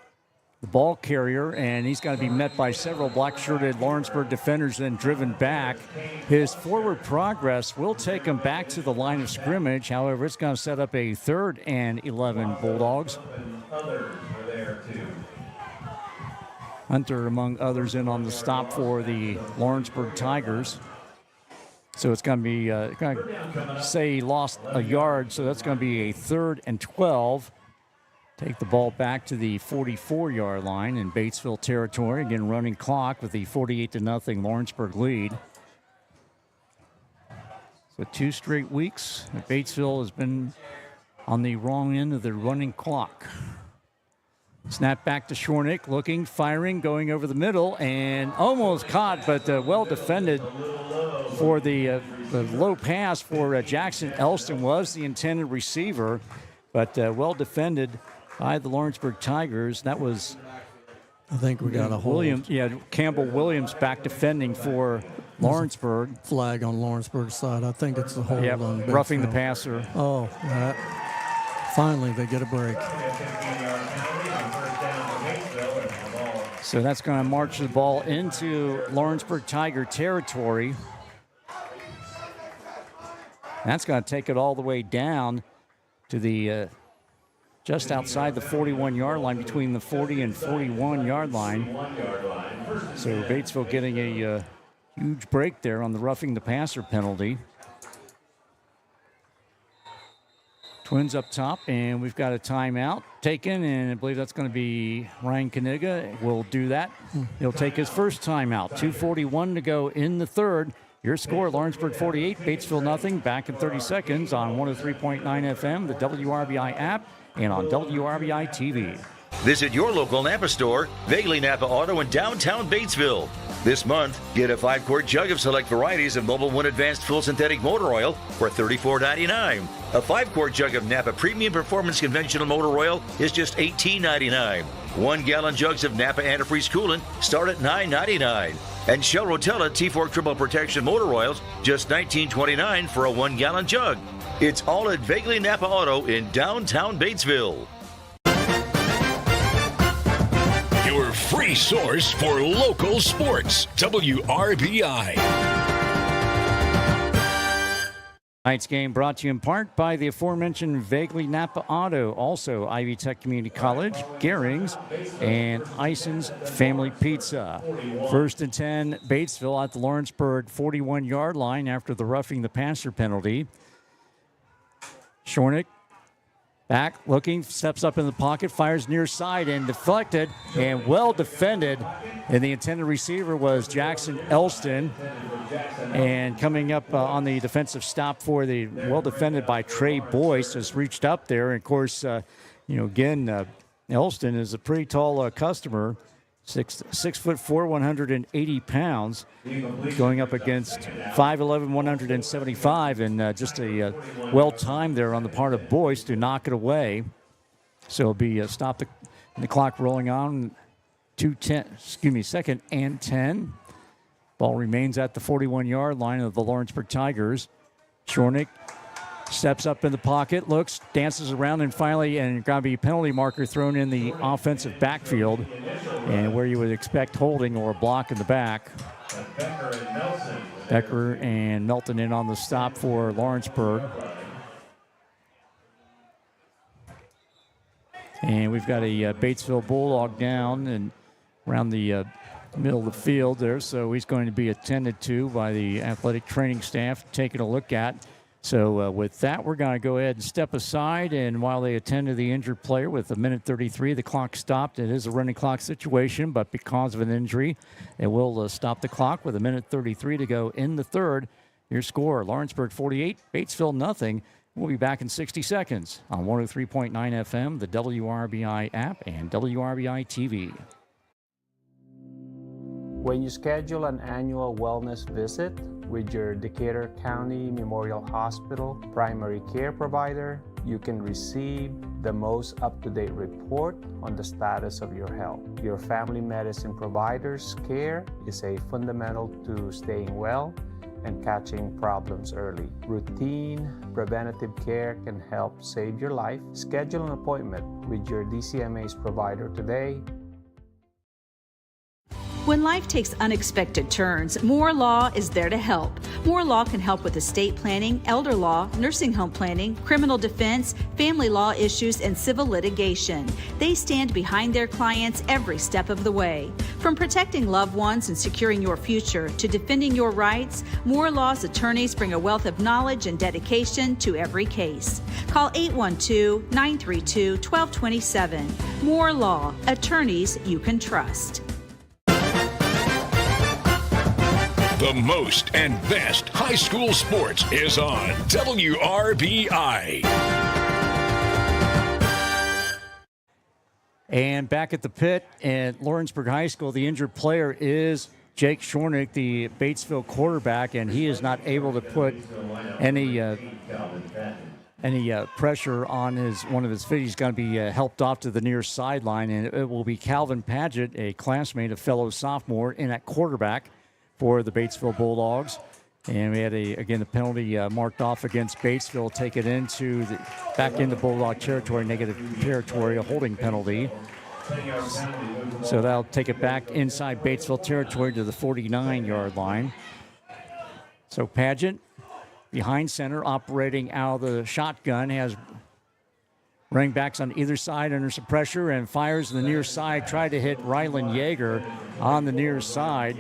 the ball carrier, and he's got to be met by several black-shirted Lawrenceburg defenders, then driven back. His forward progress will take him back to the line of scrimmage. However, it's going to set up a 3rd and 11 Bulldogs. Hunter, among others, in on the stop for the Lawrenceburg Tigers. So it's going to be, say he lost a yard, so that's going to be a 3rd and 12. Take the ball back to the 44-yard line in Batesville territory. Again, running clock with the 48-0 Lawrenceburg lead. So 2 straight weeks, Batesville has been on the wrong end of the running clock. Snap back to Shornick, looking, firing, going over the middle, and almost caught, but well defended for the low pass for Jackson Elston was the intended receiver, but well defended by the Lawrenceburg Tigers. That was, I think we got a hold. Campbell Williams back defending for Lawrenceburg. Flag on Lawrenceburg's side. I think it's a hold on Batesville. Roughing the passer. Oh, finally they get a break. So that's going to march the ball into Lawrenceburg Tiger territory. That's going to take it all the way down to the just outside the 41-yard line, between the 40 and 41-yard line. So Batesville getting a huge break there on the roughing the passer penalty. Twins up top, and we've got a timeout taken, and I believe that's going to be Ryan Kaniga will do that. He'll take his first timeout. 2:41 to go in the 3rd. Your score, Lawrenceburg 48, Batesville nothing. Back in 30 seconds on 103.9 FM, the WRBI app, and on WRBI-TV. Visit your local Napa store, Vaguely Napa Auto in downtown Batesville. This month, get a 5-quart jug of select varieties of Mobil 1 Advanced Full Synthetic Motor Oil for $34.99. A 5-quart jug of Napa Premium Performance Conventional Motor Oil is just $18.99. 1-gallon jugs of Napa Antifreeze Coolant start at $9.99. And Shell Rotella T4 Triple Protection Motor Oils just $19.29 for a 1-gallon jug. It's all at Vaguely Napa Auto in downtown Batesville. Your free source for local sports, WRBI. Tonight's game brought to you in part by the aforementioned Vaguely Napa Auto, also Ivy Tech Community College, Gehrings, and Ison's Family Pizza. 1st and 10, Batesville at the Lawrenceburg 41-yard line after the roughing the passer penalty. Shornick back, looking, steps up in the pocket, fires near side and deflected and well defended. And the intended receiver was Jackson Elston. And coming up on the defensive stop for the well defended by Trey Boyce, just reached up there. And of course, again, Elston is a pretty tall customer. 6'4", 180 pounds, going up against 5'11", 175, and just a well-timed there on the part of Boyce to knock it away. So it'll be stop the clock rolling on. 2:10, 2nd and 10. Ball remains at the 41-yard line of the Lawrenceburg Tigers. Shornick steps up in the pocket, looks, dances around, and finally, and got to be a penalty marker thrown in the offensive backfield, and where you would expect holding or a block in the back. Becker and Melton in on the stop for Lawrenceburg. And we've got a Batesville Bulldog down and around the middle of the field there, so he's going to be attended to by the athletic training staff, taking a look at. So with that, we're going to go ahead and step aside, and while they attend to the injured player with 1:33, the clock stopped. It is a running clock situation, but because of an injury, it will stop the clock with 1:33 to go in the 3rd. Your score, Lawrenceburg 48, Batesville nothing. We'll be back in 60 seconds on 103.9 FM, the WRBI app, and WRBI-TV. When you schedule an annual wellness visit with your Decatur County Memorial Hospital primary care provider, you can receive the most up-to-date report on the status of your health. Your family medicine provider's care is a fundamental to staying well and catching problems early. Routine preventative care can help save your life. Schedule an appointment with your DCMA's provider today. When life takes unexpected turns, More Law is there to help. More Law can help with estate planning, elder law, nursing home planning, criminal defense, family law issues, and civil litigation. They stand behind their clients every step of the way. From protecting loved ones and securing your future to defending your rights, More Law's attorneys bring a wealth of knowledge and dedication to every case. Call 812-932-1227. More Law, attorneys you can trust. The most and best high school sports is on WRBI. And back at the pit at Lawrenceburg High School, the injured player is Jake Shornick, the Batesville quarterback, and he is not able to put any pressure on one of his feet. He's going to be helped off to the near sideline, and it will be Calvin Paget, a classmate, a fellow sophomore, in at quarterback for the Batesville Bulldogs. And we had the penalty marked off against Batesville, take it back into Bulldog territory, negative territory, a holding penalty. So that'll take it back inside Batesville territory to the 49-yard line. So Paget, behind center, operating out of the shotgun, has running backs on either side under some pressure and fires to the near side, tried to hit Rylan Yeager on the near side.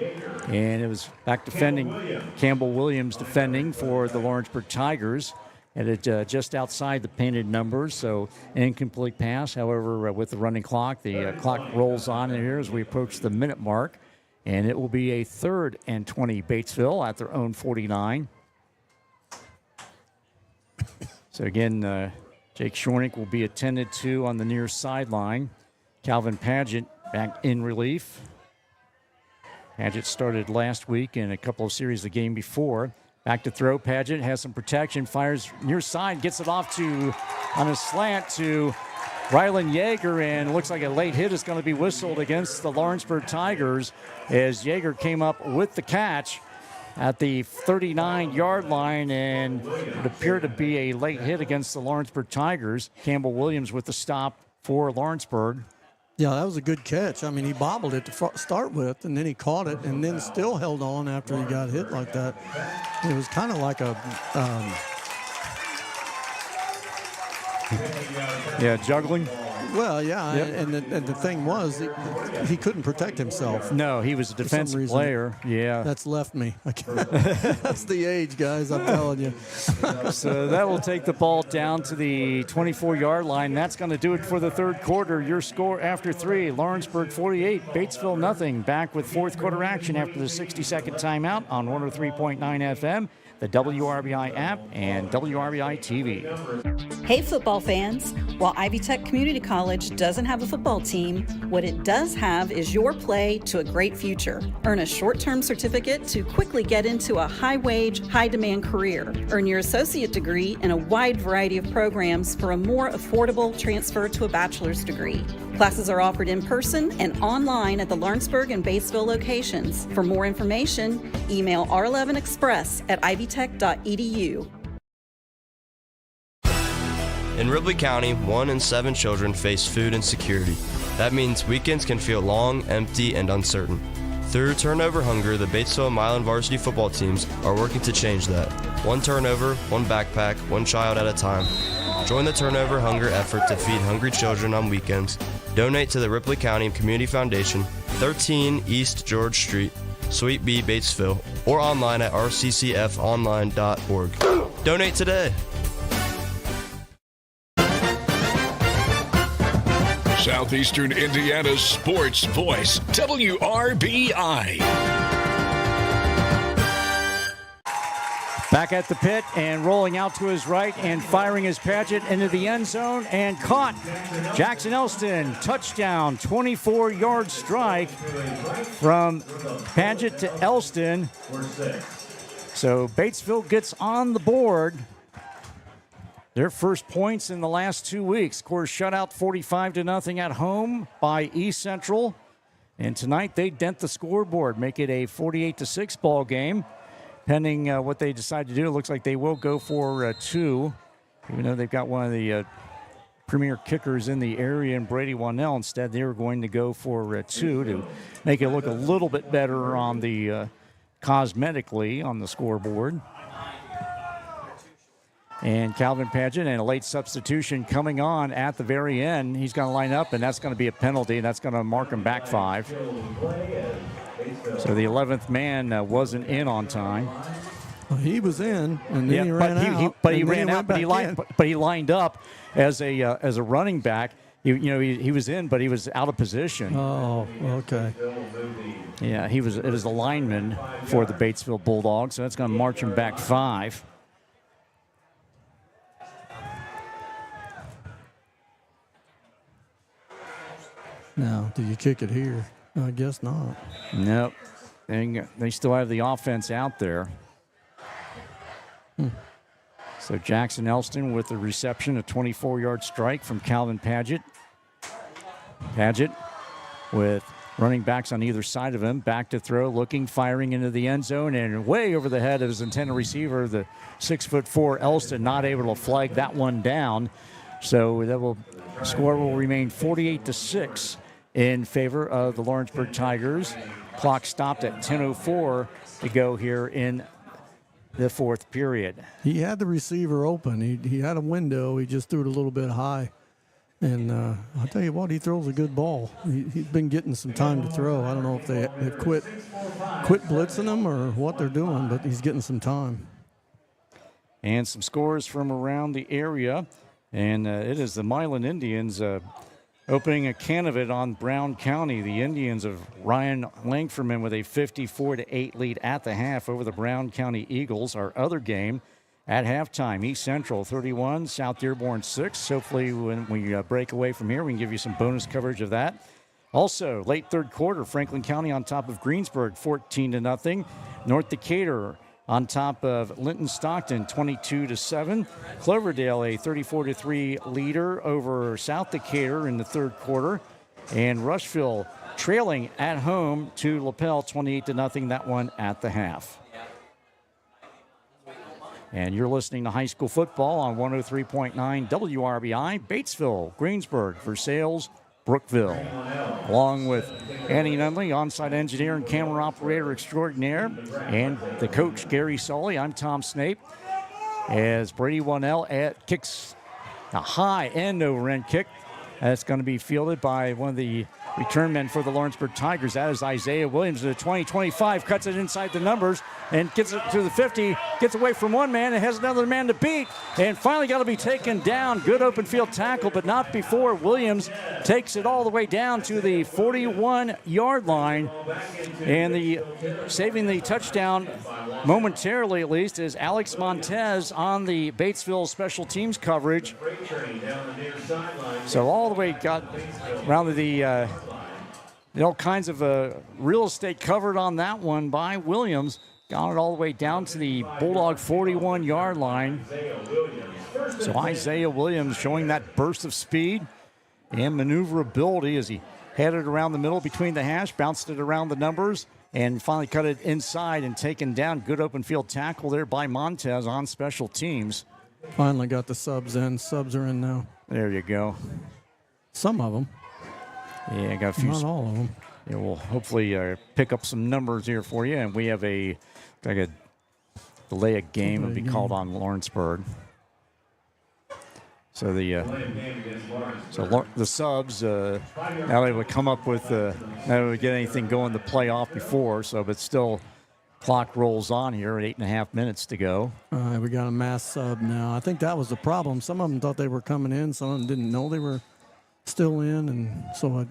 And it was back defending, Campbell Williams defending for the Lawrenceburg Tigers. And it just outside the painted numbers, so an incomplete pass. However, with the running clock, the clock rolls on in here as we approach the minute mark. And it will be a 3rd and 20 Batesville at their own 49. So again, Jake Shornick will be attended to on the near sideline. Calvin Paget back in relief. Paget started last week in a couple of series the game before. Back to throw. Paget has some protection, fires near side, gets it off on a slant to Rylan Yeager, and looks like a late hit is going to be whistled against the Lawrenceburg Tigers as Yeager came up with the catch at the 39-yard line, and it appeared to be a late hit against the Lawrenceburg Tigers. Campbell Williams with the stop for Lawrenceburg. Yeah, that was a good catch. I mean, he bobbled it to start with, and then he caught it, and then still held on after he got hit like that. It was kind of like a... juggling. Well, yeah, yep. and the thing was, he couldn't protect himself. No, he was a defensive player. Yeah. That's left me. That's the age, guys, I'm telling you. So that will take the ball down to the 24-yard line. That's going to do it for the third quarter. Your score after 3, Lawrenceburg 48, Batesville nothing. Back with fourth quarter action after the 60-second timeout on 103.9 FM. The WRBI app, and WRBI-TV. Hey, football fans. While Ivy Tech Community College doesn't have a football team, what it does have is your play to a great future. Earn a short-term certificate to quickly get into a high-wage, high-demand career. Earn your associate degree in a wide variety of programs for a more affordable transfer to a bachelor's degree. Classes are offered in person and online at the Lawrenceburg and Batesville locations. For more information, email r11express@ivytech.edu. In Ripley County, 1 in 7 children face food insecurity. That means weekends can feel long, empty, and uncertain. Through Turnover Hunger, the Batesville and Milan varsity football teams are working to change that. 1 turnover, 1 backpack, 1 child at a time. Join the Turnover Hunger effort to feed hungry children on weekends. Donate to the Ripley County Community Foundation, 13 East George Street, Suite B, Batesville, or online at rccfonline.org. Donate today. Southeastern Indiana's sports voice, WRBI. Back at the pit and rolling out to his right and firing his Paget into the end zone and caught. Jackson Elston, touchdown, 24-yard strike from Paget to Elston. So Batesville gets on the board. Their first points in the last 2 weeks. Of course, shutout 45-0 at home by East Central. And tonight they dent the scoreboard, make it a 48-6 ball game. Pending what they decide to do, it looks like they will go for 2, even though they've got one of the premier kickers in the area in Brady Wannell. Instead, they were going to go for 2 to make it look a little bit better on the cosmetically on the scoreboard. And Calvin Paget and a late substitution coming on at the very end. He's going to line up, and that's going to be a penalty, and that's going to mark him back 5. So the 11th man wasn't in on time. Well, he was in, and then he ran out. But he ran out, but he lined up as a running back. He was in, but he was out of position. Oh, okay. Yeah, it was a lineman for the Batesville Bulldogs, so that's going to march him back 5. Now, do you kick it here? I guess not. Nope. They still have the offense out there. So Jackson Elston with the reception, a 24-yard strike from Calvin Paget. Paget with running backs on either side of him. Back to throw, looking, firing into the end zone, and way over the head of his intended receiver, the 6'4" Elston, not able to flag that one down. So that score will remain 48-6 in favor of the Lawrenceburg Tigers. Clock stopped at 10:04 to go here in the fourth period. He had the receiver open. He had a window. He just threw it a little bit high. And I'll tell you what, he throws a good ball. He's been getting some time to throw. I don't know if they've quit blitzing him or what they're doing, but he's getting some time. And some scores from around the area. And it is the Milan Indians opening a can of it on Brown County. The Indians of Ryan Langferman with a 54-8 lead at the half over the Brown County Eagles. Our other game at halftime, East Central 31, South Dearborn 6. Hopefully when we break away from here, we can give you some bonus coverage of that. Also, late third quarter, Franklin County on top of Greensburg 14-0. North Decatur on top of Linton Stockton, 22-7. Cloverdale, a 34-3 leader over South Decatur in the third quarter. And Rushville trailing at home to LaPel, 28-0, that one at the half. And you're listening to high school football on 103.9 WRBI, Batesville, Greensburg, Versailles, Brookville. Along with Annie Nunley, onsite engineer and camera operator extraordinaire, and the coach, Gary Sully. I'm Tom Snape. As Brady Wannell kicks a high end-over-end kick. That's going to be fielded by one of the return men for the Lawrenceburg Tigers. That is Isaiah Williams at 20-25, cuts it inside the numbers and gets it to the 50, gets away from one man and has another man to beat, and finally got to be taken down. Good open field tackle, but not before Williams takes it all the way down to the 41-yard line. And saving the touchdown momentarily at least is Alex Montez on the Batesville special teams coverage. So all the way got around the all kinds of real estate covered on that one by Williams. Got it all the way down to the Bulldog 41-yard line. So Isaiah Williams showing that burst of speed and maneuverability as he headed around the middle between the hash, bounced it around the numbers, and finally cut it inside and taken down. Good open field tackle there by Montez on special teams. Finally got the subs in. Subs are in now. There you go. Some of them. Yeah, I got a few. Not all of them. Yeah, we'll hopefully pick up some numbers here for you. And we have a delay a game will be called on Lawrenceburg. So the subs now they would come up with now we get anything going the playoff before. So but still, clock rolls on here at 8.5 minutes to go. All right, we got a mass sub now. I think that was the problem. Some of them thought they were coming in. Some of them didn't know they were still in, and so it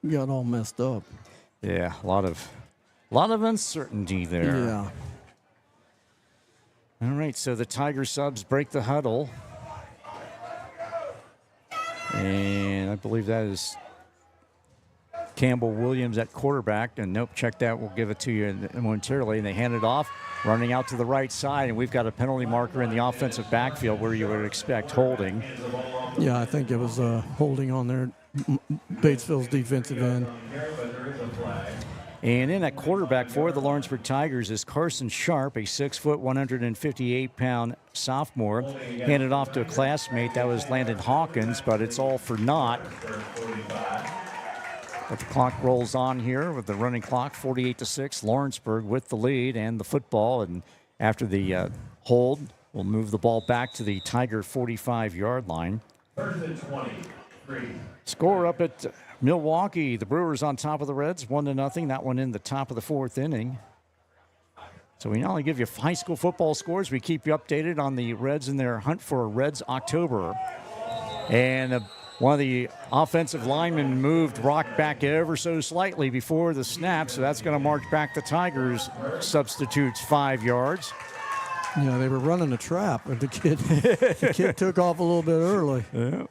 got all messed up. Yeah, a lot of uncertainty there. Yeah. All right, so the Tiger subs break the huddle. And I believe that is Campbell Williams at quarterback. And nope, check that. We'll give it to you momentarily. And they hand it off, running out to the right side. And we've got a penalty marker in the offensive backfield where you would expect holding. Yeah, I think it was holding on there, Batesville's defensive end. And in at quarterback for the Lawrenceburg Tigers is Carson Sharp, a 6-foot, 158-pound sophomore. Handed off to a classmate. That was Landon Hawkins, but it's all for naught. But the clock rolls on here with the running clock, 48-6. Lawrenceburg with the lead and the football. And after the hold, we'll move the ball back to the Tiger 45-yard line. First and 23. Score up at Milwaukee. The Brewers on top of the Reds, 1-0. That one in the top of the fourth inning. So we not only give you high school football scores, we keep you updated on the Reds in their hunt for a Reds October. And one of the offensive linemen moved Rock back ever so slightly before the snap, so that's going to march back the Tigers. Substitutes 5 yards. Yeah, they were running a trap, but the kid took off a little bit early. Yeah.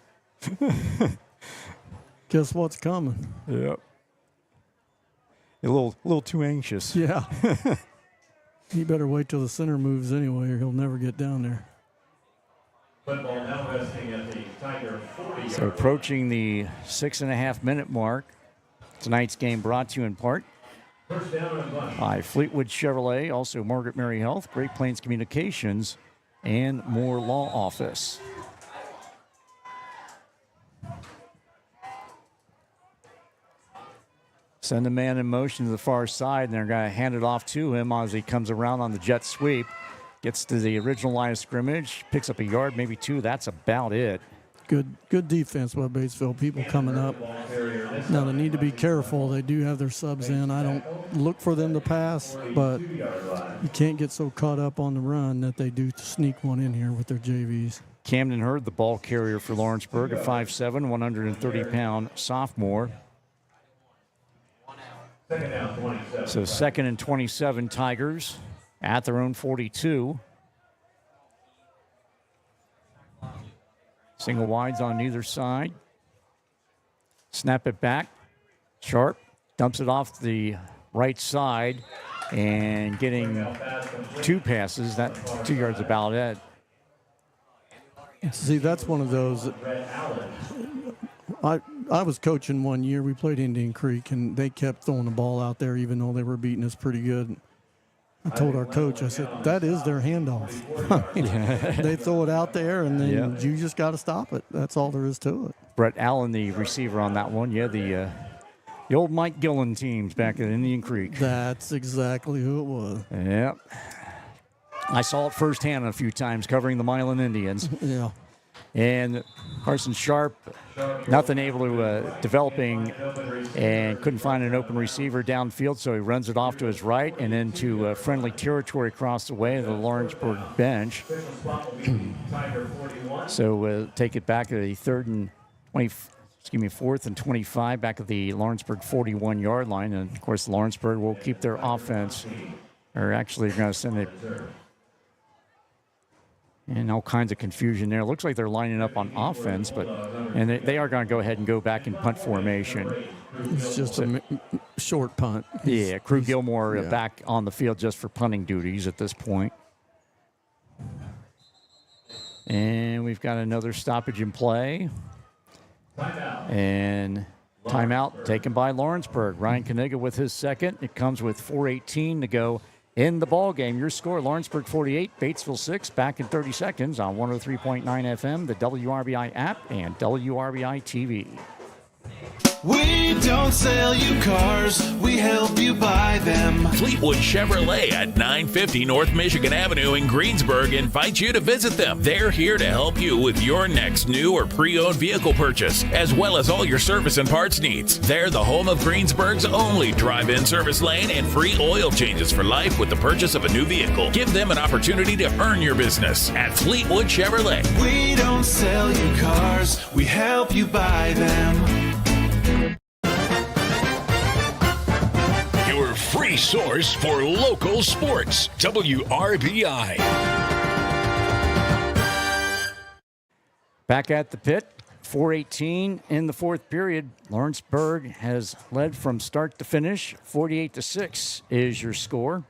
Guess what's coming? Yep. A little too anxious. Yeah. He better wait till the center moves anyway, or he'll never get down there. Football now resting at the Tiger 40. So approaching the 6.5-minute mark. Tonight's game brought to you in part by Fleetwood Chevrolet, also Margaret Mary Health, Great Plains Communications, and Moore Law Office. Send a man in motion to the far side, and they're going to hand it off to him as he comes around on the jet sweep. Gets to the original line of scrimmage, picks up a yard, maybe 2. That's about it. Good defense by Batesville. People coming up. Now they need to be careful. They do have their subs in. I don't look for them to pass, but you can't get so caught up on the run that they do sneak one in here with their JVs. Camden Hurd, the ball carrier for Lawrenceburg, a 5'7", 130-pound sophomore. So 2nd and 27 Tigers at their own 42. Single wides on either side. Snap it back. Sharp dumps it off the right side and getting 2 passes. That 2 yards about it. See, that's one of those. I was coaching one year. We played Indian Creek, and they kept throwing the ball out there even though they were beating us pretty good. I told our coach, I said, that is their handoff. They throw it out there, and then you just got to stop it. That's all there is to it. Brett Allen, the receiver on that one. Yeah, the old Mike Gillen teams back at Indian Creek. That's exactly who it was. Yep. I saw it firsthand a few times covering the Milan Indians. Yeah. And Carson Sharp, nothing able to developing, and couldn't find an open receiver downfield, so he runs it off to his right and into friendly territory across the way of the Lawrenceburg bench. So take it back to the 4th and 25, back at the Lawrenceburg 41-yard line, and of course Lawrenceburg will keep their offense, or actually going to send it. And all kinds of confusion there. Looks like they're lining up on offense, and they are going to go ahead and go back in punt formation. It's just a short punt. Crew Gilmore back on the field just for punting duties at this point. And we've got another stoppage in play. And timeout taken by Lawrenceburg. Ryan Kaniga with his second. It comes with 4:18 to go in the ball game. Your score, Lawrenceburg 48, Batesville 6. Back in 30 seconds on 103.9 FM, the WRBI app, and WRBI-TV. We don't sell you cars, we help you buy them. Fleetwood Chevrolet at 950 North Michigan Avenue in Greensburg invites you to visit them. They're here to help you with your next new or pre-owned vehicle purchase, as well as all your service and parts needs. They're the home of Greensburg's only drive-in service lane and free oil changes for life with the purchase of a new vehicle. Give them an opportunity to earn your business at Fleetwood Chevrolet. We don't sell you cars, we help you buy them. Your free source for local sports, WRBI. Back at the pit, 4:18 in the fourth period. Lawrenceburg has led from start to finish. 48-6 is your score.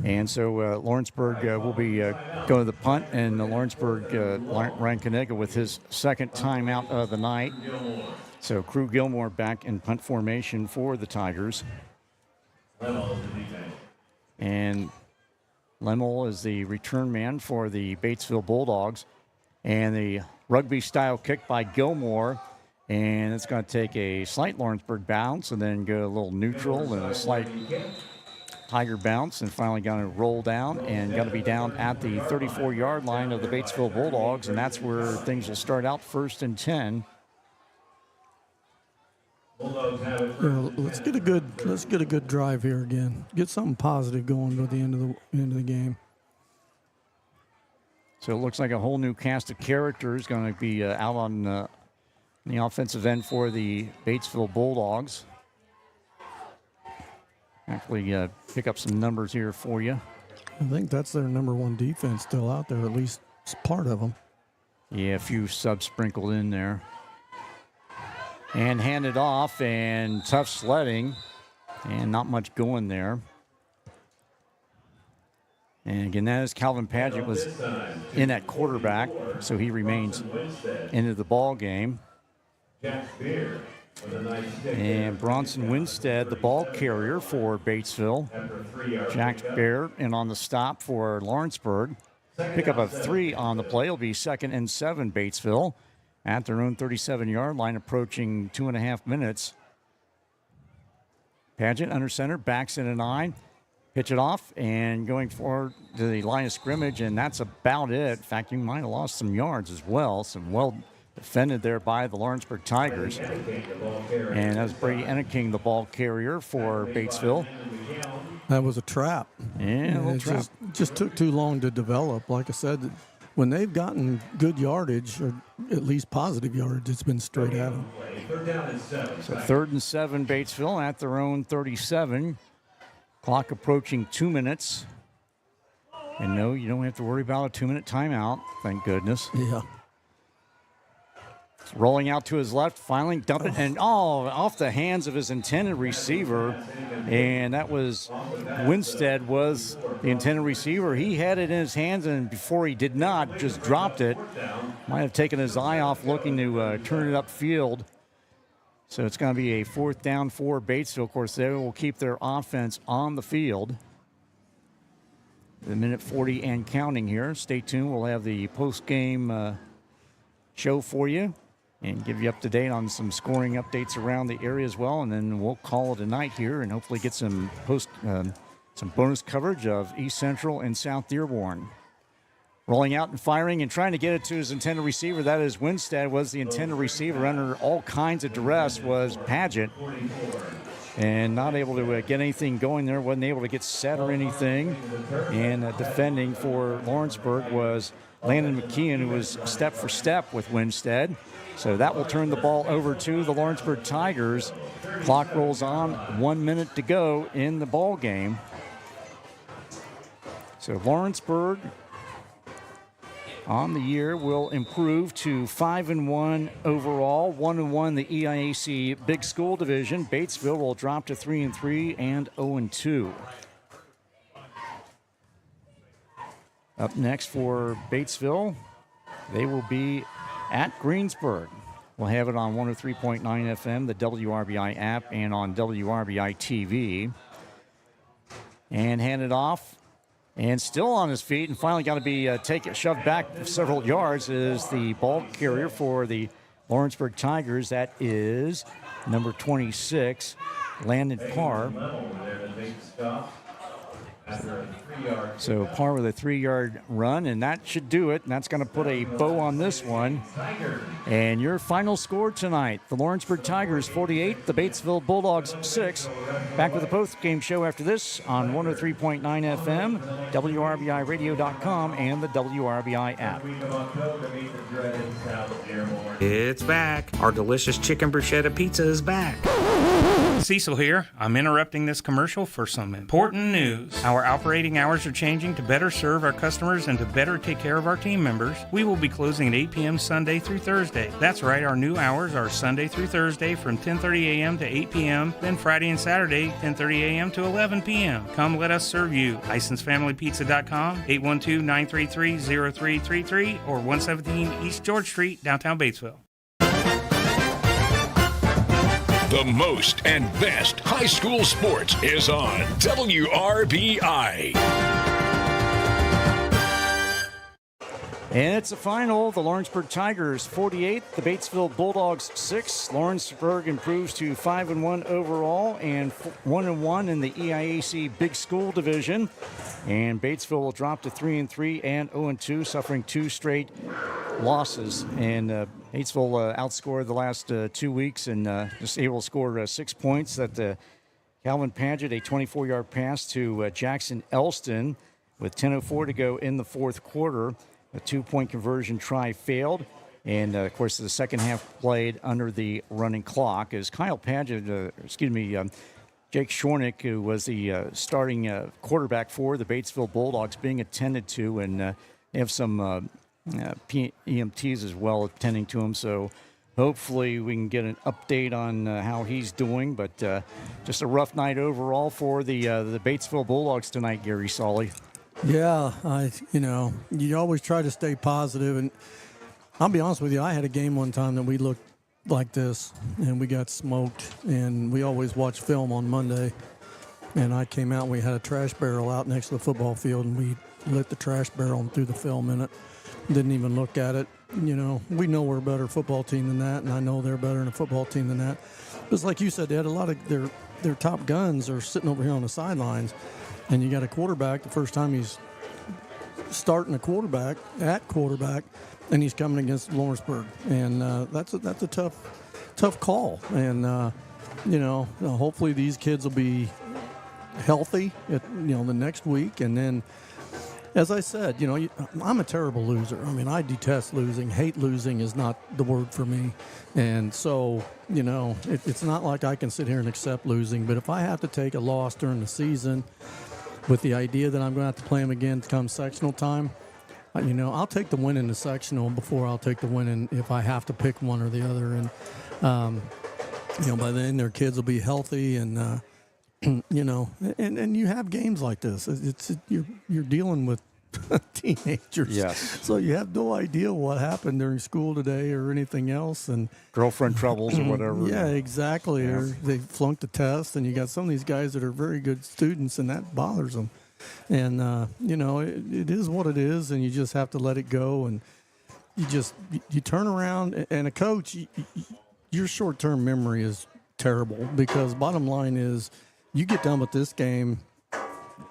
And so Lawrenceburg will be going to the punt, and Lawrenceburg, Ryan Kanega with his second timeout of the night. So Crew Gilmore back in punt formation for the Tigers. And Lemmel is the return man for the Batesville Bulldogs. And the rugby-style kick by Gilmore. And it's going to take a slight Lawrenceburg bounce and then go a little neutral and a slight Tiger bounce, and finally going to roll down and going to be down at the 34-yard line of the Batesville Bulldogs. And that's where things will start out, 1st and 10. Let's get a good drive here again. Get something positive going to the end of the game. So it looks like a whole new cast of characters going to be out on the offensive end for the Batesville Bulldogs. Actually, pick up some numbers here for you. I think that's their number one defense still out there, at least part of them. Yeah, a few subs sprinkled in there. And handed off, and tough sledding, and not much going there. And again, that is Calvin Padgett was in at quarterback, so he remains into the ball game. And Bronson Winstead, the ball carrier for Batesville. Jack Bear in on the stop for Lawrenceburg. Pick up a 3 on the play. It'll be 2nd and 7 Batesville at their own 37-yard line, approaching 2.5 minutes. Padgett under center, backs in a 9. Pitch it off and going forward to the line of scrimmage, and that's about it. In fact, you might have lost some yards as well. Some well defended there by the Lawrenceburg Tigers. And that was Brady Enneking, the ball carrier for Batesville. That was a trap. Yeah, a little trap. Just took too long to develop. Like I said, when they've gotten good yardage, or at least positive yardage, it's been straight at them. So 3rd and 7 Batesville at their own 37. Clock approaching 2 minutes. And no, you don't have to worry about a 2-minute timeout, thank goodness. Yeah. Rolling out to his left, finally dump it, and off the hands of his intended receiver. And that was Winstead was the intended receiver. He had it in his hands, and before he did not, just dropped it. Might have taken his eye off looking to turn it upfield. So it's going to be a 4th down for Batesville. Of course, they will keep their offense on the field. The minute 40 and counting here. Stay tuned. We'll have the post-game show for you and give you up to date on some scoring updates around the area as well. And then we'll call it a night here and hopefully get some some bonus coverage of East Central and South Dearborn. Rolling out and firing and trying to get it to his intended receiver. That is Winstead was the intended receiver. Under all kinds of duress was Padgett. And not able to get anything going there. Wasn't able to get set or anything. And defending for Lawrenceburg was Landon McKeon, who was step for step with Winstead. So that will turn the ball over to the Lawrenceburg Tigers. Clock rolls on, 1 minute to go in the ball game. So Lawrenceburg on the year will improve to 5-1 overall, 1-1 the EIAC Big School Division. Batesville will drop to 3-3 and 0-2. Up next for Batesville, they will be at Greensburg. We'll have it on 103.9 FM, the WRBI app, and on WRBI-TV. And hand it off. And still on his feet, and finally got to be shoved back several yards, is the ball carrier for the Lawrenceburg Tigers. That is number 26, Landon Parr. So Parr with a 3-yard run, and that should do it. And that's going to put a bow on this one. And your final score tonight, the Lawrenceburg Tigers 48, the Batesville Bulldogs 6. Back with the post-game show after this on 103.9 FM, WRBIRadio.com, and the WRBI app. It's back. Our delicious chicken bruschetta pizza is back. Cecil here. I'm interrupting this commercial for some important news. Our Our operating hours are changing to better serve our customers and to better take care of our team members. We will be closing at 8 p.m. Sunday through Thursday. That's right, our new hours are Sunday through Thursday from 10:30 a.m. to 8 p.m., then Friday and Saturday 10:30 a.m. to 11 p.m. Come let us serve you. LicensedFamilyPizza.com, 812-933-0333, or 117 East George Street, downtown Batesville. The most and best high school sports is on WRBI. And it's a final. The Lawrenceburg Tigers 48, the Batesville Bulldogs 6. Lawrenceburg improves to 5-1 overall and 1-1 in the EIAC Big School Division. And Batesville will drop to 3-3 and 0-2, suffering 2 straight losses. And Batesville outscored the last 2 weeks and just able to score 6 points. That Calvin Paget, a 24-yard pass to Jackson Elston with 10:04 to go in the fourth quarter. A 2-point conversion try failed. And, of course, the second half played under the running clock as Kyle Paget, Jake Shornick, who was the starting quarterback for the Batesville Bulldogs, being attended to. And they have some EMTs as well attending to him. So hopefully we can get an update on how he's doing. But just a rough night overall for the Batesville Bulldogs tonight, Gary Solly. Yeah, you always try to stay positive, and I'll be honest with you, I had a game one time that we looked like this, and we got smoked, and we always watch film on Monday, and I came out and we had a trash barrel out next to the football field, and we lit the trash barrel and threw the film in it. Didn't even look at it. We know we're a better football team than that, and I know they're better than a football team than that. But like you said, they had a lot of their top guns are sitting over here on the sidelines. And you got a quarterback, the first time he's starting a quarterback, and he's coming against Lawrenceburg. And that's a tough call. And, hopefully these kids will be healthy the next week. And then, as I said, I'm a terrible loser. I mean, I detest losing. Hate losing is not the word for me. And so, it's not like I can sit here and accept losing. But if I have to take a loss during the season with the idea that I'm going to have to play them again come sectional time, I'll take the win in the sectional before I'll take the win in if I have to pick one or the other. And, by then their kids will be healthy and, and you have games like this. You're dealing with teenagers. Yes. So you have no idea what happened during school today or anything else. And girlfriend troubles or whatever. Yeah, exactly. Yeah. Or they flunked the test, and you got some of these guys that are very good students, and that bothers them. And, it is what it is, and you just have to let it go. And you turn around, and a coach, your short-term memory is terrible because bottom line is you get done with this game,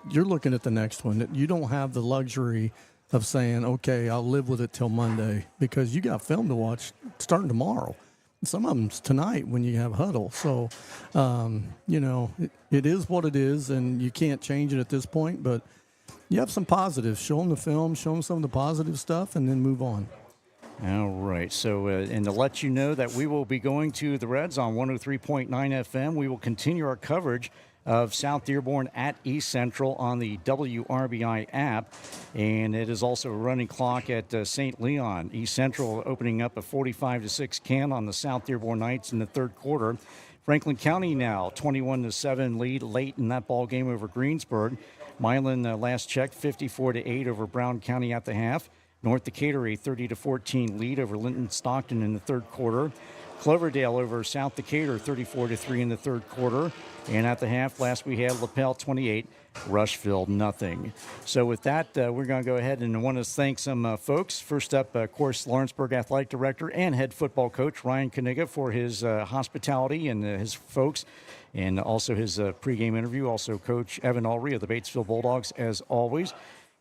you're looking at the next one. You don't have the luxury of saying, okay, I'll live with it till Monday because you got film to watch starting tomorrow. Some of them's tonight when you have huddle. So, it is what it is, and you can't change it at this point. But you have some positives. Show them the film, show them some of the positive stuff, and then move on. All right. So, and to let you know that we will be going to the Reds on 103.9 FM. We will continue our coverage of South Dearborn at East Central on the WRBI app. And it is also a running clock at St. Leon. East Central opening up a 45-6 can on the South Dearborn Knights in the third quarter. Franklin County now 21-7 lead late in that ball game over Greensburg. Milan last check 54-8 over Brown County at the half. North Decatur a 30-14 lead over Linton Stockton in the third quarter. Cloverdale over South Decatur 34-3 in the third quarter. And at the half, last we had LaPel 28, Rushville nothing. So with that, we're going to go ahead and want to thank some folks. First up, of course, Lawrenceburg Athletic Director and head football coach Ryan Kaniga for his hospitality and his folks, and also his pregame interview. Also, Coach Evan Ulrey of the Batesville Bulldogs, as always.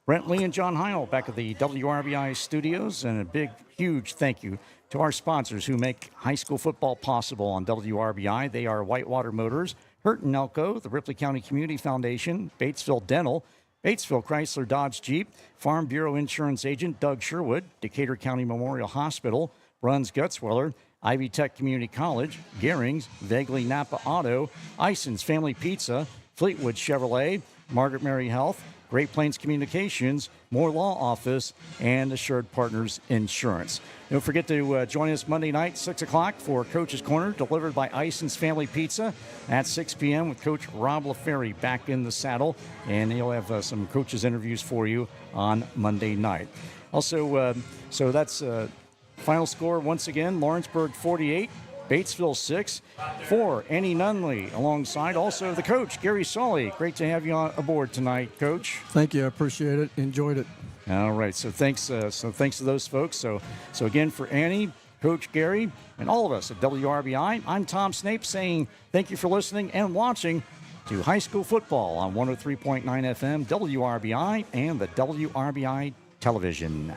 Brent Lee and John Heil back at the WRBI studios, and a big, huge thank you to our sponsors who make high school football possible on WRBI. They are Whitewater Motors, Hurt and Elko, the Ripley County Community Foundation, Batesville Dental, Batesville Chrysler Dodge Jeep, Farm Bureau Insurance Agent Doug Sherwood, Decatur County Memorial Hospital, Bruns Gutzwiller, Ivy Tech Community College, Gehrings, Vegley Napa Auto, Ison's Family Pizza, Fleetwood Chevrolet, Margaret Mary Health, Great Plains Communications, Moore Law Office, and Assured Partners Insurance. Don't forget to join us Monday night, 6 o'clock, for Coach's Corner, delivered by Ison's Family Pizza at 6 p.m. with Coach Rob LaFerry back in the saddle. And he'll have some coaches' interviews for you on Monday night. Also, so that's final score once again, Lawrenceburg 48. Batesville 6 for Annie Nunley alongside also the coach, Gary Sully. Great to have you aboard tonight, Coach. Thank you. I appreciate it. Enjoyed it. All right. So thanks to those folks. So again, for Annie, Coach Gary, and all of us at WRBI, I'm Tom Snape saying thank you for listening and watching to high school football on 103.9 FM, WRBI, and the WRBI television.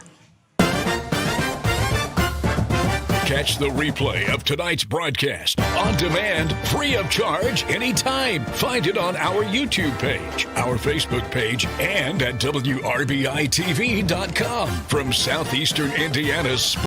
Catch the replay of tonight's broadcast on demand, free of charge, anytime. Find it on our YouTube page, our Facebook page, and at WRBI-TV.com. From Southeastern Indiana's